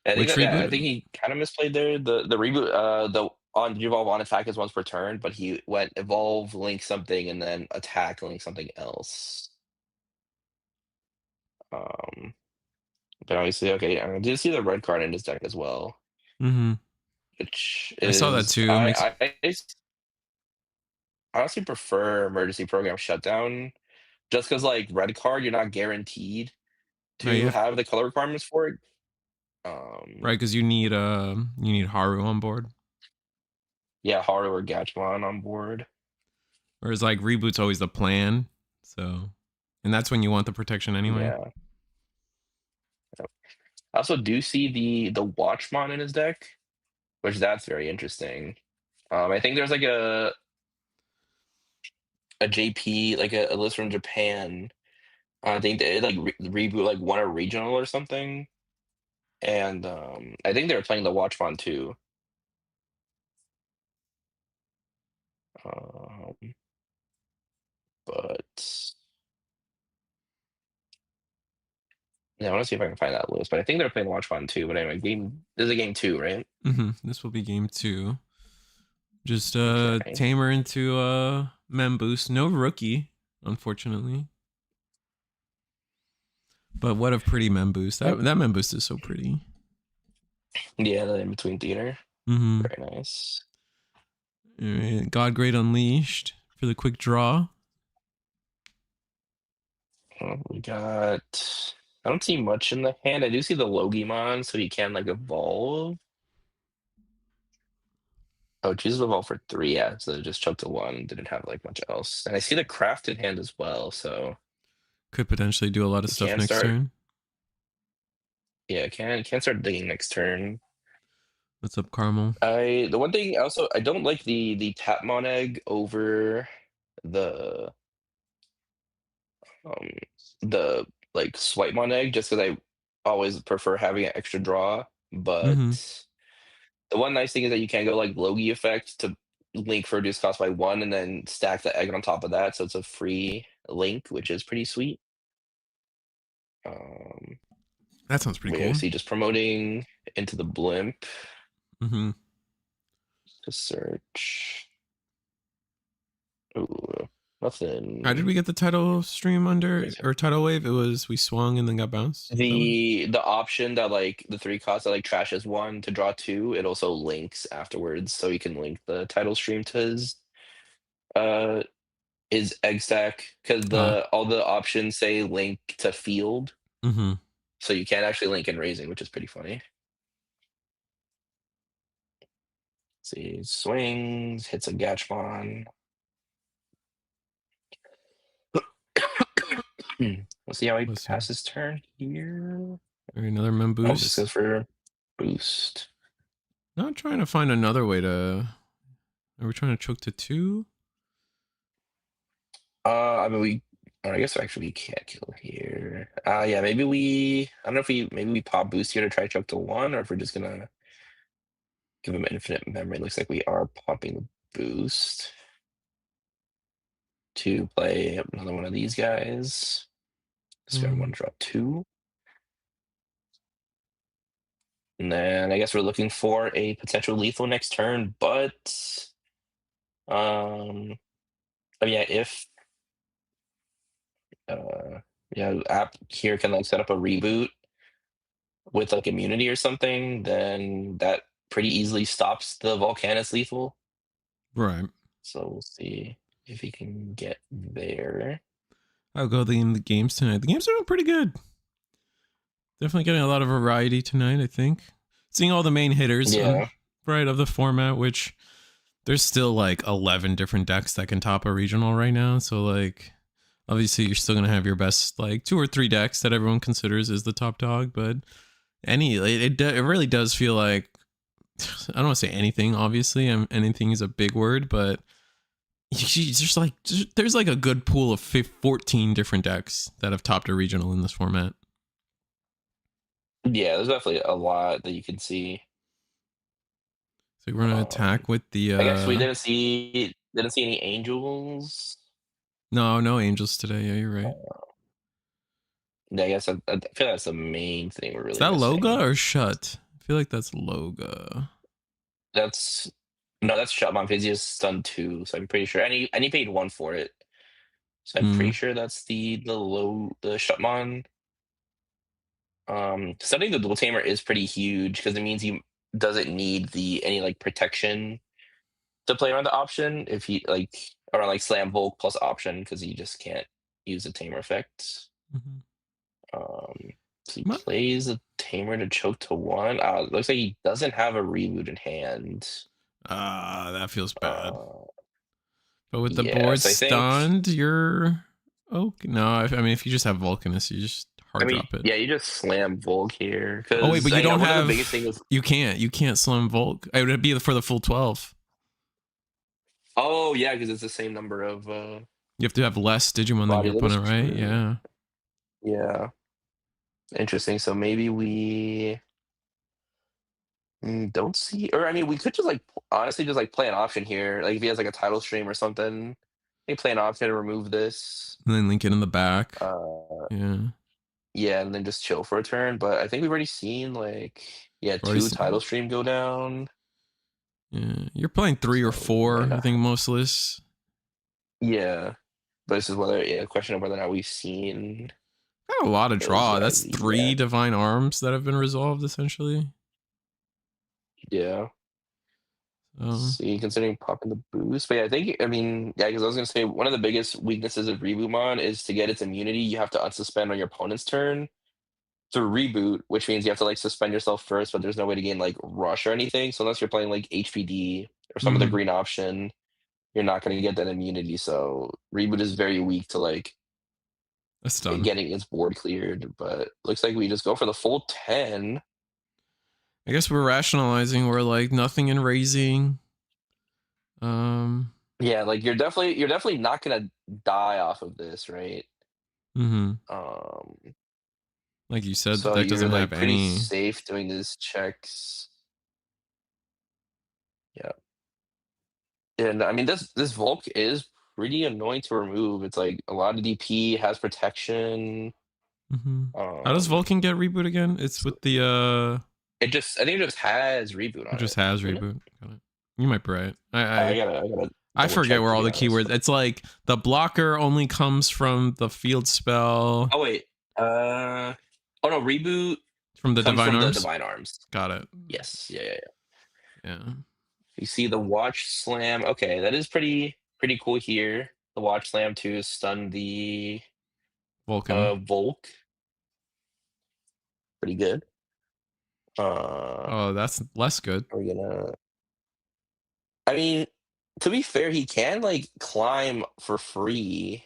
I think Which that yeah, I think reboot? he kind of misplayed there. The reboot, the on evolve on attack is once per turn, but he went evolve, link something, and then attack, link something else. Um, but obviously, okay, I did see the red card in his deck as well, Mm-hmm. which I saw that is too. It makes I honestly prefer emergency program shutdown just because like red card, you're not guaranteed right, you to have, have the color requirements for it. right, because you need Haru on board. Yeah, Haru or Gatchmon on board. Whereas like reboot's always the plan. So, and that's when you want the protection anyway. Yeah. I also do see the Watchmon in his deck, which that's very interesting. I think there's like a JP, like a list from Japan. I think they like reboot like one a regional or something, and I think they were playing the Watchmon too. Um, but yeah, I want to see if I can find that list. But I think they're playing Watchmon too. But anyway, this is a game 2, right? This will be game 2. Just Okay. Tamer into Memboost. No rookie, unfortunately. But what a pretty Memboost. That Memboost is so pretty. Yeah, the in between theater. Very nice. God Great Unleashed for the quick draw. We got. I don't see much in the hand. I do see the Logimon, so he can like evolve. Oh, chooses evolve for 3. Yeah, so just chucked to 1. Didn't have like much else. And I see the crafted hand as well. So could potentially do a lot of stuff next turn. Yeah, can start digging next turn. What's up, Carmel? The one thing also I don't like the Tapmon egg over the um the like Switemon egg just because I always prefer having an extra draw. But the one nice thing is that you can go like Logi effect to link for reduce cost by 1 and then stack the egg on top of that. So it's a free link, which is pretty sweet. That sounds pretty cool. See, just promoting into the blimp to search. Ooh, nothing. How did we get the title stream under or title wave? It was we swung and then got bounced. The option that like the 3 costs that like trashes 1 to draw 2, it also links afterwards, so you can link the title stream to his egg stack because all the options say link to field, so you can't actually link in raising, which is pretty funny. Let's see, swings, hits a Gatchmon. Let's see how he passes turn here. Another Memboost. Oh, just goes for boost. Not trying to find another way to. Are we trying to choke to 2? I mean, I guess actually we can't kill here. Yeah, maybe we. I don't know if maybe we pop boost here to try choke to 1, or if we're just gonna give him infinite memory. Looks like we are popping the boost to play another one of these guys. Spend 1, draw 2. And then I guess we're looking for a potential lethal next turn, but yeah, if app here can like set up a reboot with like immunity or something, then that pretty easily stops the Volcanus lethal. Right. So we'll see if he can get there. I'll go in the games tonight. The games are pretty good. Definitely getting a lot of variety tonight, I think. Seeing all the main hitters right of the format, which there's still like 11 different decks that can top a regional right now. So like obviously you're still going to have your best like 2 or 3 decks that everyone considers is the top dog, but it really does feel like I don't want to say anything, obviously. Anything is a big word, but there's like a good pool of 14 different decks that have topped a regional in this format. Yeah, there's definitely a lot that you can see. So we're gonna attack with the. I guess we didn't see any angels. No angels today. Yeah, you're right. Yeah, I guess I feel that's the main thing we're really. Is that missing. Loga or Shut? I feel like that's Loga. That's Shut. Monfizius stunned 2, so I'm pretty sure. And he paid 1 for it, so I'm pretty sure that's the Shutmon. Stunning the Dual Tamer is pretty huge because it means he doesn't need any like protection to play around the option if he like around like Slam Volk plus option because he just can't use the Tamer effect. So he plays a Tamer to choke to 1. It looks like he doesn't have a reboot in hand. That feels bad. But with the board so stunned, you're no. I mean, if you just have Vulcanus, you just hard drop it. Yeah, you just slam Volk here. Oh wait, but you don't have. The biggest thing is, you can't slam Volk. It would be for the full 12. Oh yeah, because it's the same number of. You have to have less Digimon than Body, your that is opponent, right? true. Yeah. Yeah. Interesting. So maybe we don't see, or I mean, we could just like honestly just like play an option here. Like if he has like a title stream or something, we play an option to remove this. And then link it in the back. Uh, Yeah. yeah, and then just chill for a turn. But I think we've already seen like Already two seen. title stream go down. Yeah. You're playing 3 or So we 4, might I not. think, most lists. Yeah, but this is whether a question of whether or not we've seen Got a lot of those draw. That's as 3 yet. divine arms that have been resolved, essentially. Yeah. So, See, considering popping the boost, but yeah, I mean, yeah, because I was gonna say one of the biggest weaknesses of Rebootmon is to get its immunity, you have to unsuspend on your opponent's turn through reboot, which means you have to like suspend yourself first, but there's no way to gain like rush or anything. So unless you're playing like HPD or some of the mm-hmm. green option, you're not gonna get that immunity. So reboot is very weak to like A stun. getting its board cleared. But looks like we just go for the full 10. I guess we're rationalizing. We're like nothing in raising. Yeah, like you're definitely not gonna die off of this, right? Mm-hmm. Um, Like you said, the so deck you're doesn't have like pretty any. safe doing these checks. Yeah. And I mean this Volk is pretty annoying to remove. It's like a lot of DP has protection. Mm-hmm. How does Um Vulcan get reboot again? It's with the I think it just has reboot It on just it, has doesn't it? reboot. Got it. You might be right. I gotta I double forget check where to all be the honest. keywords. It's like the blocker only comes from the field spell Oh wait. Oh no, reboot from the comes divine from the arms. divine arms. Got it. Yes. Yeah. Yeah. You see the watch slam. Okay, that is pretty cool here. The watch slam to stun the Vulcan. Volk. Pretty good. Uh Oh, that's less good. are we gonna I mean, to be fair, he can like climb for free.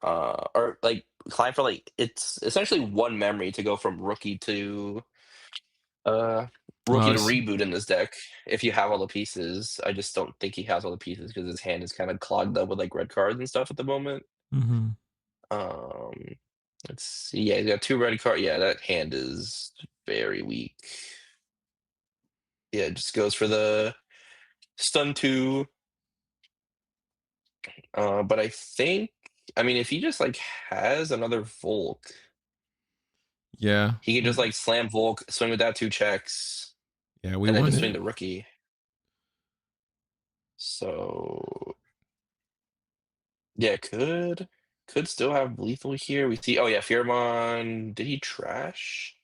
Or like climb for like it's essentially one memory to go from uh Oh, rookie I to see. reboot in this deck if you have all the pieces. I just don't think he has all the pieces because his hand is kind of clogged up with like red cards and stuff at the moment. Mm-hmm. Um let's see. Yeah, he's got 2 red cards. Yeah, that hand is very weak. Yeah, it just goes for the stun 2. But I think, I mean, if he just like has another Volk, Yeah. he can just like slam Volk, swing with that 2 checks, Yeah, we and then won just it. swing the rookie. So yeah, could still have lethal here. We see. Oh yeah, Fearmon. Did he trash?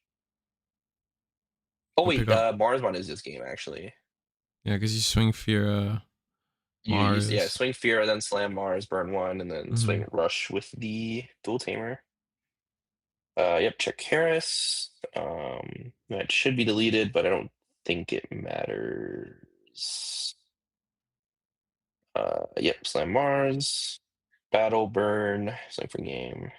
Oh We pick wait, up. Marsmon is this game actually. Yeah, because you swing fear You yeah, Mars. swing Fear and then slam Mars, burn 1, and then Mm-hmm. swing Rush with the Dual Tamer. Yep, check Harris. That should be deleted, but I don't think it matters. Yep, Slam Mars, Battle Burn, Slam for game.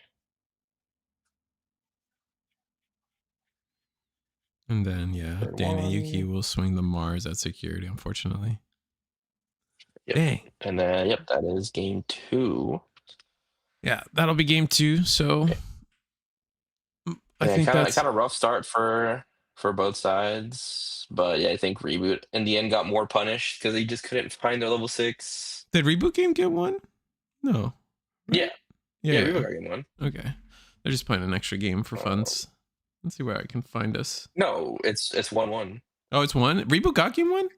And then yeah, Burn Dana Yuki 1. will swing the Mars at security, unfortunately. Yep, Dang. and then yep, that is game 2. Yeah, that'll be game 2. So I Yeah, think that's kind of rough start for both sides, but yeah, I think Reboot in the end got more punished because they just couldn't find their level 6. did Reboot Game get one? No. Yeah, Right? yeah, Yeah. Reboot got game 1. Okay. They're just playing an extra game for Um, funds. Let's see where I can find us. no, it's 1-1. Oh, it's one. Reboot got game one.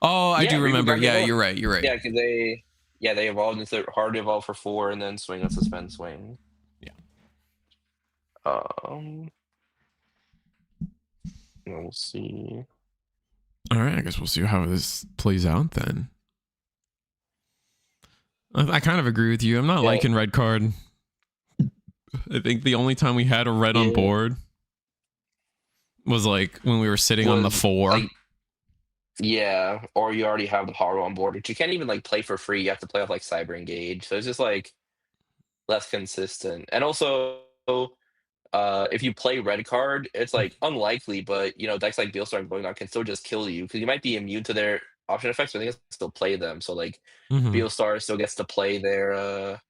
Oh, I Yeah, do Reboot remember. got game Yeah, 1. you're right. You're right. Yeah, because they evolved into hard to evolve for 4 and then swing on suspend swing. Yeah. Um, we'll see. All right. I guess we'll see how this plays out then. I kind of agree with you. I'm not Yeah, liking red card. I think the only time we had a red on yeah, board was like when we were sitting on the was 4. like yeah, or you already have the Haru on board, which you can't even like play for free. You have to play off like Cyber Engage, so it's just like less consistent. And also, if you play red card, it's like unlikely, but you know decks like Beelstorm going on can still just kill you because you might be immune to their option effects, but I think it still play them. So like Mm-hmm. Beostar still gets to play their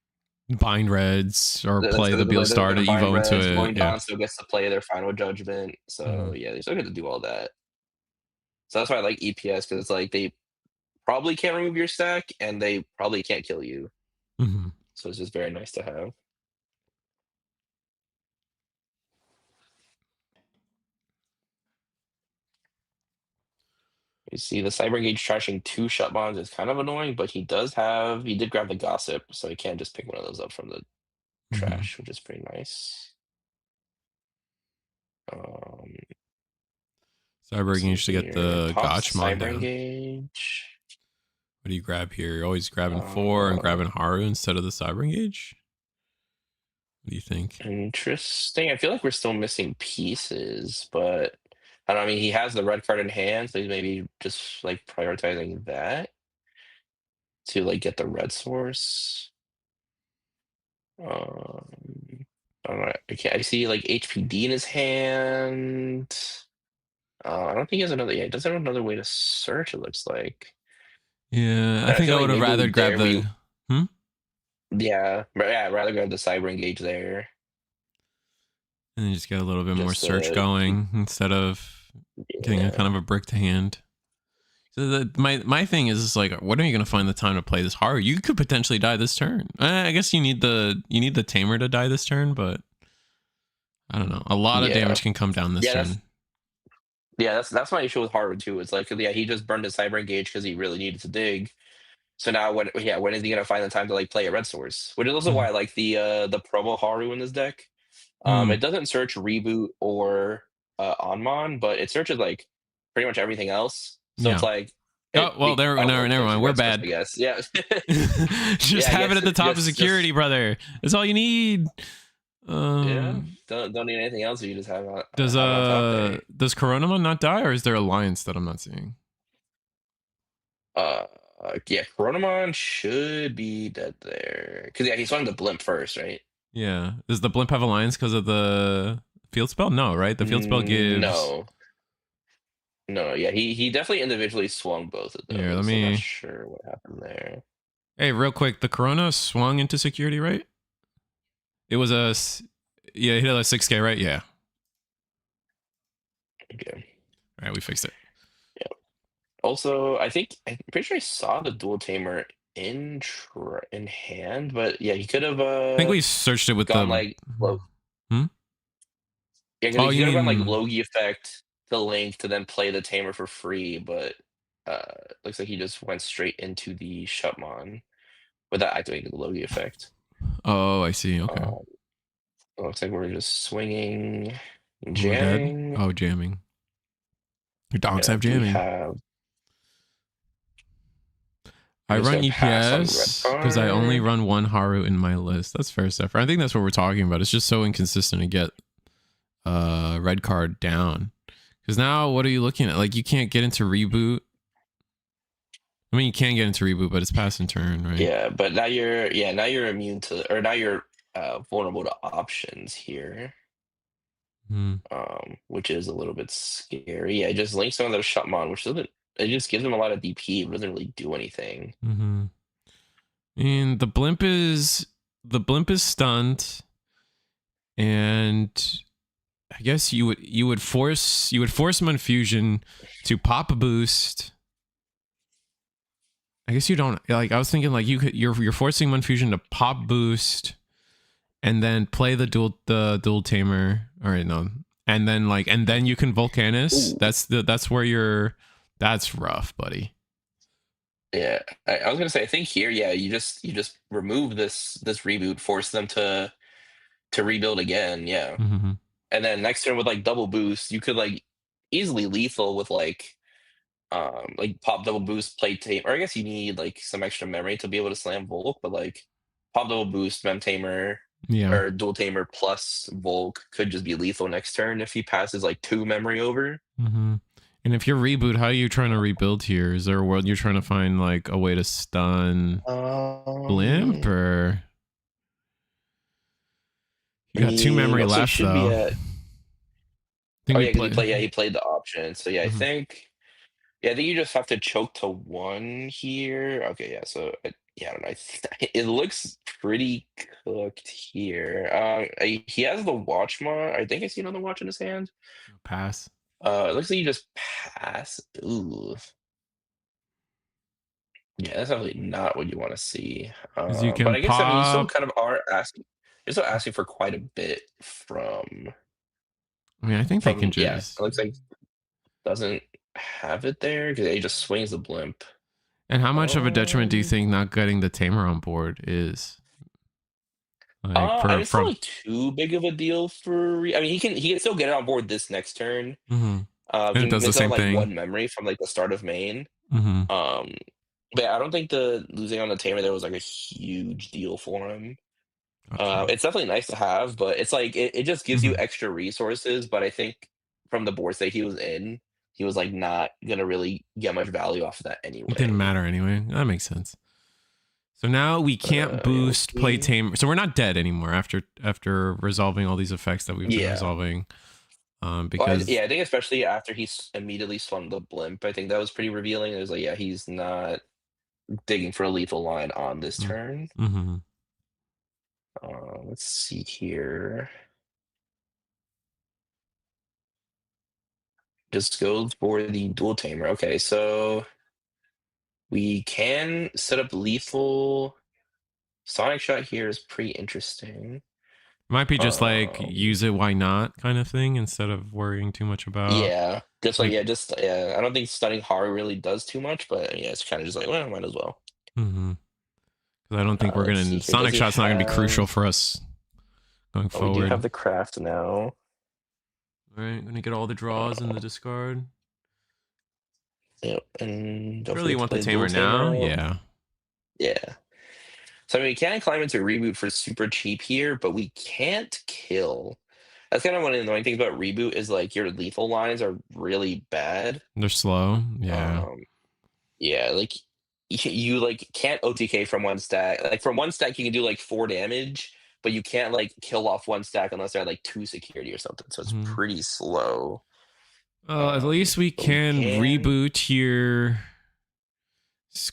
Bind reds or play the Beelstar to their Bind Evo into Reds. it. Going Yeah. Dawn still gets to play their Final Judgment. Mm-hmm. So yeah, they still get to do all that. So that's why I like EPS, because it's like they probably can't remove your stack and they probably can't kill you. Mm-hmm. So it's just very nice to have. You see the Cyber Engage trashing 2 shut bonds is kind of annoying, but he did grab the Gossip, so he can't just pick one of those up from the Mm-hmm. trash, which is pretty nice. Um, Cyber let's see Engage to get here. the Pops Gotchmon Cyber down. Engage. What do you grab here? You're always grabbing 4 and Uh, grabbing Haru instead of the Cyber Engage? What do you think? Interesting. I feel like we're still missing pieces, but I don't know. I mean, he has the red card in hand, so he's maybe just like prioritizing that to like get the red source. I don't know. I see like HPD in his hand. I don't think he has another. Yeah, he doesn't have another way to search. It looks like. Yeah, I And I think feel I like would have maybe rather grabbed there we. the. Hmm? Yeah, but yeah, I'd rather grab the Cyber Engage there. And then just get a little bit more Just search going instead of getting a yeah. kind of a brick to hand. So my thing is like, when are you gonna find the time to play this Haru? You could potentially die this turn. I guess you need the tamer to die this turn, but I don't know. A lot of Yeah. damage can come down this Yeah, turn. that's my issue with Harvard too. It's like, yeah, he just burned his Cyber Engage because he really needed to dig. So now when is he gonna find the time to like play a red source? Which is also Mm. why I like the promo Haru in this deck. Mm. It doesn't search reboot or Onmon, but it searches like pretty much everything else. So it's Yeah. like Oh well, there we I go. don't know, Never mind. potentially We're red source, I bad. guess. Yeah. Just Yeah, I have it guess at the top of security, just brother. That's all you need. yeah. Um, Don't need anything else. You just does have it on top there. does Coronamon not die, or is there alliance that I'm not seeing? Uh, yeah, Chronomon should be dead there. Because yeah, he swung the blimp first, right? Yeah. Does the blimp have alliance because of the field spell? No, right? The field spell gives. No, no, yeah, he definitely individually swung both of Here, let those. I'm not me. sure what happened there. Hey, real quick, the Corona swung into security, right? It was yeah, he hit a 6K, right? Yeah. Okay. All right, we fixed it. Yeah. Also, I'm pretty sure I saw the dual tamer in hand, but yeah, he could have I think we searched it with gone the. like low. Hmm? Yeah, because Oh, he you could have gone like mean? Logi effect to Link to then play the tamer for free, but looks like he just went straight into the Shutmon without activating the Logi effect. Oh, I see. Okay. Um, looks like we're just swinging, We're dead. jamming. Oh, jamming. Your dogs Yeah, have do we jamming. have? I We're just run gonna pass on red EPS because I only card. run one Haru in my list. That's fair stuff. I think that's what we're talking about. It's just so inconsistent to get red card down. Because now what are you looking at? Like you can't get into reboot. I mean you can get into reboot, but it's pass and turn, right? Yeah, but now you're immune to, or now you're vulnerable to options here. Hmm. Which is a little bit scary. Yeah, it just links on their Shutmon, which doesn't. It just gives them a lot of DP. It doesn't really do anything. Mm-hmm. And the blimp is stunned, and I guess you would force Monfusion to pop a boost. I guess you don't like. I was thinking like you're forcing Monfusion to pop boost, and then play the dual tamer. All right, no, and then you can Volcanus. Ooh. That's where you're. That's rough, buddy. Yeah, I was gonna say. I think here, yeah, you just remove this reboot, force them to rebuild again. Yeah, Mm-hmm. and then next turn with like double boost, you could like easily lethal with like pop double boost, play tame, or I guess you need like some extra memory to be able to slam Volk, but like pop double boost, mem tamer, Yeah. or dual tamer plus Volk could just be lethal next turn if he passes like 2 memory over. Mm-hmm. And if you're reboot, how are you trying to rebuild here? Is there a world you're trying to find like a way to stun Blimp, Um, or you got 2 he memory also left should be though? at. I think Oh we yeah, because play. he played the option. So yeah, I Mhm. think. Yeah, I think you just have to choke to 1 here. Okay, yeah, so, yeah, I don't know, it looks pretty cooked here. He has the Watchmon. I think I see another watch in his hand. Pass. It looks like you just pass. Ooh. Yeah, that's definitely not what you wanna see. Because you But can I guess, I mean, you still pop. kind of are asking you're still asking for quite a bit I mean, I think they can yeah, it just. looks like doesn't have it there because he just swings the blimp. And how much of a detriment do you Um, think not getting the tamer on board is? Like I for mean, it's not from. like too big of a deal for I mean, he can still get it on board this next turn. Mm-hmm. And He it does the misses out same like thing. 1 memory from like the start of main. Mm-hmm. Um, but yeah, I don't think the losing on the tamer there was like a huge deal for him. Gotcha. It's definitely nice to have, but it's like it just gives you Mm-hmm. extra resources. But I think from the board state he was in, he was like not gonna really get much value off of that It didn't anyway. matter anyway. That makes sense. So now we But can't yeah, we'll boost play see. tamer. So we're not dead anymore after resolving all these effects that we've been Yeah. resolving. Well, Because yeah, I think especially after immediately swung the blimp, I think that was pretty revealing. It was like, yeah, he's not digging for a lethal line on this turn. mm-hmm. Let's see here. Just goes for the dual tamer. Okay, so we can set up lethal. Sonic Shot here is pretty interesting. Might be just like Um, use it, why not kind of thing instead of worrying too much about yeah, just like like. yeah, just yeah. I don't think stunning Haru really does too much, but yeah, it's kind of just like well, might as well. Mm-hmm. Because I don't think we're Let's see gonna here. Does Sonic he Shot's not gonna be crucial have? for us going Oh, we do forward. have the craft now. All right, gonna get all the draws in the Uh, discard. Yep, and don't Surely you forget to want the play the dual tamer tamer now? out. Yeah. Yeah. So I mean, we can climb into reboot for super cheap here, but we can't kill. That's kind of one of the annoying things about reboot is like your lethal lines are really bad. They're slow. Yeah. Um, yeah, like you like can't OTK from 1 stack. Like from 1 stack you can do like 4 damage, but you can't like kill off 1 stack unless they're like 2 security or something. So it's Mm-hmm. pretty slow. At least we But we can can. reboot here.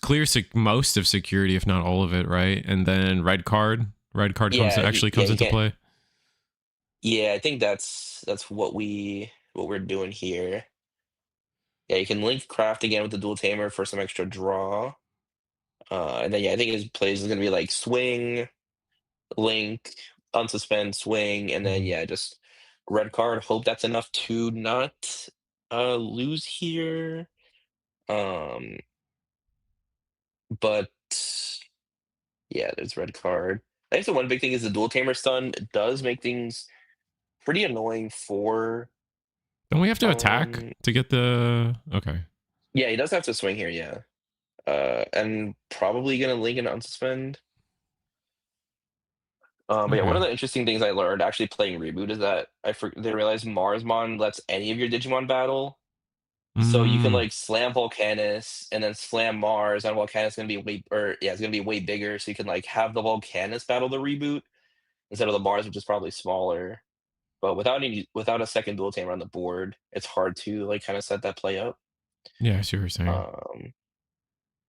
Clear most of security, if not all of it, right? And then red card. Red card comes Yeah, actually yeah, comes he into can't. play. Yeah, I think that's what we're doing here. Yeah, you can link craft again with the dual tamer for some extra draw. And then yeah, I think his plays is gonna be like swing, link, unsuspend, swing, and then Mm-hmm. yeah, just red card. Hope that's enough to not lose here. Um, but yeah, there's red card. I think the one big thing is the dual tamer stun does make things pretty annoying for Don't we have to attack um to get the? Okay. yeah, he does have to swing here, yeah. And probably gonna link and unsuspend. But yeah, one Okay. of the interesting things I learned actually playing Reboot is that they realized Marsmon lets any of your Digimon battle. So you can Mm, like slam Volcanus and then slam Mars, and Volcanus gonna be it's gonna be way bigger. So you can like have the Volcanus battle the Reboot instead of the Mars, which is probably smaller. But without a second dual tamer on the board, it's hard to like kind of set that play up. yeah, I see what you're saying. Um,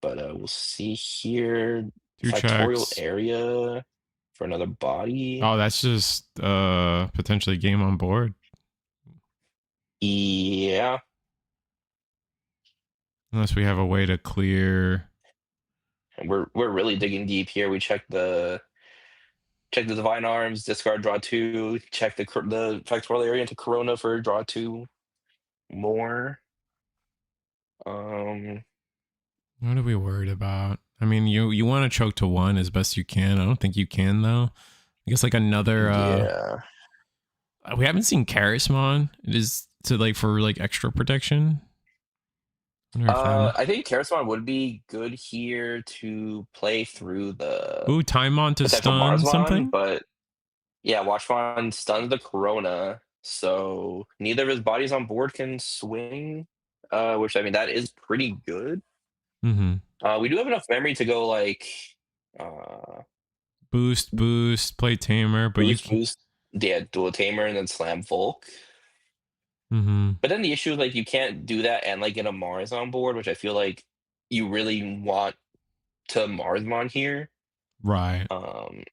but we'll see here. Two Factorial checks. area for another body. Oh, that's just potentially game on board. Yeah, Unless we have a way to clear. and we're really digging deep here. We check the divine arms, discard draw 2, check the factorial area into Corona for draw 2 more. Um, What are we worried about? I mean, you want to choke to one as best you can. I don't think you can though. I guess like another. yeah. We haven't seen Charismon. It is to like for like extra protection. I wonder if that. I think Karasman would be good here to play through the Ooh, time on to potential stun Marsmon, something. but yeah, Watchmon stuns the Corona, so neither of his bodies on board can swing. Which I mean that is pretty good. Mm-hmm. We do have enough memory to go like uh, Boost, play tamer, but you boost, can. boost, yeah, dual tamer, and then slam Volk. But then the issue is like you can't do that and like get a Mars on board, which I feel like you really want to Marsmon here. Right. Um,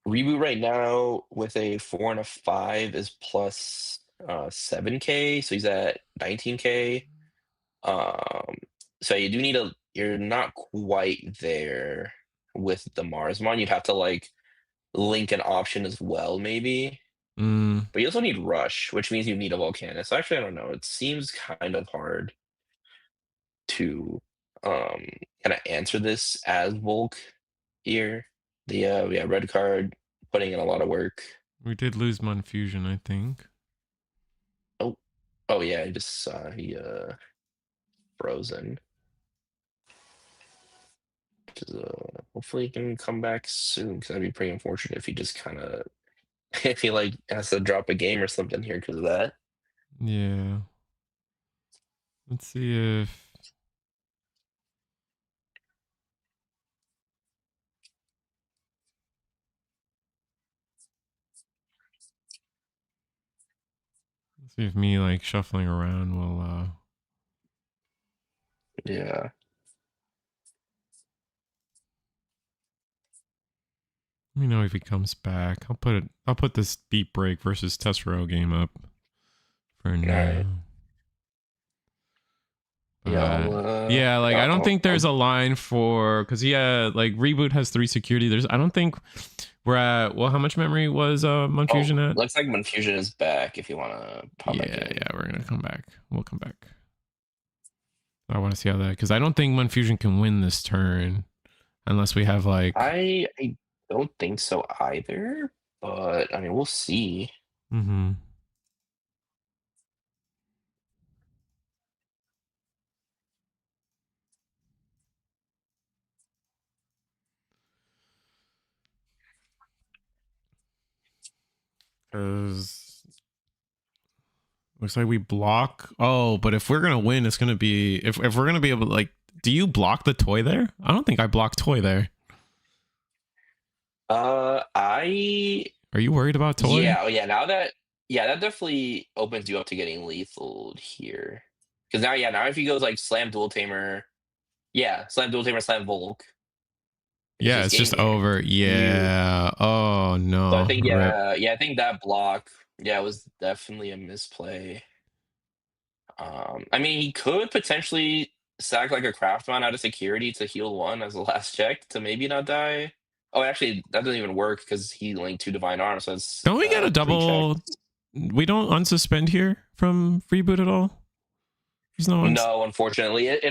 Reboot right now with a 4 and a 5 is plus 7K, so he's at 19K. Um, so you do need a. You're not quite there with the Marsmon. You'd have to like link an option as well, maybe. Mm. But you also need Rush, which means you need a Volcanus. So actually, I don't know. It seems kind of hard to um kind of answer this as Volk here. The yeah, red card putting in a lot of work. We did lose Monfusion, I think. Oh, oh yeah, I just saw he frozen. Which is, hopefully he can come back soon because that'd be pretty unfortunate if he just kind of if he like has to drop a game or something here because of that. Yeah. Let's see if me like shuffling around will Yeah. let me know if he comes back. I'll put this Beat Break versus Tessero game up for All right. now. Yeah. Yeah, like I don't think there's a line for because like Reboot has 3 security. I don't think we're at how much memory was Monfusion at? Looks like Monfusion is back. If you want to pop back in. Yeah, we're gonna come back. We'll come back. I want to see how that because I don't think Monfusion can win this turn unless we have like I don't think so either, but I mean we'll see. Because looks like we block. Oh, but if we're gonna win, it's gonna be if we're gonna be able to like. Do you block the toy there? I don't think I blocked toy there. I Are you worried about toy? Yeah, oh yeah. Now that that definitely opens you up to getting lethal here. Because now if he goes like slam dual tamer, slam dual tamer, slam Volk, it's Yeah, just it's game just here. over. Yeah. Oh So I no. think Rip. I think that block, was definitely a misplay. I mean, he could potentially sack like a Craftmon out of security to heal 1 as the last check to maybe not die. Oh, actually, that doesn't even work because he linked 2 Divine Arms, so it's Don't we get a 3 checks. double? We don't unsuspend here from Reboot at all. There's no No, unfortunately, he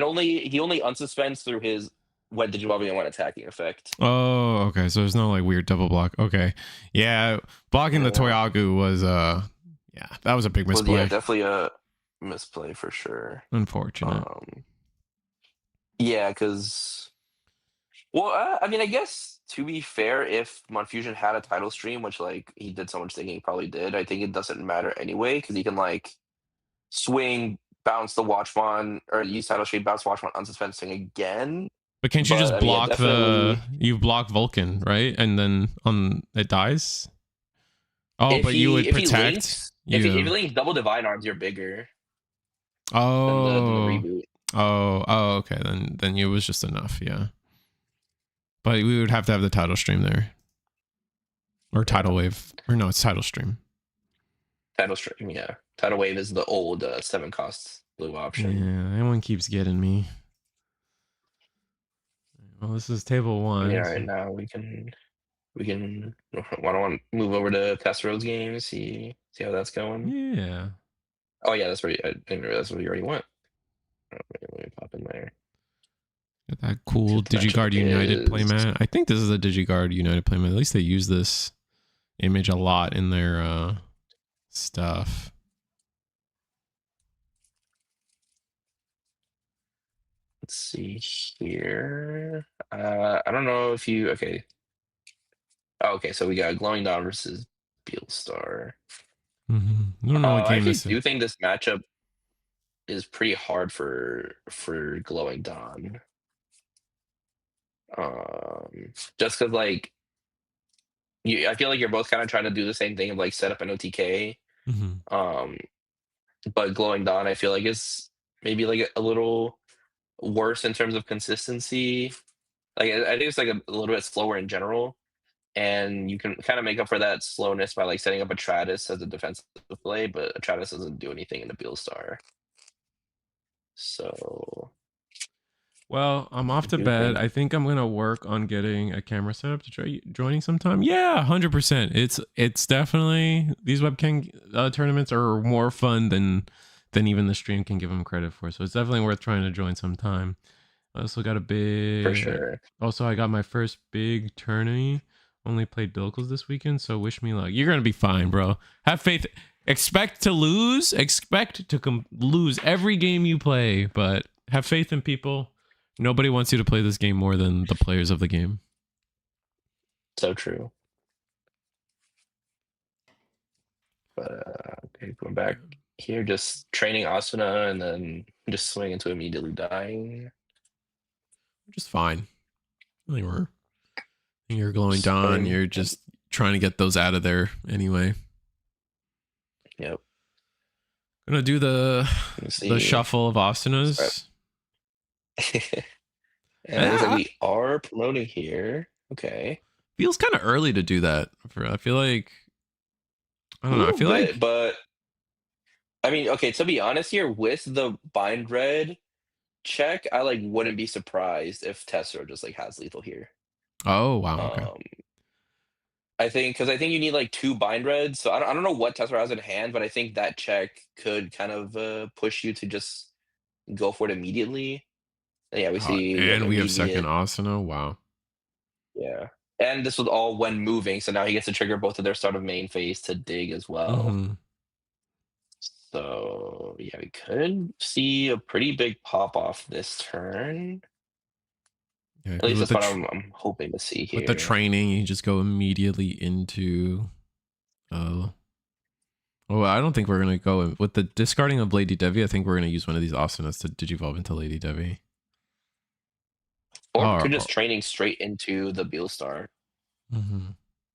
only unsuspends through his when Digimon and when attacking effect. Oh, okay. So there's no like weird double block. Okay. Yeah, blocking the Toyagu was yeah, that was a big misplay. Well, yeah, definitely a misplay for sure. Unfortunate. Yeah, because I mean, I guess to be fair, if Monfusion had a title stream, which like he did so much thinking, he probably did. I think it doesn't matter anyway because he can like swing, bounce the Watchmon, or use title stream, bounce Watchmon, unsuspend, swing again. But can't you just I mean, yeah, block definitely. you block Vulcan, right? And then it dies? Oh, If but you would if he protect links if he links double divine arms, you're bigger than the reboot. Oh, okay. Then it was just enough, yeah. But we would have to have the title stream there. Or tidal wave. Or no, it's title stream. Title stream, yeah. Tidal wave is the old 7 cost blue option. Yeah, that one keeps getting me. Well, this is table 1. Yeah, right now we can why don't we move over to Tessero's game, see how that's going. Yeah. Oh yeah, that's where I didn't realize where you already went. Let me pop in there. Got that cool DigiGuard United playmat. I think this is a DigiGuard United playmat. At least they use this image a lot in their stuff. Let's see here. I don't know if you okay. Oh, okay, so we got Glowing Dawn versus Beelstar. I don't know what game I actually this do is. think this matchup is pretty hard for Glowing Dawn. Just because like I feel like you're both kind of trying to do the same thing of like set up an OTK. but Glowing Dawn I feel like is maybe like a little worse in terms of consistency. Like I think it's like a little bit slower in general, and you can kind of make up for that slowness by like setting up a Tratus as a defensive play, but a Tratus doesn't do anything in the Beelstar. So Well, I'm I off to do bed. think I think I'm gonna work on getting a camera set up to try joining sometime. Yeah, 100%. It's definitely these webcam tournaments are more fun than even the stream can give them credit for. So it's definitely worth trying to join sometime. I also got a for big. sure. Also, I got my first big tourney. Only played locals this weekend, so wish me luck. You're gonna be fine, bro. Have faith. Expect to lose. Expect to lose every game you play, but have faith in people. Nobody wants you to play this game more than the players of the game. So true. But okay, going back here, just training Asuna and then just swing into immediately dying. Just fine. Really were. You're glowing dawn. Swing. You're just trying to get those out of there anyway. Yep. Gonna do the Let's see. shuffle of asanas. And it looks like Ah, we are promoting here. Okay. feels kind of early to do that. I feel like I A don't know. I little feel bit, like but I mean, okay, to be honest here, with the bind red check, I like wouldn't be surprised if Tessero just like has lethal here. oh wow, okay. Um I think because I think you need like two bind reds. So I don't know what Tessero has in hand, but I think that check could kind of push you to just go for it immediately. And yeah, we see like And we have second immediate. asana. Wow. Yeah. And this was all when moving, so now he gets to trigger both of their start of main phase to dig as well. Mm-hmm. So yeah, we could see a pretty big pop off this turn. Yeah, At because least that's what I'm hoping to see with the here. training, you just go immediately into. Oh, I don't think we're gonna go with the discarding of Lady Devi. I think we're gonna use one of these asanas to digivolve into Lady Devi. Or we Oh, could just training straight into the Beelstar mm-hmm.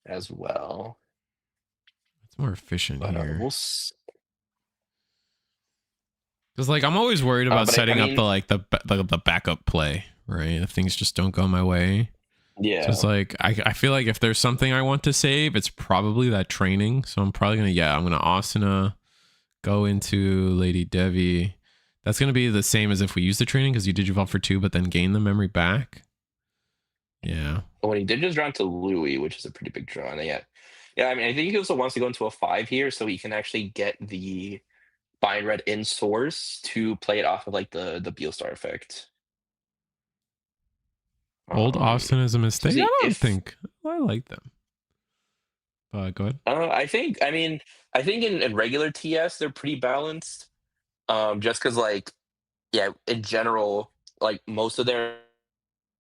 as well. It's more efficient But here. we'll Because like I'm always worried about but I setting up mean, the backup play, right? If things just don't go my way. So it's yeah. like I feel like if there's something I want to save, it's probably that training. So I'm probably I'm gonna asana, go into Lady Devi. That's gonna be the same as if we use the training because you digivolve for 2, but then gain the memory back. Yeah. But when he did just draw into Louis, which is a pretty big draw, and yeah, I mean, I think he also wants to go into a 5 here so he can actually get the bind red in source to play it off of like the Beelstar effect. Old Austin is a So mistake. see I don't if think I like them. Go ahead. I mean, I think in regular TS they're pretty balanced. Just because like yeah, in general, like most of their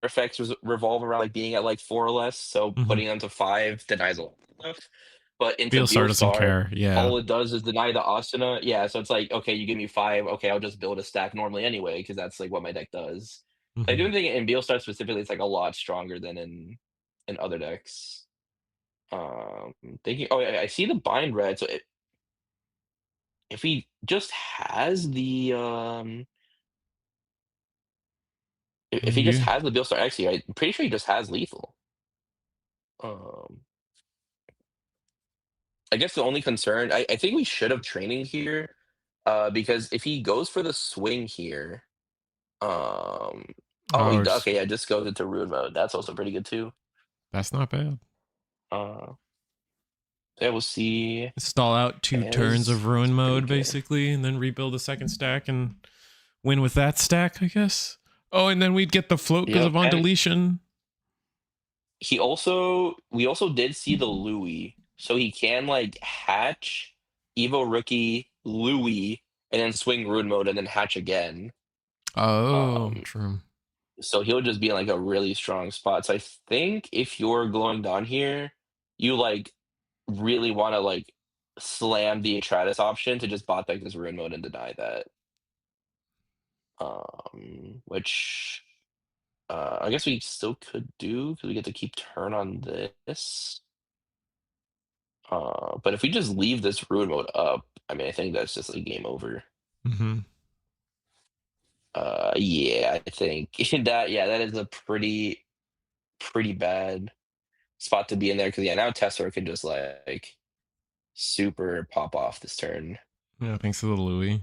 effects revolve around like being at like 4 or less. So Mm-hmm. putting them to 5 denies a lot of stuff. But into Beelstar doesn't Beelstar, care. Yeah. all it does is deny the Asuna. Yeah, so it's like, okay, you give me 5, okay, I'll just build a stack normally anyway, because that's like what my deck does. I Mm-hmm. do think in Beelstar specifically, it's like a lot stronger than in other decks. Thinking, oh yeah, I see the bind red. So if he just has the if he just You. has the Beelstar X here, I'm pretty sure he just has lethal. Um, I guess the only concern, I think we should have training here, because if he goes for the swing here, um, oh, Oh, okay, yeah, just goes into rude mode. That's also pretty good too. that's not bad. Uh, yeah, we'll see. Stall out 2 turns As of ruin pretty mode good. basically, and then rebuild a second stack and win with that stack, I guess. Oh, and then we'd get the float because Yep, of on and deletion. we also did see the Louis, so he can like hatch Evo rookie Louis and then swing rude mode and then hatch again. Oh, Um, true. so he'll just be in like a really strong spot. So I think if you're glowing down here, you like really want to like slam the Atratus option to just bot deck this ruin mode and deny that. Which I guess we still could do because we get to keep turn on this. But if we just leave this ruin mode up, I mean, I think that's just like game over. Mm-hmm. Yeah, I think that is a pretty bad spot to be in there because now Tessera can just like super pop off this turn. Yeah, thanks to the Louis.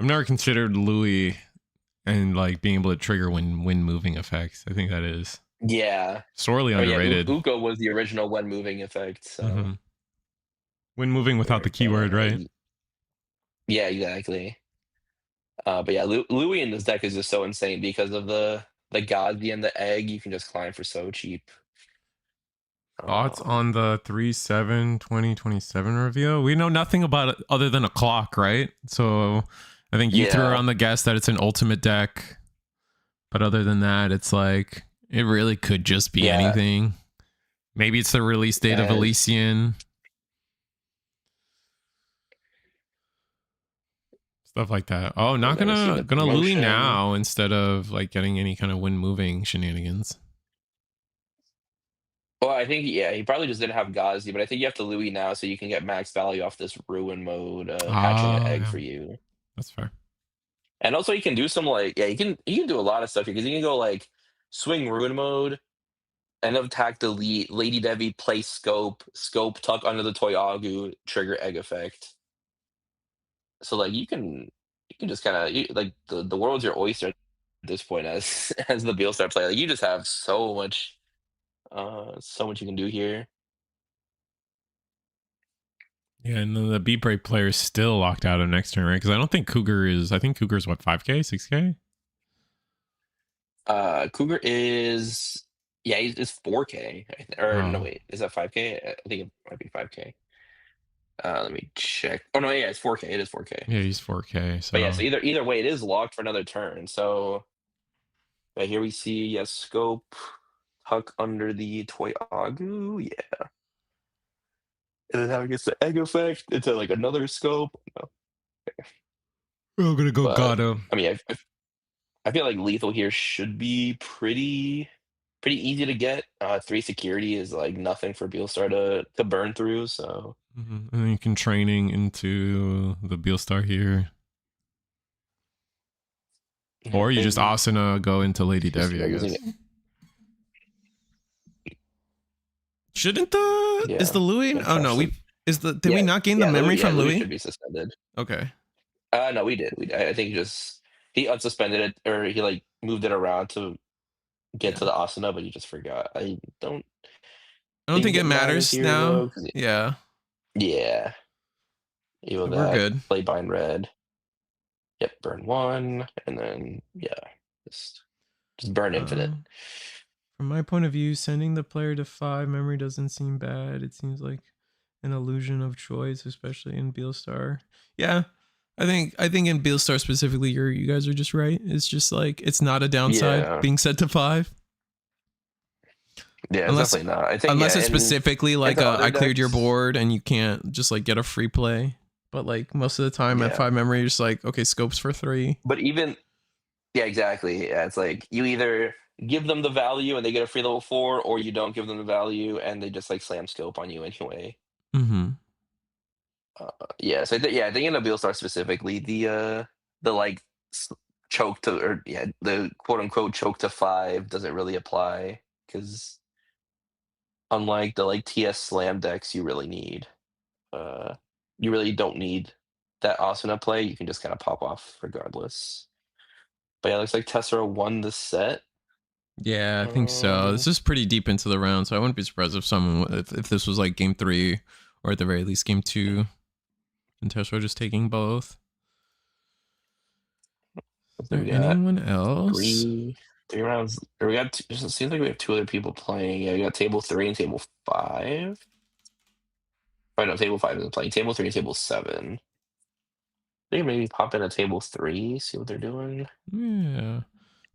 I've never considered Louis and like being able to trigger when moving effects. I think that is Yeah. sorely Oh yeah, underrated. Uko was the original when moving effect. So When moving without the keyword, right? yeah, exactly. But yeah, Louis in this deck is just so insane because of the Gazi and the egg. You can just climb for so cheap. Thoughts on the 3/7/2027 reveal? We know nothing about it other than a clock, right? So I think you threw Yeah, around the guess that it's an ultimate deck. But other than that, it's like it really could just be yeah. anything. Maybe it's the release date of Elysian. Stuff like that. Oh, not Let me see the gonna Louis promotion. now instead of like getting any kind of wind moving shenanigans. Well, I think he probably just didn't have Gazi, but I think you have to Louis now so you can get max value off this ruin mode, hatching an Oh, egg yeah. for you. That's fair. And also you can do some like you can do a lot of stuff here because you can go like swing ruin mode, end of attack delete, Lady Devi, play scope, tuck under the Toyagu, trigger egg effect. So like you can just kind of like the world's your oyster at this point as as the Beelstar player. Like you just have so much you can do here. Yeah, and then the Beat Break player is still locked out of next turn, right? Because I don't think Cougar is. I think Cougar's what, 5K, 6K? Cougar is yeah, it's 4K. Or no, Oh, wait, is that 5K? I think it might be 5K. Let me check. Oh no, yeah, it's 4K. It is 4K. yeah, he's 4K. But yeah, So so either way, it is locked for another turn. So yeah, here we see yes, scope, tuck under the Toyagu. Yeah, and then how it gets the egg effect into like another scope. No. we're gonna go But Gato. I mean, I feel like lethal here should be pretty easy to get. Three security is like nothing for Beelstar to burn through. So And then you can training into the Beelstar here. yeah, I Or you just think Asana go into Lady just Devi, I using guess. it. Shouldn't the is Yeah, the Louis? gonna Oh no, trash we the is the did we yeah not gain the memory from Louis Louis? should be suspended. Okay. No, we did. I think just he unsuspended it or he like moved it around to get Yeah. to the Asana, but he just forgot. I don't I don't think think it it matters matters here now. though. 'Cause Yeah. yeah, So evil we're that good. play bind red. Yep, burn one, and then yeah, just burn infinite. From my point of view, sending the player to 5 memory doesn't seem bad. It seems like an illusion of choice, especially in Beelstar. Yeah, I think in Beelstar specifically, you guys are just right. It's just like it's not a downside Yeah, being set to 5, yeah, it's unless definitely not. I think unless yeah, it's specifically like into other I cleared your decks. board and you can't just like get a free play. But like most of the time at Yeah, 5 memory, you're just like okay, scopes for 3. but even yeah, exactly. Yeah, it's like you either give them the value and they get a free level 4, or you don't give them the value and they just like slam scope on you anyway. Mm-hmm. Yeah, so I think in the Star specifically, the like choke to or yeah, the quote unquote choke to 5 doesn't really apply because unlike the like TS slam decks, uh you really don't need that Asuna play. You can just kind of pop off regardless. But yeah, it looks like Tessera won the set. Yeah, I think so. Um, This is pretty deep into the round, so I wouldn't be surprised if if this was like game 3 or at the very least game 2 and Tesla just taking both. Is so there we got anyone else? three rounds. Or we got it seems like we have two other people playing. Yeah, we got table 3 and table 5. Oh no, table 5 isn't playing. Table 3 and table 7. I think maybe pop in a table 3, see what they're doing. Yeah.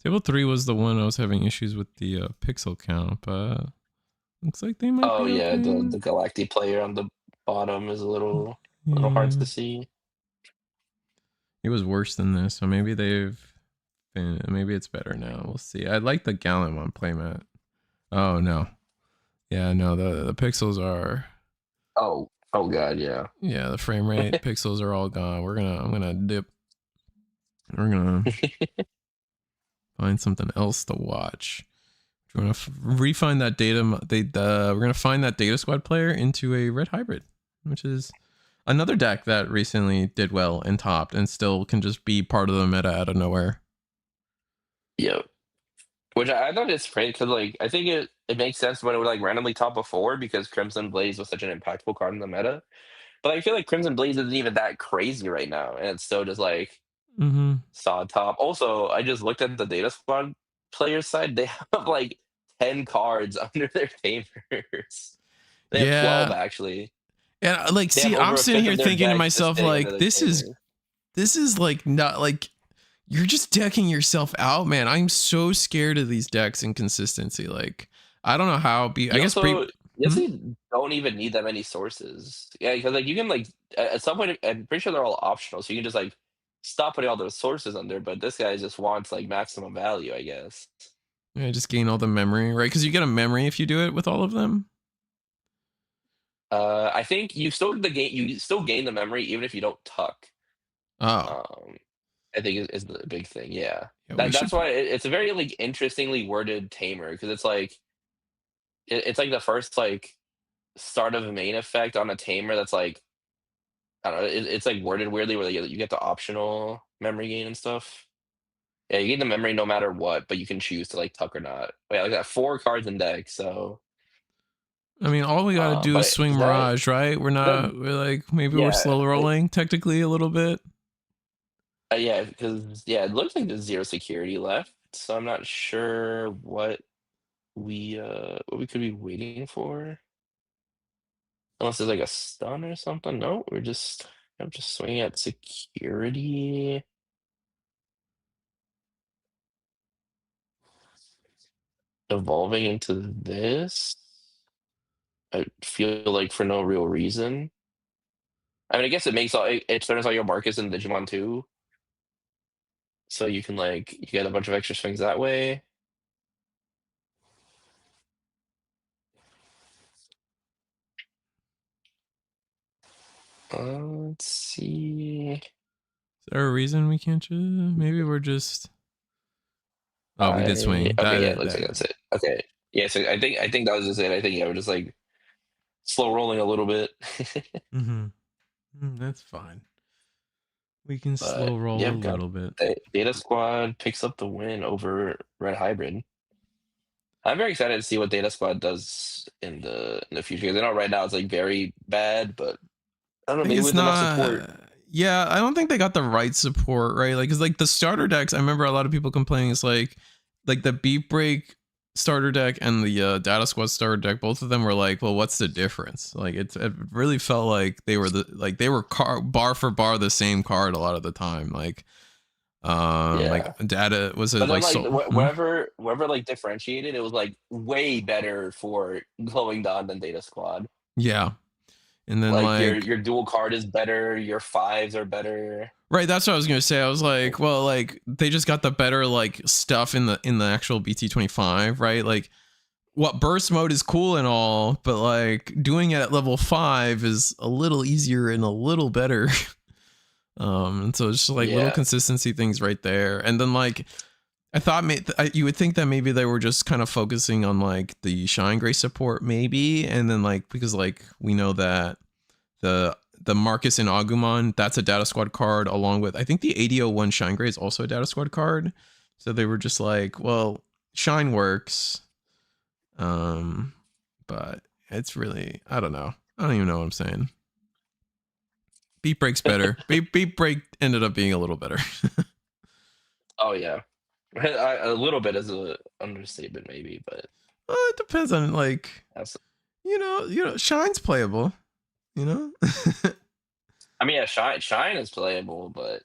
Table 3 was the one I was having issues with the pixel count, but looks like they might Oh be yeah, okay. the Galactic player on the bottom is a little hard Yeah. to see. It was worse than this, so maybe maybe it's better now. We'll see. I like the Gallimon playmat. Oh no. Yeah, no, the pixels are Oh god, yeah. Yeah, the frame rate pixels are all gone. I'm gonna dip. We're gonna find something else to watch. We're gonna refine that data. We're gonna find that Data Squad player into a red hybrid, which is another deck that recently did well and topped, and still can just be part of the meta out of nowhere. Yep. Which I thought it's great because like I think it makes sense when it would like randomly top before because Crimson Blaze was such an impactful card in the meta. But I feel like Crimson Blaze isn't even that crazy right now, and it's still just like Mm-hmm. solid top. Also, I just looked at the Data Squad players side; they have like 10 cards under their tamers. They have 12 Yeah, actually. and like, They have see, I'm over a sitting fifth here of their thinking to deck just myself, sitting under like, their tamer. this is like not like you're just decking yourself out, man. I'm so scared of these decks and consistency. Like, I don't know how. I You guess also you Hmm? also don't even need that many sources. Yeah, because like you can like at some point I'm pretty sure they're all optional, so you can just like stop putting all those sources under. But this guy just wants like maximum value, I guess. Yeah, just gain all the memory, right? Because you get a memory if you do it with all of them. I think you still you still gain the memory even if you don't tuck. Oh, Um, I think is the big thing. Yeah, yeah, we should. that's why it's a very like interestingly worded tamer because it's like it's like the first like start of a main effect on a tamer that's like I don't know. It's like worded weirdly where you get the optional memory gain and stuff. Yeah, you gain the memory no matter what, but you can choose to like tuck or not. But yeah, like that 4 cards in deck. So, I mean, all we gotta do is but swing Mirage, right? that We're like, maybe we're yeah, slow rolling technically a little bit. yeah, because yeah, it looks like there's 0 security left. So I'm not sure what we could be waiting for. Unless there's like a stun or something. No, I'm just swinging at security. Evolving into this. I feel like for no real reason. I mean, I guess it turns all your Marcus in Digimon too, so you can like you get a bunch of extra swings that way. Let's see. Is there a reason we can't just? Maybe we're just. Oh, we did I swing. okay, yeah, it looks like That. that's it. Okay, yeah, so I think that was just it. I think yeah, we're just like slow rolling a little bit, Mm-hmm. That's fine. We can but slow roll yeah, a I've got little bit. Data Squad picks up the win over Red Hybrid. I'm very excited to see what Data Squad does in the future. Because I know right now it's like very bad, but I don't know, Like, maybe it's with enough support. not. Yeah, I don't think they got the right support, right? Like, cause like the starter decks, I remember a lot of people complaining. It's like the Beat Break starter deck and the Data Squad starter deck. Both of them were like, well, what's the difference? Like, it really felt like they were bar for bar the same card a lot of the time. Like Yeah. data was it But then like like so. wherever like differentiated, it was like way better for Glowing Dawn than Data Squad. Yeah, and then Like like your dual card is better, your fives are better. right, that's what I was gonna say. I was like, well, like they just got the better like stuff in the actual BT25, right? Like what burst mode is cool and all, but like doing it at level 5 is a little easier and a little better. And so it's just like little Yeah. consistency things right there. And then like I thought you would think that maybe they were just kind of focusing on like the Shine Gray support, maybe, and then like because like we know that the Marcus and Agumon, that's a Data Squad card, along with I think the AD01 Shine Gray is also a Data Squad card. So they were just like, well, Shine works, but it's really I don't know. I don't even know what I'm saying. Beat Break's better. Beat Break ended up being a little better. Oh yeah. A little bit is a understatement maybe, but Well, it depends on like that's Shine's playable. You know, I mean yeah, Shine is playable, but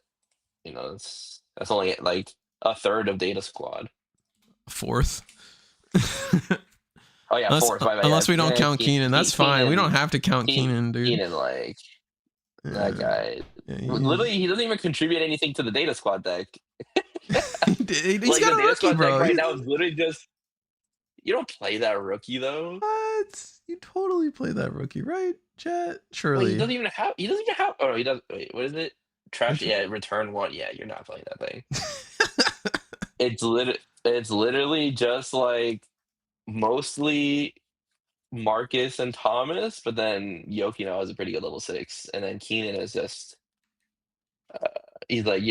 that's only like a third of Data Squad. fourth. Oh yeah, unless fourth. My bad. unless we don't Yeah, count Keenan, that's fine. We don't have to count Keenan, dude. Keenan, like that Yeah, guy. yeah, Literally, he doesn't even contribute anything to the Data Squad deck. he's Like got the a Data rookie, Squad deck bro. right now is literally just you don't play that rookie though. What? You totally play that rookie, right? Jet, Wait, he surely. doesn't even have. He doesn't even have. Oh, he does. Wait, what is it? Trash. Which Yeah, return one. Yeah, you're not playing that thing. It's literally just like mostly Marcus and Thomas, but then Yokino has a pretty good level 6, and then Keenan is just he's like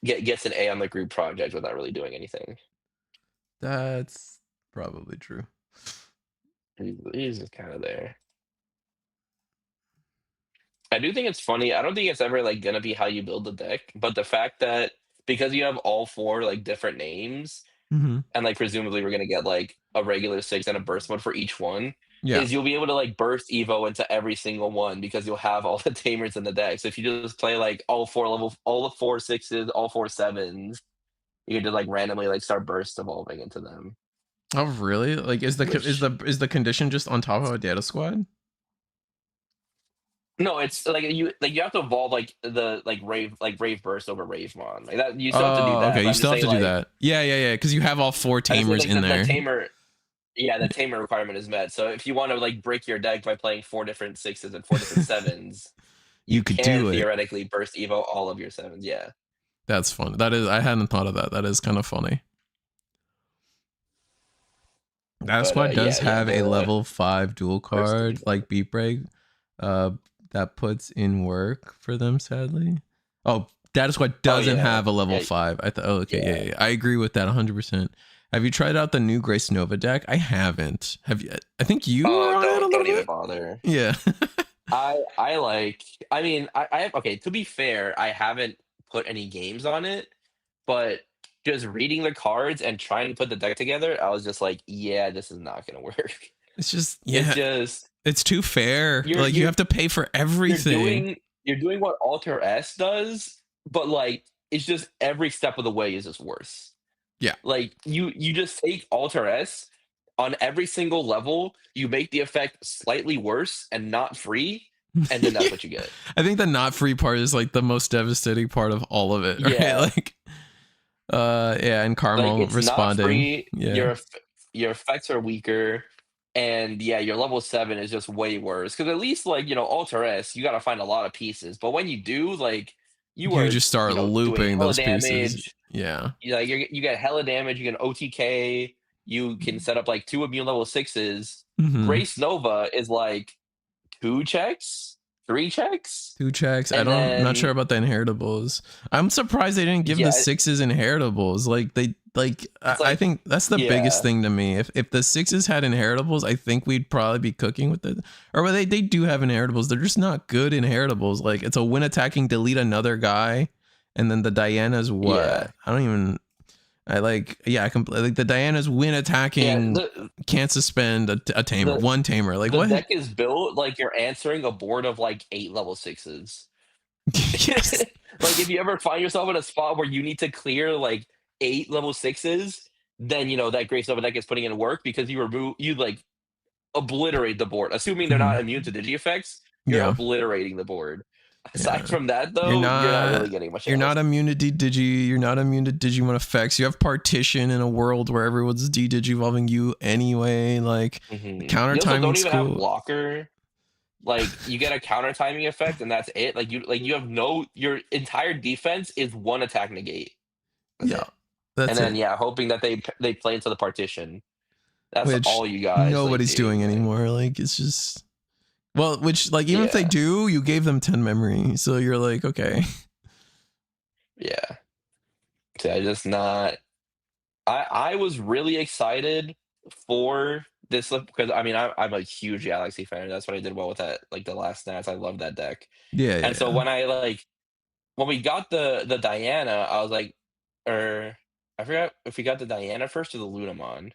gets an A on the group project without really doing anything. that's probably true. He's just kind of there. I do think it's funny. I don't think it's ever like gonna be how you build the deck, but the fact that because you have all four like different names, Mm-hmm. and like presumably we're gonna get like a regular 6 and a burst mode for each one, Yeah. is you'll be able to like burst Evo into every single one because you'll have all the tamers in the deck. So if you just play like all the 4 6s, all 4 7s, you can just like randomly like start burst evolving into them. Oh, really? Like, Which is the condition just on top of a data squad? no, it's like you have to evolve like the rave burst over Ravemon. Like that you still have to do Oh, that, okay. but You I'm just still have saying to do like that. Yeah, yeah, yeah. Because you have all four I just say tamers like in the there. tamer. Yeah, the tamer requirement is met. So if you want to like break your deck by playing 4 different 6s and 4 different 7s, You you could can do it. theoretically burst Evo all of your 7s. Yeah, That's fun. That is. I hadn't thought of that. That is kind of funny. Data but squad does yeah, have a the level 5 dual burst card Evo. like Beat Break. That puts in work for them. Sadly. Oh, Data Squad Oh doesn't yeah, have a level yeah, 5. I thought. Oh, okay. Yeah, yeah. yeah, yeah. I agree with that 100%. Have you tried out the new Grace Nova deck? I haven't. Have you? I think you were Oh, on it a don't little even bit. bother. Yeah. I like. I mean, I have okay. To be fair, I haven't put any games on it, but just reading the cards and trying to put the deck together, I was just like, yeah, this is not gonna work. It's just, It's yeah, just it's too fair. you're Like, you you're have to pay for you're everything. doing you're doing what Alter S does, but like it's just every step of the way is just worse. Yeah. Like you just take Alter S on every single level, you make the effect slightly worse and not free, and then that's what you get. I think the not free part is like the most devastating part of all of it, right? Yeah, Like, yeah, and like Carmel it's not responding. free. Yeah. Your effects are weaker, and yeah, your level 7 is just way worse. Because at least like Alter S, you got to find a lot of pieces. But when you do, like you You are just start doing looping hella those pieces. damage. Yeah. You get hella damage. You can OTK. You can set up like 2 immune level 6s. Mm-hmm. Grace Nova is like 2 checks, 3 checks, 2 checks. and Not sure then about the inheritables. I'm surprised they didn't give the yeah, sixes inheritables. Like, it's I like think that's the biggest yeah, thing to me. If the sixes had inheritables, I think we'd probably be cooking with it. Or well, they do have inheritables. They're just not good inheritables. Like, it's a win attacking, delete another guy, and then the Diana's yeah, what? I don't even. I like, yeah, I like the Diana's win yeah. attacking, can't suspend a tamer, The one tamer. Like, the what? deck is built like you're answering a board of like 8 level 6s. Yes. Like if you ever find yourself in a spot where you need to clear like 8 level 6s, then that Grace Nova deck is putting in work because you like obliterate the board. Assuming they're not Mhm. immune to digi effects, you're Yeah. obliterating the board. Aside Yeah. from that, You're though, you're not really getting much you're else. not immune to you're not immune to Digimon effects. You have partition in a world where everyone's de-digivolving you anyway. Like, the counter You also don't timing's even have cool. blocker. Like you get a counter timing effect, and that's it. You have no your entire defense is one attack negate. That's Yeah. it. And That's then it. yeah, hoping that they play into the partition. That's Which all you guys like nobody's do. doing Like anymore. Like, it's just, well, which, like, even if they yeah, do, you gave them 10 memory. So you're like, okay. yeah. So I just not. I was really excited for this because I mean I'm a huge Galaxy fan. That's what I did well with that. Like the last Nats, I love that deck. Yeah, And yeah, so yeah. when we got the Diana, I was like, or I forgot if we got the Diana first or the Lunamon.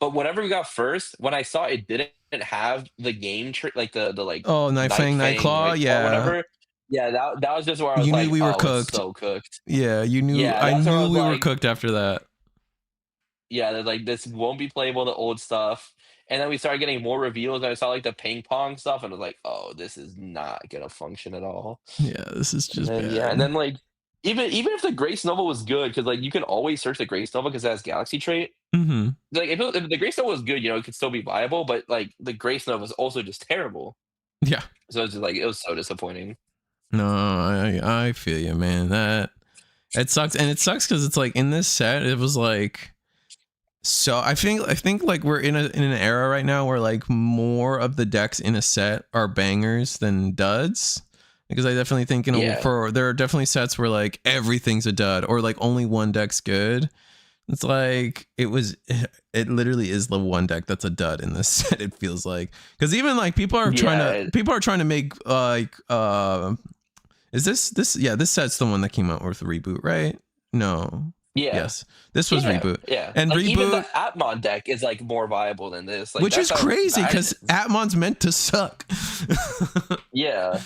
But whatever we got first, when I saw it didn't have the game like the like Oh, Night Night Fang, Night Fang, Claw. Night Claw, Yeah. whatever. Yeah, that was just where I was You knew like, we were oh, it's cooked. so cooked. Yeah, Yeah, I that's where I knew was we were like, cooked after that. yeah, they're like this won't be playable the old stuff. And then we started getting more reveals, and I saw like the ping pong stuff, and I was like, oh, this is not gonna function at all. Yeah, this is And just then yeah, and bad. then like even if the Grace Nova was good, because like you can always search the Grace Nova because it has Galaxy trait. Mm-hmm. Like if the Grace Nova was good, it could still be viable, but like the Grace Nova is also just terrible. Yeah. So it's just like it was so disappointing. No, I feel you, man. That it sucks, and it sucks because it's like in this set, it was like so. I think like we're in an era right now where like more of the decks in a set are bangers than duds. Because I definitely think Yeah. there are definitely sets where like everything's a dud or like only one deck's good. It's like it literally is the one deck that's a dud in this set. It feels like because even like Yeah. people are trying to make like is this set's the one that came out with Reboot, right? No. Yeah. Yes. This was Yeah. Reboot. Yeah. And Like even the Reboot, Atmon deck is like more viable than this. Like which that's is how crazy bad because it is. Atmon's meant to suck. Yeah.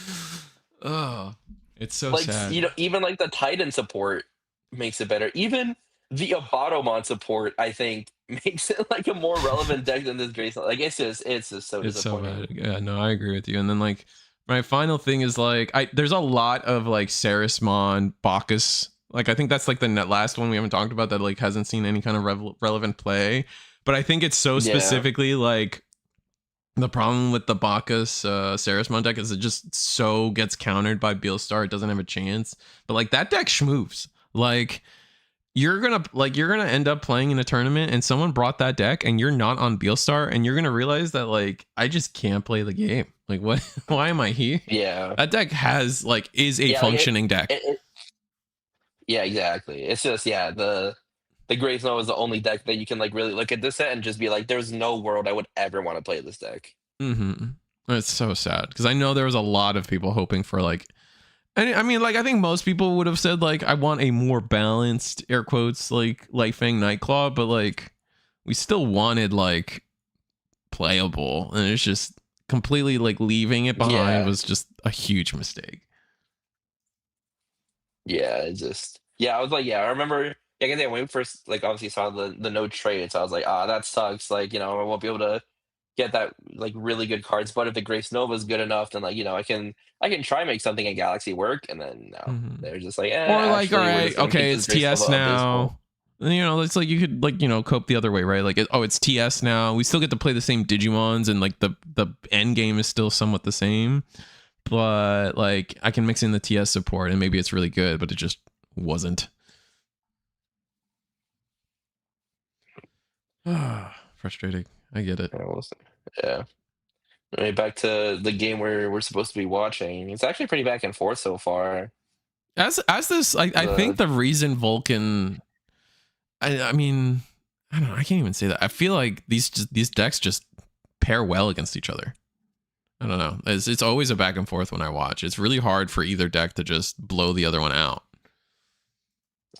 Oh, it's so Like sad. even like the Titan support makes it better. Even the Abotomon support, I think, makes it like a more relevant deck than this Grace. Like it's just so It's so disappointing. bad. Yeah, no, I agree with you. And then like my final thing is like there's a lot of like Sarismon, Bacchus. Like I think that's like the last one we haven't talked about that like hasn't seen any kind of relevant play. But I think it's so Yeah. specifically like the problem with the Bacchus Sarismon deck is it just so gets countered by Beelstar. It doesn't have a chance. But like that deck schmoves. Like you're gonna end up playing in a tournament and someone brought that deck and you're not on Beelstar and you're gonna realize that like I just can't play the game. Like what why am I here? Yeah. That deck has like is a Yeah. Like functioning deck. it yeah, exactly. It's just yeah, the Grey Snow is the only deck that you can like really look at this set and just be like, there's no world I would ever want to play this deck. Mm-hmm. It's so sad because I know there was a lot of people hoping for like and I mean like I think most people would have said like I want a more balanced air quotes like Fang Nightclaw, but like we still wanted like playable and it's just completely like leaving it behind Yeah. was just a huge mistake. Yeah, it just yeah, I was like, yeah, I remember like I think when we first like obviously saw the no trade, so I was like, ah, that sucks. Like, I won't be able to get that like really good cards. But if the Grace Nova is good enough, then like, I can try and make something in Galaxy work, and then no. Mm-hmm. They're just like, Or like all actually we're right just gonna make okay this it's Grace Nova TS abysmal. now, it's like you could like cope the other way, right? Like it's TS now, we still get to play the same Digimons and like the end game is still somewhat the same, but like I can mix in the TS support and maybe it's really good, but it just wasn't. Frustrating. I get it. Yeah, we'll see. Yeah. Right, back to the game we're supposed to be watching. It's actually pretty back and forth so far. As this I think The the reason Vulcan I mean I don't know, I can't even say that. I feel like these decks just pair well against each other. I don't know. It's always a back and forth when I watch. It's really hard for either deck to just blow the other one out.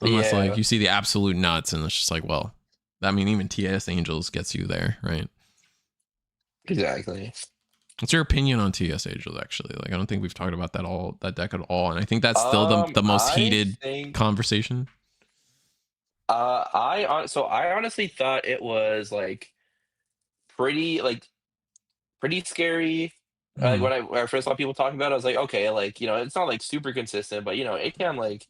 Unless like yeah, you see the absolute nuts and it's just like, well, I mean even TS Angels gets you there, right? exactly. What's your opinion on TS Angels actually? Like I don't think we've talked about that deck at all. And I think that's still the most I heated think conversation. I honestly thought it was like pretty like pretty scary. Like Mm-hmm. when I first saw people talking about it, I was like, okay, like it's not like super consistent, but it can like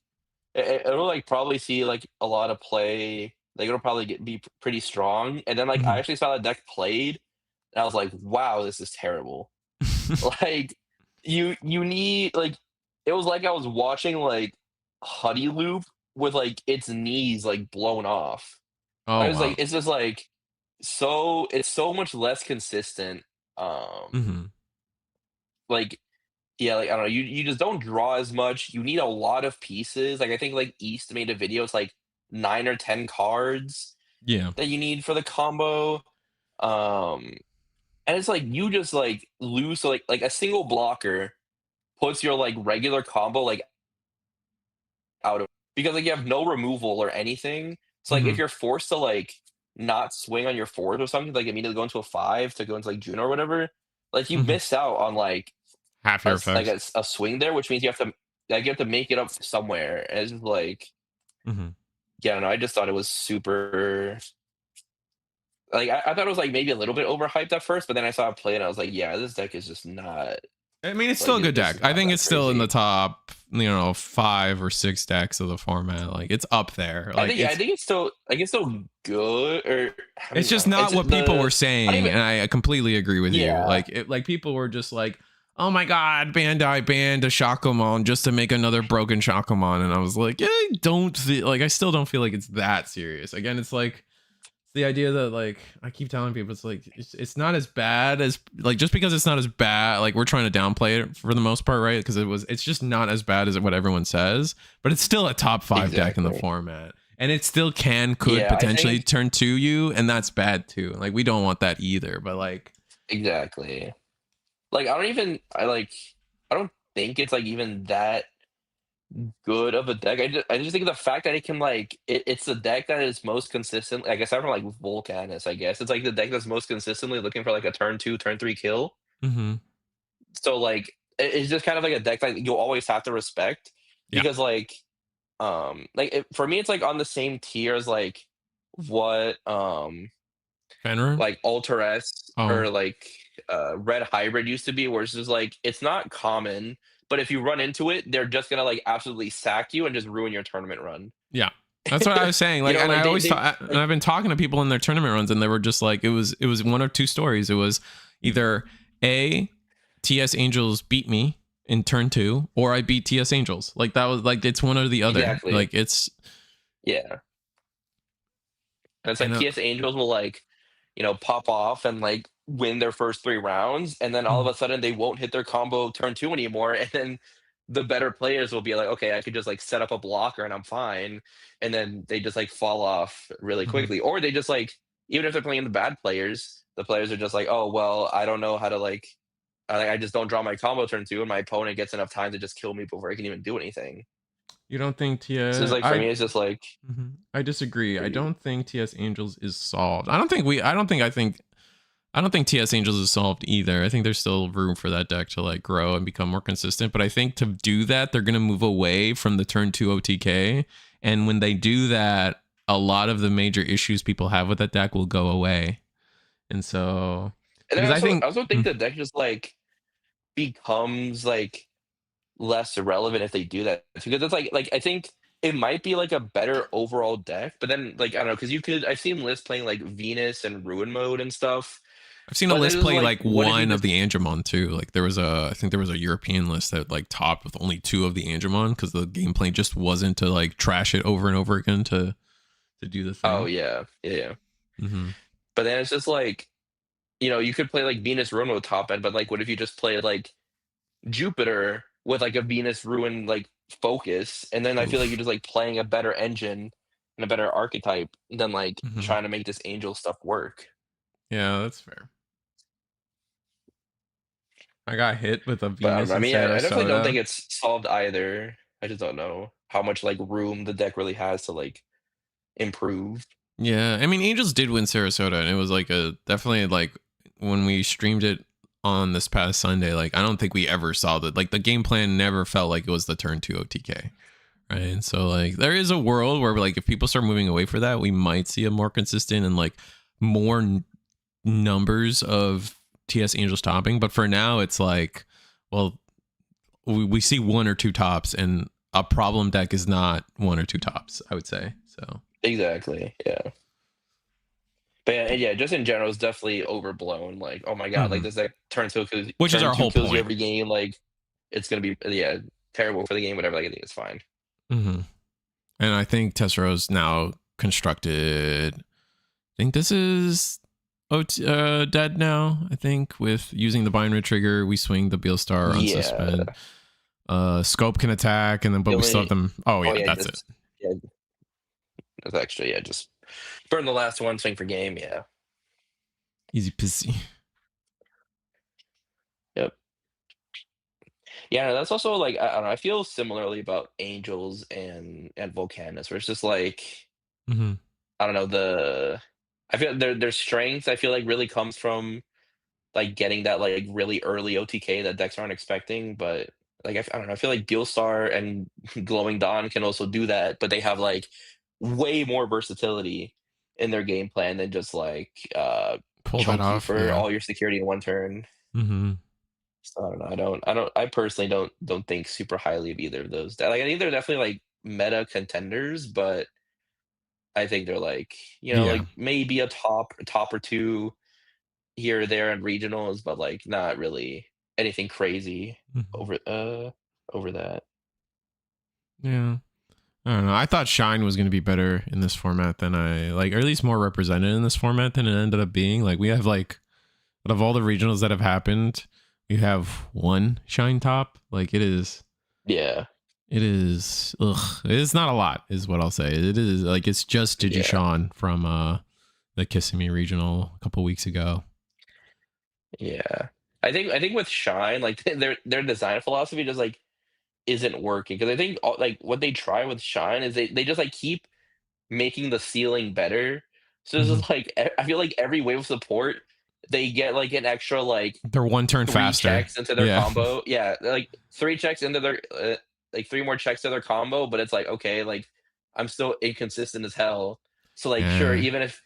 it'll like probably see like a lot of play. Like it'll probably be pretty strong. And then like I actually saw that deck played, and I was like, wow, this is terrible. Like you need like it was like I was watching like Huddy Loop with like its knees like blown off. I Oh was like, wow. it's just like it's so much less consistent. Mm-hmm. Like yeah, like I don't know, you just don't draw as much. You need a lot of pieces. Like I think like East made a video. It's like 9 or 10 cards Yeah. that you need for the combo. Um, and it's like you just like lose. So like a single blocker puts your like regular combo like out of because like you have no removal or anything. So like Mm-hmm. if you're forced to like not swing on your fours or something, like immediately go into a five to go into like Juno or whatever, like you Mm-hmm. missed out on like Half your like effects. a swing there, which means you have to make it up somewhere. And it's just like Mm-hmm. yeah, no, I just thought it was super like I thought it was like maybe a little bit overhyped at first, but then I saw it play and I was like, yeah, this deck is just not I mean, it's still like a good this deck. is I not think that it's still in the crazy. top, 5 or 6 decks of the format. Like it's up there. I Like think it's still good or I it's mean just it's not what people were I don't saying, even and I completely agree with you. yeah. Like people were just like, oh my god, Bandai banned a Shakomon just to make another broken Shakomon, and I was like, yeah, I still don't feel like it's that serious. Again, it's like the idea that like I keep telling people it's like it's not as bad as like just because it's not as bad like we're trying to downplay it for the most part, right? Because it's just not as bad as what everyone says, but it's still a top 5 deck in the Exactly. format, and it still could Yeah, I potentially think turn to you, and that's bad too. Like we don't want that either, but like exactly. Like I don't think it's like even that good of a deck. I just think the fact that it can it's the deck that is most consistent. Like aside from like Volcanus, I guess it's like the deck that's most consistently looking for like a turn 2, turn 3 kill. mhm, So it's just kind of like a deck that you'll always have to respect yeah, because for me it's like on the same tier as like what Fenrir. like Alter S Oh or Red Hybrid used to be, where it's just like it's not common, but if you run into it, they're just gonna like absolutely sack you and just ruin your tournament run. yeah, that's what I was saying. You Like, know, and I like always they thought, and like I've been talking to people in their tournament runs, and they were just like, it was one of two stories. It was either a TS Angels beat me in turn 2, or I beat TS Angels. Like that was like it's one or the other. exactly. Like it's Yeah. And it's like and TS Angels will pop off and like win their first 3 rounds, and then all of mm, a sudden they won't hit their combo turn 2 anymore, and then the better players will be like, okay, I could just like set up a blocker and I'm fine, and then they just like fall off really mhm. quickly, or they just like even if they're playing the bad players, the players are just like, oh well, I don't know how to I just don't draw my combo turn 2, and my opponent gets enough time to just kill me before I can even do anything. You don't think So it's TS? like for me, it's just like I disagree. I pretty. don't think TS Angels is solved. I don't think TS Angels is solved either. I think there's still room for that deck to like grow and become more consistent. But I think to do that, they're gonna move away from the turn 2 OTK. And when they do that, a lot of the major issues people have with that deck will go away. And so And because I I think also think the deck just becomes less irrelevant if they do that, because it's like I think it might be like a better overall deck, but then like I don't know, because I've seen lists playing like Venus and Ruin mode and stuff, I've seen a but then list it's play like like what if you one of just the Angemon too. Like I think there was a European list that like topped with only 2 of the Angemon because the gameplay just wasn't to like trash it over and over again to do the oh thing. yeah, yeah, yeah. Mm-hmm. But then it's just like you could play like Venus Ruin mode top end, but like what if you just play like Jupiter with like a Venus Ruin focus, and then I feel like you're Oof. just like playing a better engine and a better archetype than like Mm-hmm. trying to make this angel stuff work. Yeah, that's fair. I got hit with a But I don't Venus know. I in mean, I definitely don't think Sarasota. it's solved either. I just don't know how much room the deck really has to improve. Yeah, I mean Angels did win Sarasota, and it was like a definitely like when we streamed it on this past Sunday. Like I don't think we ever saw that. Like the game plan never felt like it was the turn 2 OTK. Right. And so like there is a world where like if people start moving away for that, we might see a more consistent and like more numbers of TS Angels topping. But for now, it's like, well, we see 1 or 2 tops, and a problem deck is not 1 or 2 tops, I would say. So Exactly. Yeah. But yeah, yeah, just in general, it's definitely overblown. Like, oh my god, like mhm. this deck Which is turn our two whole kills you point. every game. Like, it's gonna be terrible for the game. Whatever. Like, I think it's fine. Hmm. And I think Tessero's now constructed. I think this is dead now. I think with using the binary trigger, we swing the Beelstar Yeah. unsuspend. Scope can attack, and then The but we still have only them. Oh oh yeah, yeah, that's it. just yeah, that's extra. Yeah, just burn the last one, swing for game. Yeah. Easy peasy. Yep. Yeah, that's also I don't know. I feel similarly about Angels and Volcanus, where it's just Hmm. I don't know I feel their strength. I feel like really comes from getting that really early OTK that decks aren't expecting. But I don't know. I feel like Dealstar and Glowing Dawn can also do that, but they have way more versatility in their game plan than just Pull that chunky off. for Yeah. all your security in one turn. Hmm. So I don't know. I personally don't think super highly of either of those. I think they're definitely meta contenders, but I think they're Yeah. maybe a top or two here or there in regionals, but not really. anything crazy Mhm. over that. Yeah. I don't know. I thought Shine was going to be better in this format than I like, or at least more represented in this format than it ended up being. Like we have like out of all the regionals that have happened, we have one Shine top. Like Yeah, it is. Ugh, it's not a lot, is what I'll say. It is like it's just yeah, Digishon from the Kissimmee regional a couple weeks ago. yeah. I think with Shine, like their design philosophy just like isn't working because I think like what they try with Shine is they just like keep making the ceiling better. So this Hmm. is like I feel like every wave of support they get like an extra like They're one turn three faster. checks into their Yeah. combo. Yeah, like three checks into their like three more checks to their combo, but it's like okay, like I'm still inconsistent as hell. So like sure, Yeah. even if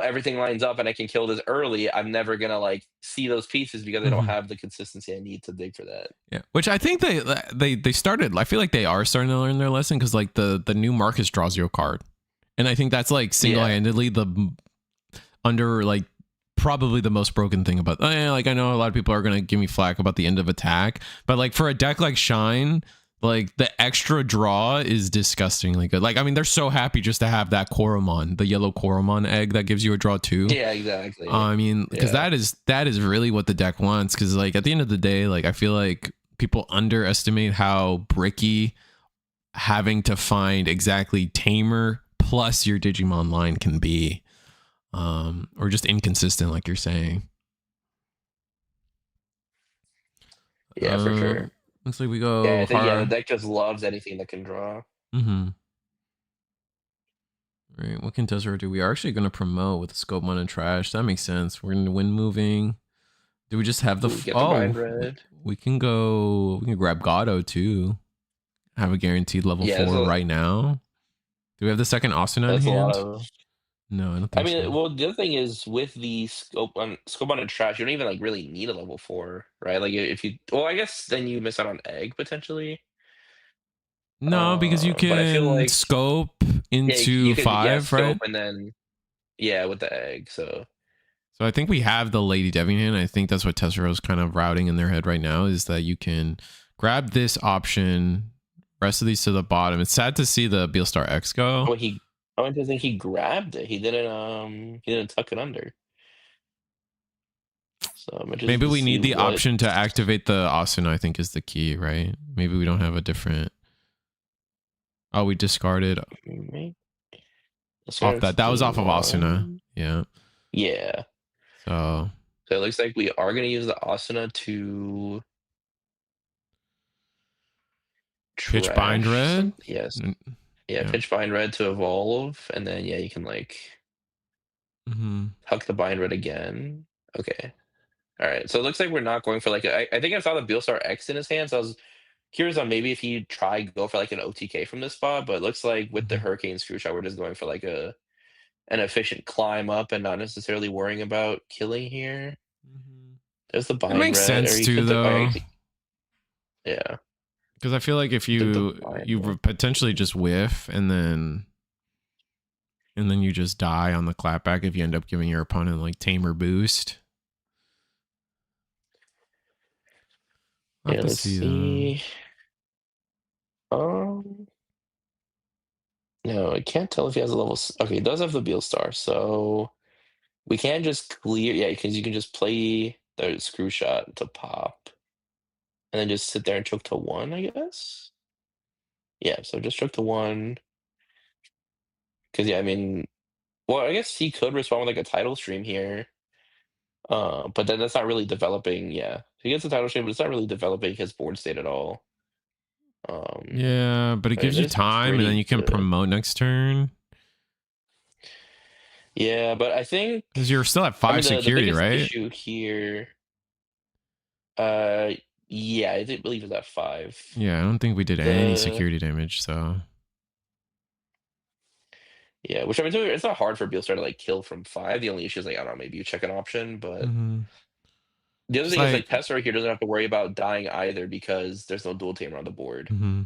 everything lines up and I can kill this early, I'm never gonna like see those pieces because I don't Hmm. have the consistency I need to dig for that. Yeah, which I think they started. I feel like they are starting to learn their lesson because like the new Marcus draws you a card, and I think that's like single Yeah, handedly the under like probably the most broken thing about like I know a lot of people are gonna give me flack about the end of attack, but like for a deck like Shine, like the extra draw is disgustingly good. Like I mean they're so happy just to have that Koromon, the yellow Koromon egg that gives you a draw too. yeah, exactly. I mean, because Yeah, that is really what the deck wants. Because like at the end of the day, like I feel like people underestimate how bricky having to find exactly Tamer plus your Digimon line can be, or just inconsistent, like you're saying. yeah, for sure. Looks like we Yeah, I go think the hard. deck just loves anything that can draw. Mm-hmm. Right. What can Desert do? We are actually going to promote with Scope One and Trash. That makes sense. We're going to win moving. Do we just have the? Ooh, get the bind Oh, red. we can go. We can grab Gato too. Have a guaranteed level Yeah, 4 right now. Do we have the second Asuna in that's a lot hand? of. No, I don't I think so. mean, well, the other thing is with the scope on a trash, you don't even like really need a level 4, right? Like if you, well, I guess then you miss out on egg potentially. No, because you But I feel can like scope yeah, you into could five, scope right? and then yeah with the egg. So So I think we have the Lady Deviant hand. I think that's what Tessero's kind of routing in their head right now is that you can grab this option, rest of these to the bottom. It's sad to see the Beelstar X go. oh he, I went to think he grabbed it. He didn't tuck it under. So I'm interested Maybe to we see need the what. option to activate the Asuna, I think is the key, right? Maybe we don't have a different. Oh, we discarded Maybe let's off go that. to That was off of Asuna. D1. Yeah. Yeah. So So it looks like we are going to use the asana to pitch bind trash red. some. Yes. N- Yeah, Yeah. pitch bind red to evolve, and then yeah, you can like Hmm. huck the bind red again. Okay. All right. So it looks like we're not going for like I think I saw the Beelstar X in his hand, so I was curious on maybe if he try go for like an OTK from this spot, but it looks like with the Hmm. Hurricane Screw Shot, we're just going for like an efficient climb up and not necessarily worrying about killing here. Hmm. There's the It bind makes red, or sense you too, could though, yeah, because I feel like if took the you bind you red. potentially just whiff and then you just die on the clapback if you end up giving your opponent like tamer boost. I'll have Yeah, to let's see though. see. No, I can't tell if he has a level. Okay, he does have the Beelstar, so we can just clear. Yeah, because you can just play the screw shot to pop, and then just sit there and choke to one, I guess. Yeah, so just choke to one. Because yeah, I mean, well, I guess he could respond with like a title stream here. But then that's not really developing. Yeah, he gets a title stream, but it's not really developing his board state at all. Um, Yeah, but it I mean, gives you that is time and then pretty you can good. promote next turn Yeah, but I think, because you're still at I 5 mean, the security, biggest right? issue here. Uh, yeah, I did believe it's at 5. Yeah, I don't think we did any The security damage, so Yeah, which I mean, it's not hard for Beelstar to like kill from 5. The only issue is like I don't know, maybe you check an option, but hmm. the other Just thing is like like Pessar here doesn't have to worry about dying either because there's no dual tamer on the board, hmm.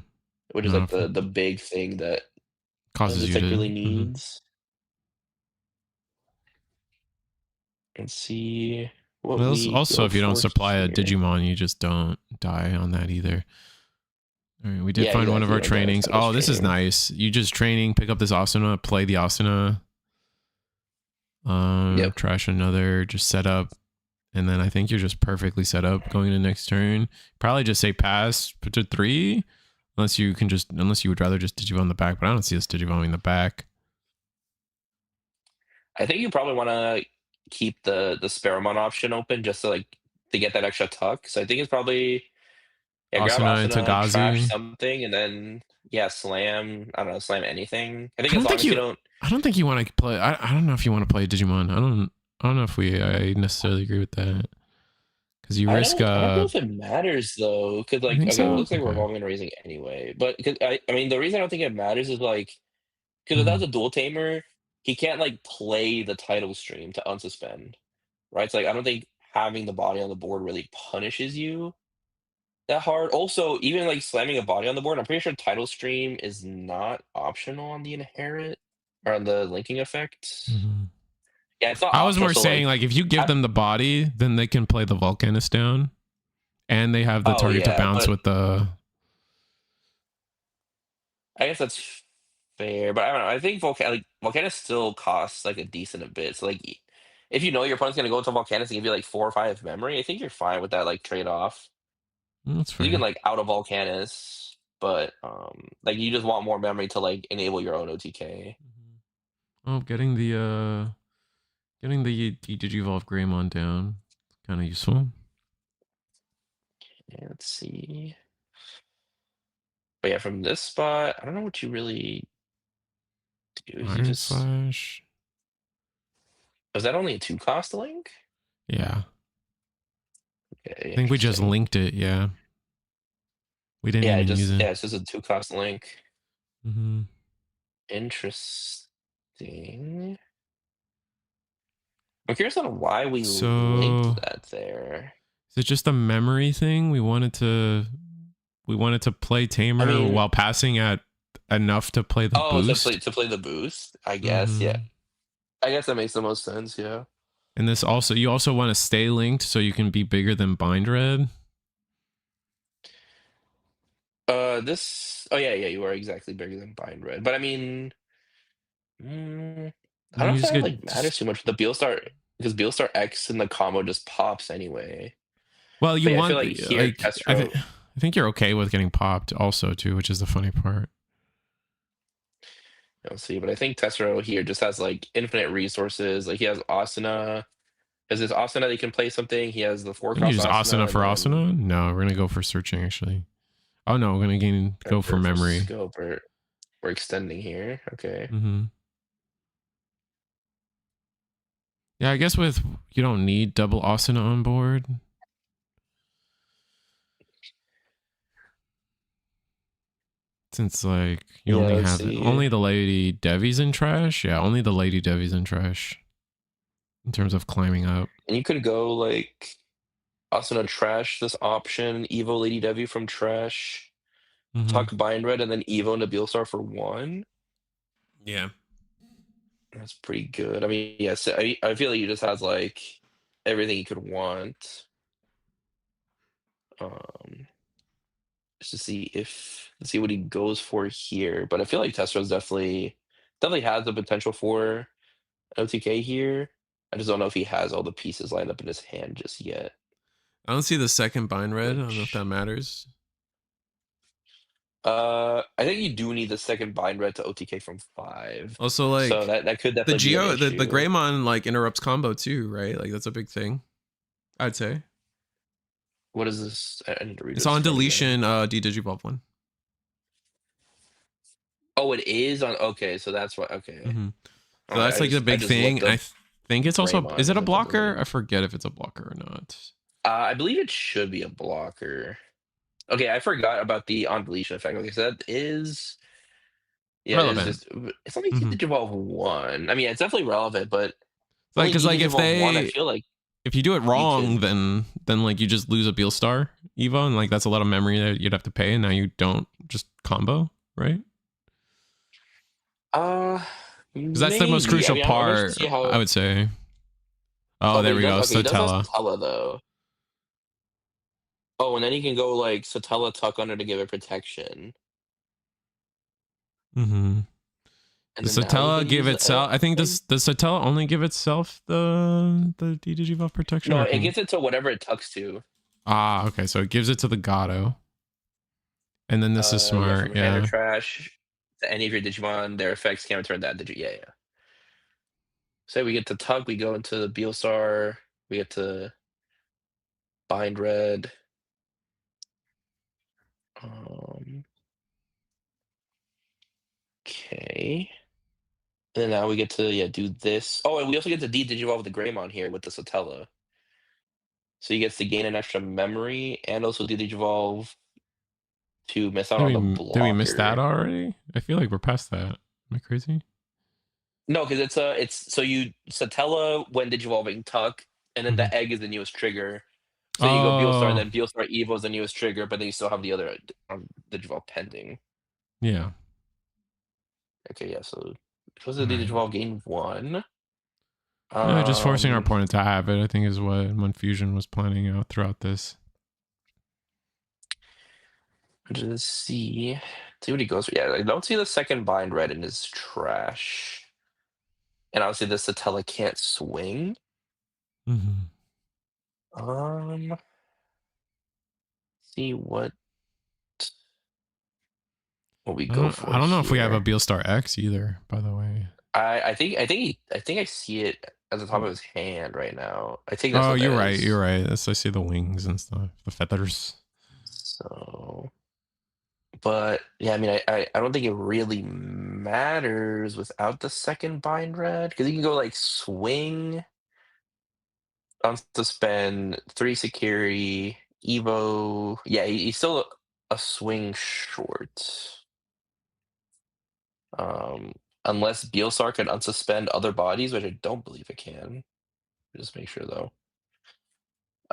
which is No, like the big thing that causes this you deck to really mhm. needs. Let's see. what Well, we also, go if you don't for supply a here. Digimon, you just don't die on that either. All right, we did Yeah, find one of exactly. our You don't die with trainings. titles Oh, this is training. nice. You just training, pick up this Asuna, play the Asuna, Yep. trash another, just set up, and then I think you're just perfectly set up going into next turn. Probably just say pass to 3, unless you would rather just Digimon the back, but I don't see us Digivoning the back. I think you probably want to keep the Sparamon option open just to get that extra tuck. So I think it's probably grab Asuna into Asuna, trash Gazi. something, and then slam. I don't know, slam anything. I I think as don't long think as you you. don't. I don't think you want to play. I don't know if you want to play Digimon. I don't know if I necessarily agree with that because you risk. I don't know if it matters though, because You like think okay, well, it so? looks like we're Okay. evolving and raising anyway. But because I mean the reason I don't think it matters is because without Mm, the dual tamer, he can't play the title stream to unsuspend, right? It's I don't think having the body on the board really punishes you that hard. Also, even slamming a body on the board, I'm pretty sure title stream is not optional on the inherit or on the linking effect. mhm. Yeah, it's not I was optional. more So saying like if you give have, them the body, then they can play the Volcanist down, and they have the oh target to yeah, bounce but with the. I guess that's fair. But I don't know. I think Volcanus still costs a decent bit. So if you know your opponent's gonna go into Volcanus and give you 4 or 5 memory, I think you're fine with that trade off. That's You can fair. out of Volcanus, but you just want more memory to enable your own OTK. Mhm. Oh, getting the Digivolve Greymon down, kind of useful. Yeah, let's see. But yeah, from this spot, I don't know what you really do. You Iron just Slash. was that only a 2 cost link? Yeah, Okay, I think we just interesting. linked it. Yeah, we didn't Yeah, even use it. it's just a 2 cost link. Mm-hmm. Interesting. I'm curious on why we linked So that there. is it just a memory thing? We wanted to play I Tamer mean, while passing at enough to play the oh, boost. to play the boost, I guess. Yeah, Mm-hmm. I guess that makes the most sense. Yeah. And this also, you also want to stay linked so you can be bigger than Bind Red. This. Oh yeah, yeah. You are exactly bigger than Bind Red, but I mean, mm, I And don't then know you if just that get matters too much with the Beelstar because Beelstar X in the combo just pops anyway. well, you But yeah, I feel want like here Testro. I think you're okay with getting popped also too, which is the funny part. Let's see, but I think Tessero here just has infinite resources. He has Asuna. Because his Asuna, he can play something. He has the I think you four-cross just Asuna Asuna, and for then Asuna. No, we're gonna go for searching actually. Oh no, we're gonna go for for memory. scope, we're extending here. Okay. Mm-hmm. Yeah, I guess with you don't need double Asuna on board. Since you Yeah, only let's have see. only the Lady Devi's in trash. Yeah, only the Lady Devi's in trash in terms of climbing up. And you could go Asuna trash this option, Evo Lady Devi from trash, Mm-hmm. Tuck Bind Red, and then Evo Nabil Star for 1. Yeah. That's pretty good. I mean, yes, I feel like he just has everything he could want. Um, just to see let's see what he goes for here. But I feel like Testro's definitely has the potential for OTK here. I just don't know if he has all the pieces lined up in his hand just yet. I don't see the second bind red. I don't know if that Which matters. I think you do need the second bind red to OTK from 5. Also, So that could the definitely be an Geo, the issue. Greymon interrupts combo too, right? That's a big thing. I'd say What is this? I need to read it's his on card again. deletion. D Digivolve one. Oh, it is on. Okay, so that's what. Okay, Mm-hmm. all So right. that's the I big just looked thing. up I think it's also, Greymon is it because a I thought the blocker? name. I forget if it's a blocker or not. I believe it should be a blocker. Okay, I forgot about the on deletion effect. Okay, so that is yeah, it is Relevant. just it's only Mm-hmm. Digivolve 1. I mean, it's definitely relevant, but only Because if Digivolve 1. I feel like you do it you wrong, could. then you just lose a Beal Star Evo, and that's a lot of memory that you'd have to pay, and now you don't just combo, right? Uh, Because that's the most maybe. I crucial mean, I'm interested to part, see I how. would say. Oh, Oh, but there he we does. go. Okay, he does have Satella. Satella though. Oh, and then he can go like Satella tuck under to give it protection, Mm-hmm. and The then now he Satella can give use the itself. I think egg. this the Satella only give itself the Digivolve protection, No, or it can gets it to whatever it tucks to. okay, so it gives it to the Gato, and then this is Yeah, from smart. your hand or Yeah, trash to any of your Digimon, their effects can return that Digi. Yeah, yeah. Say we get to tuck, we go into the Beelstar, we get to bind red. Um, okay. And then now we get to do this. Oh, and we also get to de-digivolve the Greymon here with the Satella. So he gets to gain an extra memory and also de-digivolve to miss out on the did we miss that blocker. already? I feel like we're past that. Am I crazy? No, because it's so you Satella when digivolving tuck, and then Mm-hmm. the egg is the newest trigger. So then you go Beelstar, and Oh, then Beelstar Evo is the newest trigger, but then you still have the other digivolve pending. yeah. Okay, yeah. So because All of the right. digivolve gain one. Just forcing our Um, opponent to have it, I think, is what Fusion was planning out throughout this. just see what he goes for. Yeah, I don't see the second bind red in his trash, and obviously the Satella can't swing. Mm-hmm. Um, see what we go for I don't know if we have a here. Beelstar X either, by the way. I think I see it at the top of his hand right now. I think that's Oh, what that you're right. You're is. right. That's, I see the wings and stuff, the feathers. So, but yeah, I mean, I don't think it really matters without the second bind red because you can go like swing on to spend 3 security Evo. Yeah, he's still a swing short. Um, unless Beelstar can unsuspend other bodies, which I don't believe it can. Just make sure though.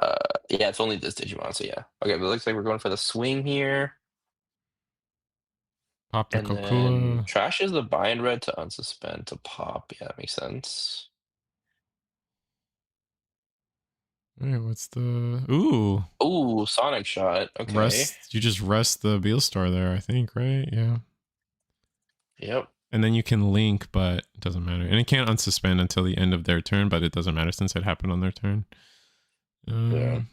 Uh, yeah, it's only this Digimon, so yeah. Okay, but it looks like we're going for the swing here. Pop the And then Kokula. trash is the bind red to unsuspend to pop. Yeah, that makes sense. Wait, what's the ooh Ooh, Sonic Shot. Okay. rest? You just rest the Beelstar there, I think, right? Yeah. Yep. And then you can link, but it doesn't matter. And it can't unsuspend until the end of their turn, but it doesn't matter since it happened on their turn. Yeah. Um,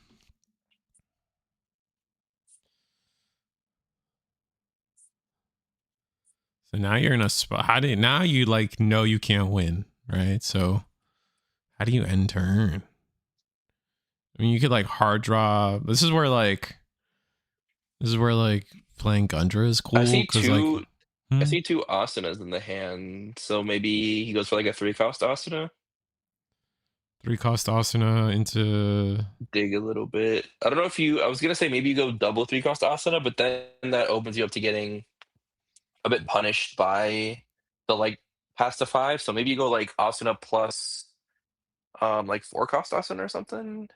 so now you're in a spot. Now you like know you can't win, right? So how do you end turn? I mean, you could like hard draw. This is where playing Gundra is I cool see because like, two I hmm, see two Asanas in the hand. So maybe he goes for like a 3-cost Asana. 3 cost Asuna into Dig a little bit. I don't know if I was gonna say maybe you go double 3-cost Asana, but then that opens you up to getting a bit punished by the like past the 5. So maybe you go like Asuna plus like 4-cost Asana or something.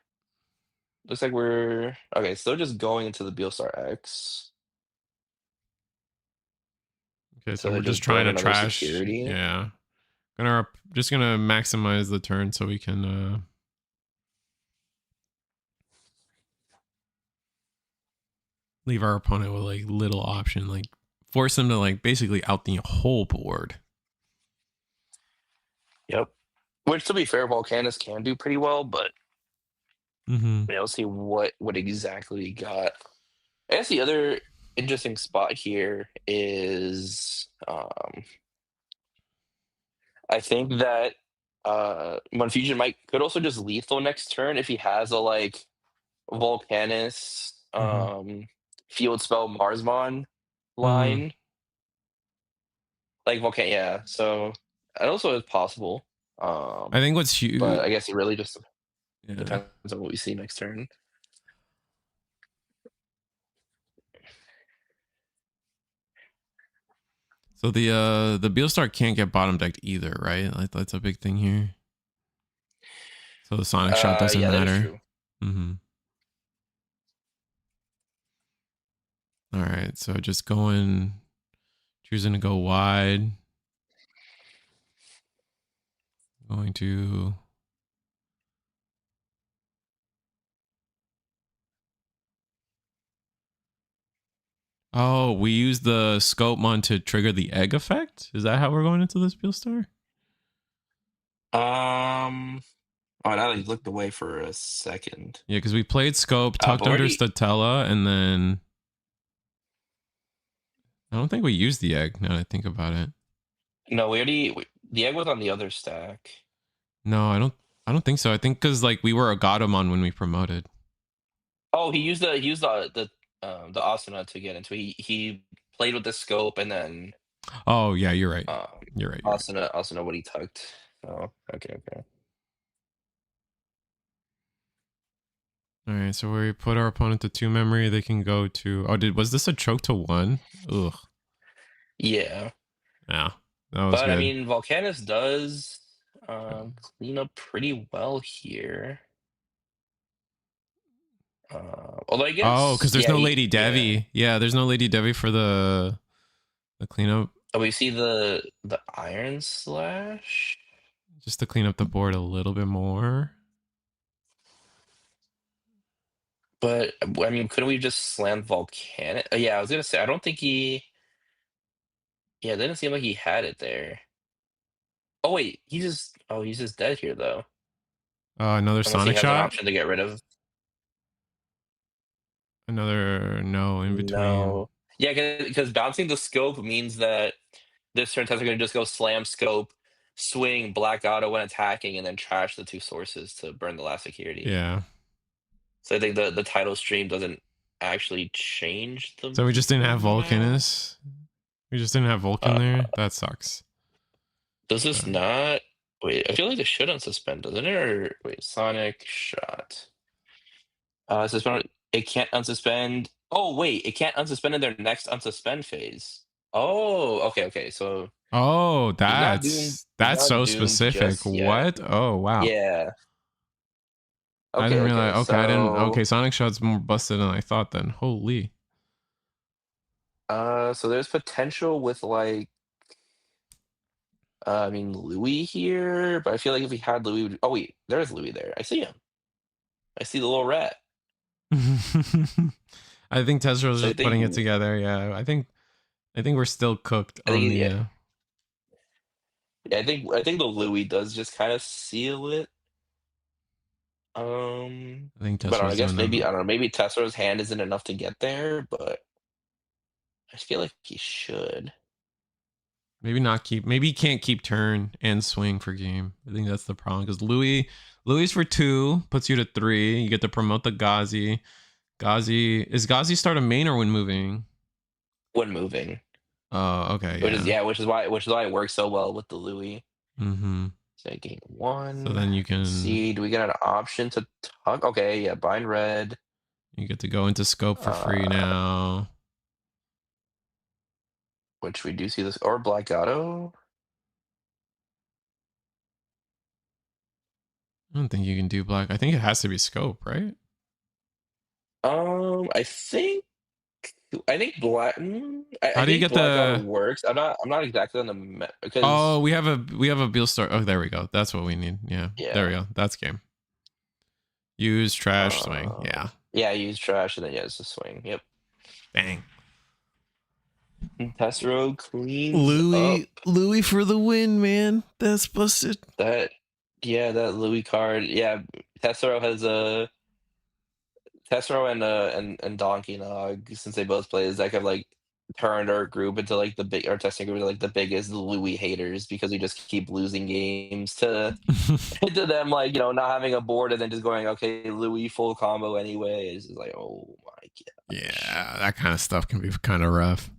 Looks like we're okay, so they're just going into the Beelstar X. okay, So so they we're just just trying burn to another trash. security. Yeah, just gonna maximize the turn so we can leave our opponent with like little option, like force them to like basically out the whole board. Yep. Which to be fair, Volcanus can do pretty well, but Mm-hmm. let's see what exactly we got. I guess the other interesting spot here is I think that Fusion might could also just lethal next turn if he has a like Volcanus Mm-hmm. field spell Marsmon Mm-hmm. line. Like Volcan, yeah. So that also is possible. I Um think what's but huge. I guess it really just Yeah. depends on what we see next turn. So the Beelstar can't get bottom decked either, right? Like that's a big thing here. So the Sonic Shot doesn't Yeah, that is matter. true. Mm-hmm. All right, so just choosing to go wide. Going to Oh, we use the scope mon to trigger the egg effect? Is that how we're going into this Beelstar? Oh, now I looked away for a second. Yeah, because we played scope, But tucked under Statella, and then I don't think we used the egg now that I think about it. no, the egg was on the other stack. No, I don't think so. I think because like we were a Godamon when we promoted. Oh, he used the Asuna to get into. He played with the scope and then Oh yeah, you're right. um You're right. You're right. Asuna what he tucked. Oh, okay. All right, so we put our opponent to 2 memory. They can go to. Oh, was this a choke to 1? Ugh. Yeah. Yeah, that was But I good. mean Volcanus does clean up pretty well here. Although I Oh, guess because there's no Lady yeah. Devi. Yeah, there's no Lady Devi for the cleanup. Oh, we see the Iron Slash. Just to clean up the board a little bit more. But I mean, couldn't we just slam Volcanic? Yeah, I was gonna say I don't think he. Yeah, it didn't seem like he had it there. Oh wait, he's just dead here though. Another Unless he Sonic has an shot. option to get rid of. Another no in between. No. Yeah, because bouncing the scope means that this turn Tessa going to just go slam scope, swing Black Auto when attacking, and then trash the 2 sources to burn the last security. Yeah. So I think the title stream doesn't actually change the So we just didn't have map. Vulcanus. We just didn't have Vulcan Uh, there. That sucks. does this not? Wait, I feel like this should unsuspend, doesn't it? Or wait, Sonic shot. Suspend. It can't unsuspend. Oh wait, it can't unsuspend in their next unsuspend phase. Oh, okay. So Oh, he's not doomed. He's that's not so doomed specific. just yet. What? Oh wow. Yeah. I didn't Okay. realize. Okay, I didn't. So Okay, Sonic Shot's more busted than I thought. Then holy. so there's potential with like I mean Louis here, but I feel like if we had Louis, oh wait, there's Louis there. I see him. I see the little rat. I think Tesra's So just putting it together. Yeah, I think we're still cooked I on think the. yeah, I think the Louis does just kind of seal it. I think But I Tesra's guess doing maybe them. I don't know. Maybe Tesso's hand isn't enough to get there, but I feel like he should. Maybe not keep. Maybe he can't keep turn and swing for game. I think that's the problem because Louis for 2 puts you to 3. You get to promote the Ghazi. Ghazi start a main or when moving? When moving, Oh, okay, yeah. which is why it works so well with the Louis. Mm-hmm. So game So 1. then you Let's can see. Do we get an option to tug? Okay, yeah, bind red. you get to go into scope for free Uh, now. which we do see this or Black Auto. I don't think you can do black. I think it has to be scope, right? I think black. I How do you think get Black Auto the? works. I'm not exactly on the Oh, because we have a Beal Star. Oh, there we go. That's what we need. Yeah, there we yeah. go. That's game. Use trash swing. Uh, Yeah. yeah, I use trash and then yeah, it's a swing. Yep. Dang. Tessero cleans up Louis for the win, man. That's busted. that. Yeah, that Louis card. Yeah, Tessero has a Tessero and Donkey Nog since they both play this deck have like turned our group into like the big our testing group into like the biggest Louis haters because we just keep losing games to to them like not having a board and then just going okay Louis full combo anyway. It's just like oh my gosh. Yeah, that kind of stuff can be kind of rough.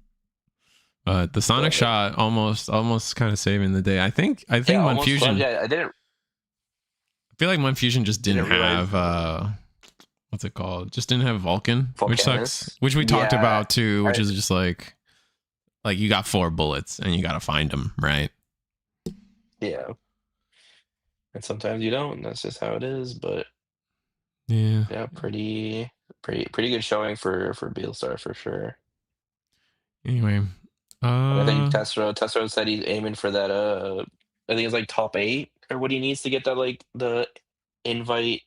But the Sonic But shot almost kind of saving the day. I think yeah, Mun almost fun. Fusion. Yeah, I feel like Mun Fusion just didn't didn't realize have what's it called? Just didn't have Vulcan, which sucks. Volcanus. Which we talked Yeah, about too, which I, is just like you got 4 bullets and you got to find them, right? yeah. And sometimes you don't. And that's just how it is. But Yeah. yeah, pretty good showing for Beelstar for sure. Anyway, And I think Tessero said he's aiming for that. I think it's like top 8 or what he needs to get that like the invite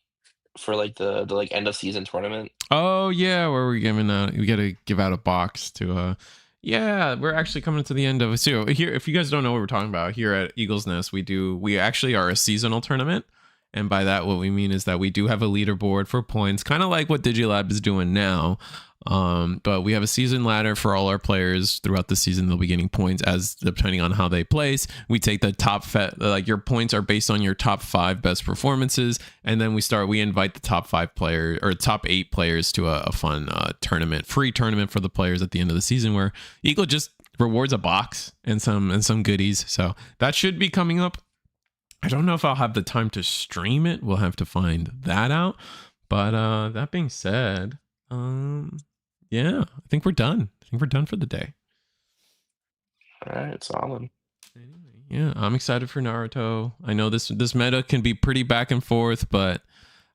for like the like end of season tournament. Oh yeah, where we're giving out, we got to give out a box to yeah, we're actually coming to the end of it. So here, if you guys don't know what we're talking about, here at Eagle's Nest, we actually are a seasonal tournament. And by that, what we mean is that we do have a leaderboard for points, kind of like what Digilab is doing now. But we have a season ladder for all our players throughout the season. They'll be getting points as depending on how they place. We take the top like your points are based on your top 5 best performances, and then we invite the top 5 players or top 8 players to a fun free tournament for the players at the end of the season, where Eagle just rewards a box and some goodies. So that should be coming up. I don't know if I'll have the time to stream it. We'll have to find that out. But that being said, yeah, I think we're done. I think we're done for the day. All right, solid. Anyway, yeah, I'm excited for Naruto. I know this meta can be pretty back and forth, but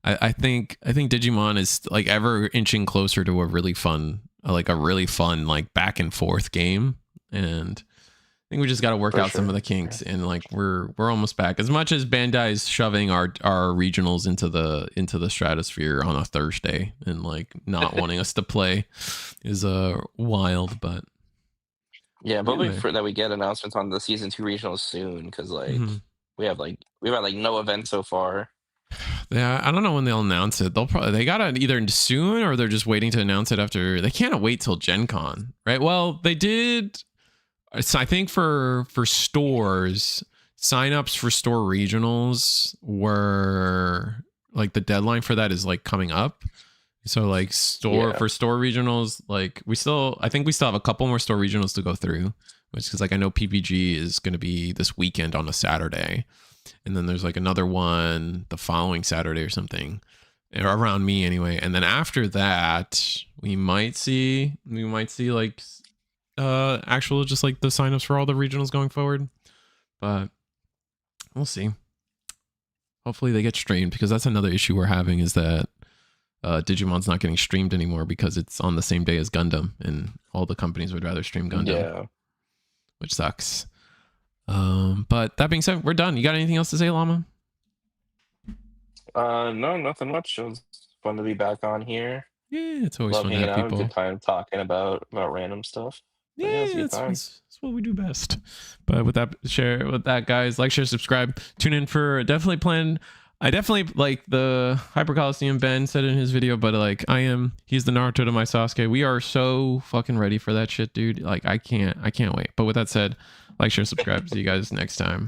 I think Digimon is like ever inching closer to a really fun like back and forth game. And I think we just got to work out some of the kinks, and like we're almost back. As much as Bandai is shoving our regionals into the stratosphere on a Thursday and like not wanting us to play is wild, but yeah, but anyway. For that we get announcements on the season 2 regionals soon, because like we've had like no event so far. Yeah, I don't know when they'll announce it. They gotta either soon, or they're just waiting to announce it after. They can't wait till Gen Con, right? Well, they did. So I think for stores, signups for store regionals were like the deadline for that is like coming up. So like for store regionals, like I think we still have a couple more store regionals to go through, which is like I know PPG is going to be this weekend on a Saturday, and then there's like another one the following Saturday or something, or around me anyway. And then after that, we might see like actual just like the signups for all the regionals going forward, but we'll see. Hopefully they get streamed, because that's another issue we're having, is that Digimon's not getting streamed anymore because it's on the same day as Gundam, and all the companies would rather stream Gundam, which sucks. But that being said, we're done. You got anything else to say, Llama? No, nothing much. It was fun to be back on here. Yeah, it's always fun to have people. Good time talking about random stuff. Yeah, that's what we do best. But with that, share with that, guys. Like, share, subscribe. Tune in for I definitely like the Hyper Coliseum. Ben said in his video, but like he's the Naruto to my Sasuke. We are so fucking ready for that shit, dude. Like I can't wait. But with that said, like, share, subscribe. See you guys next time.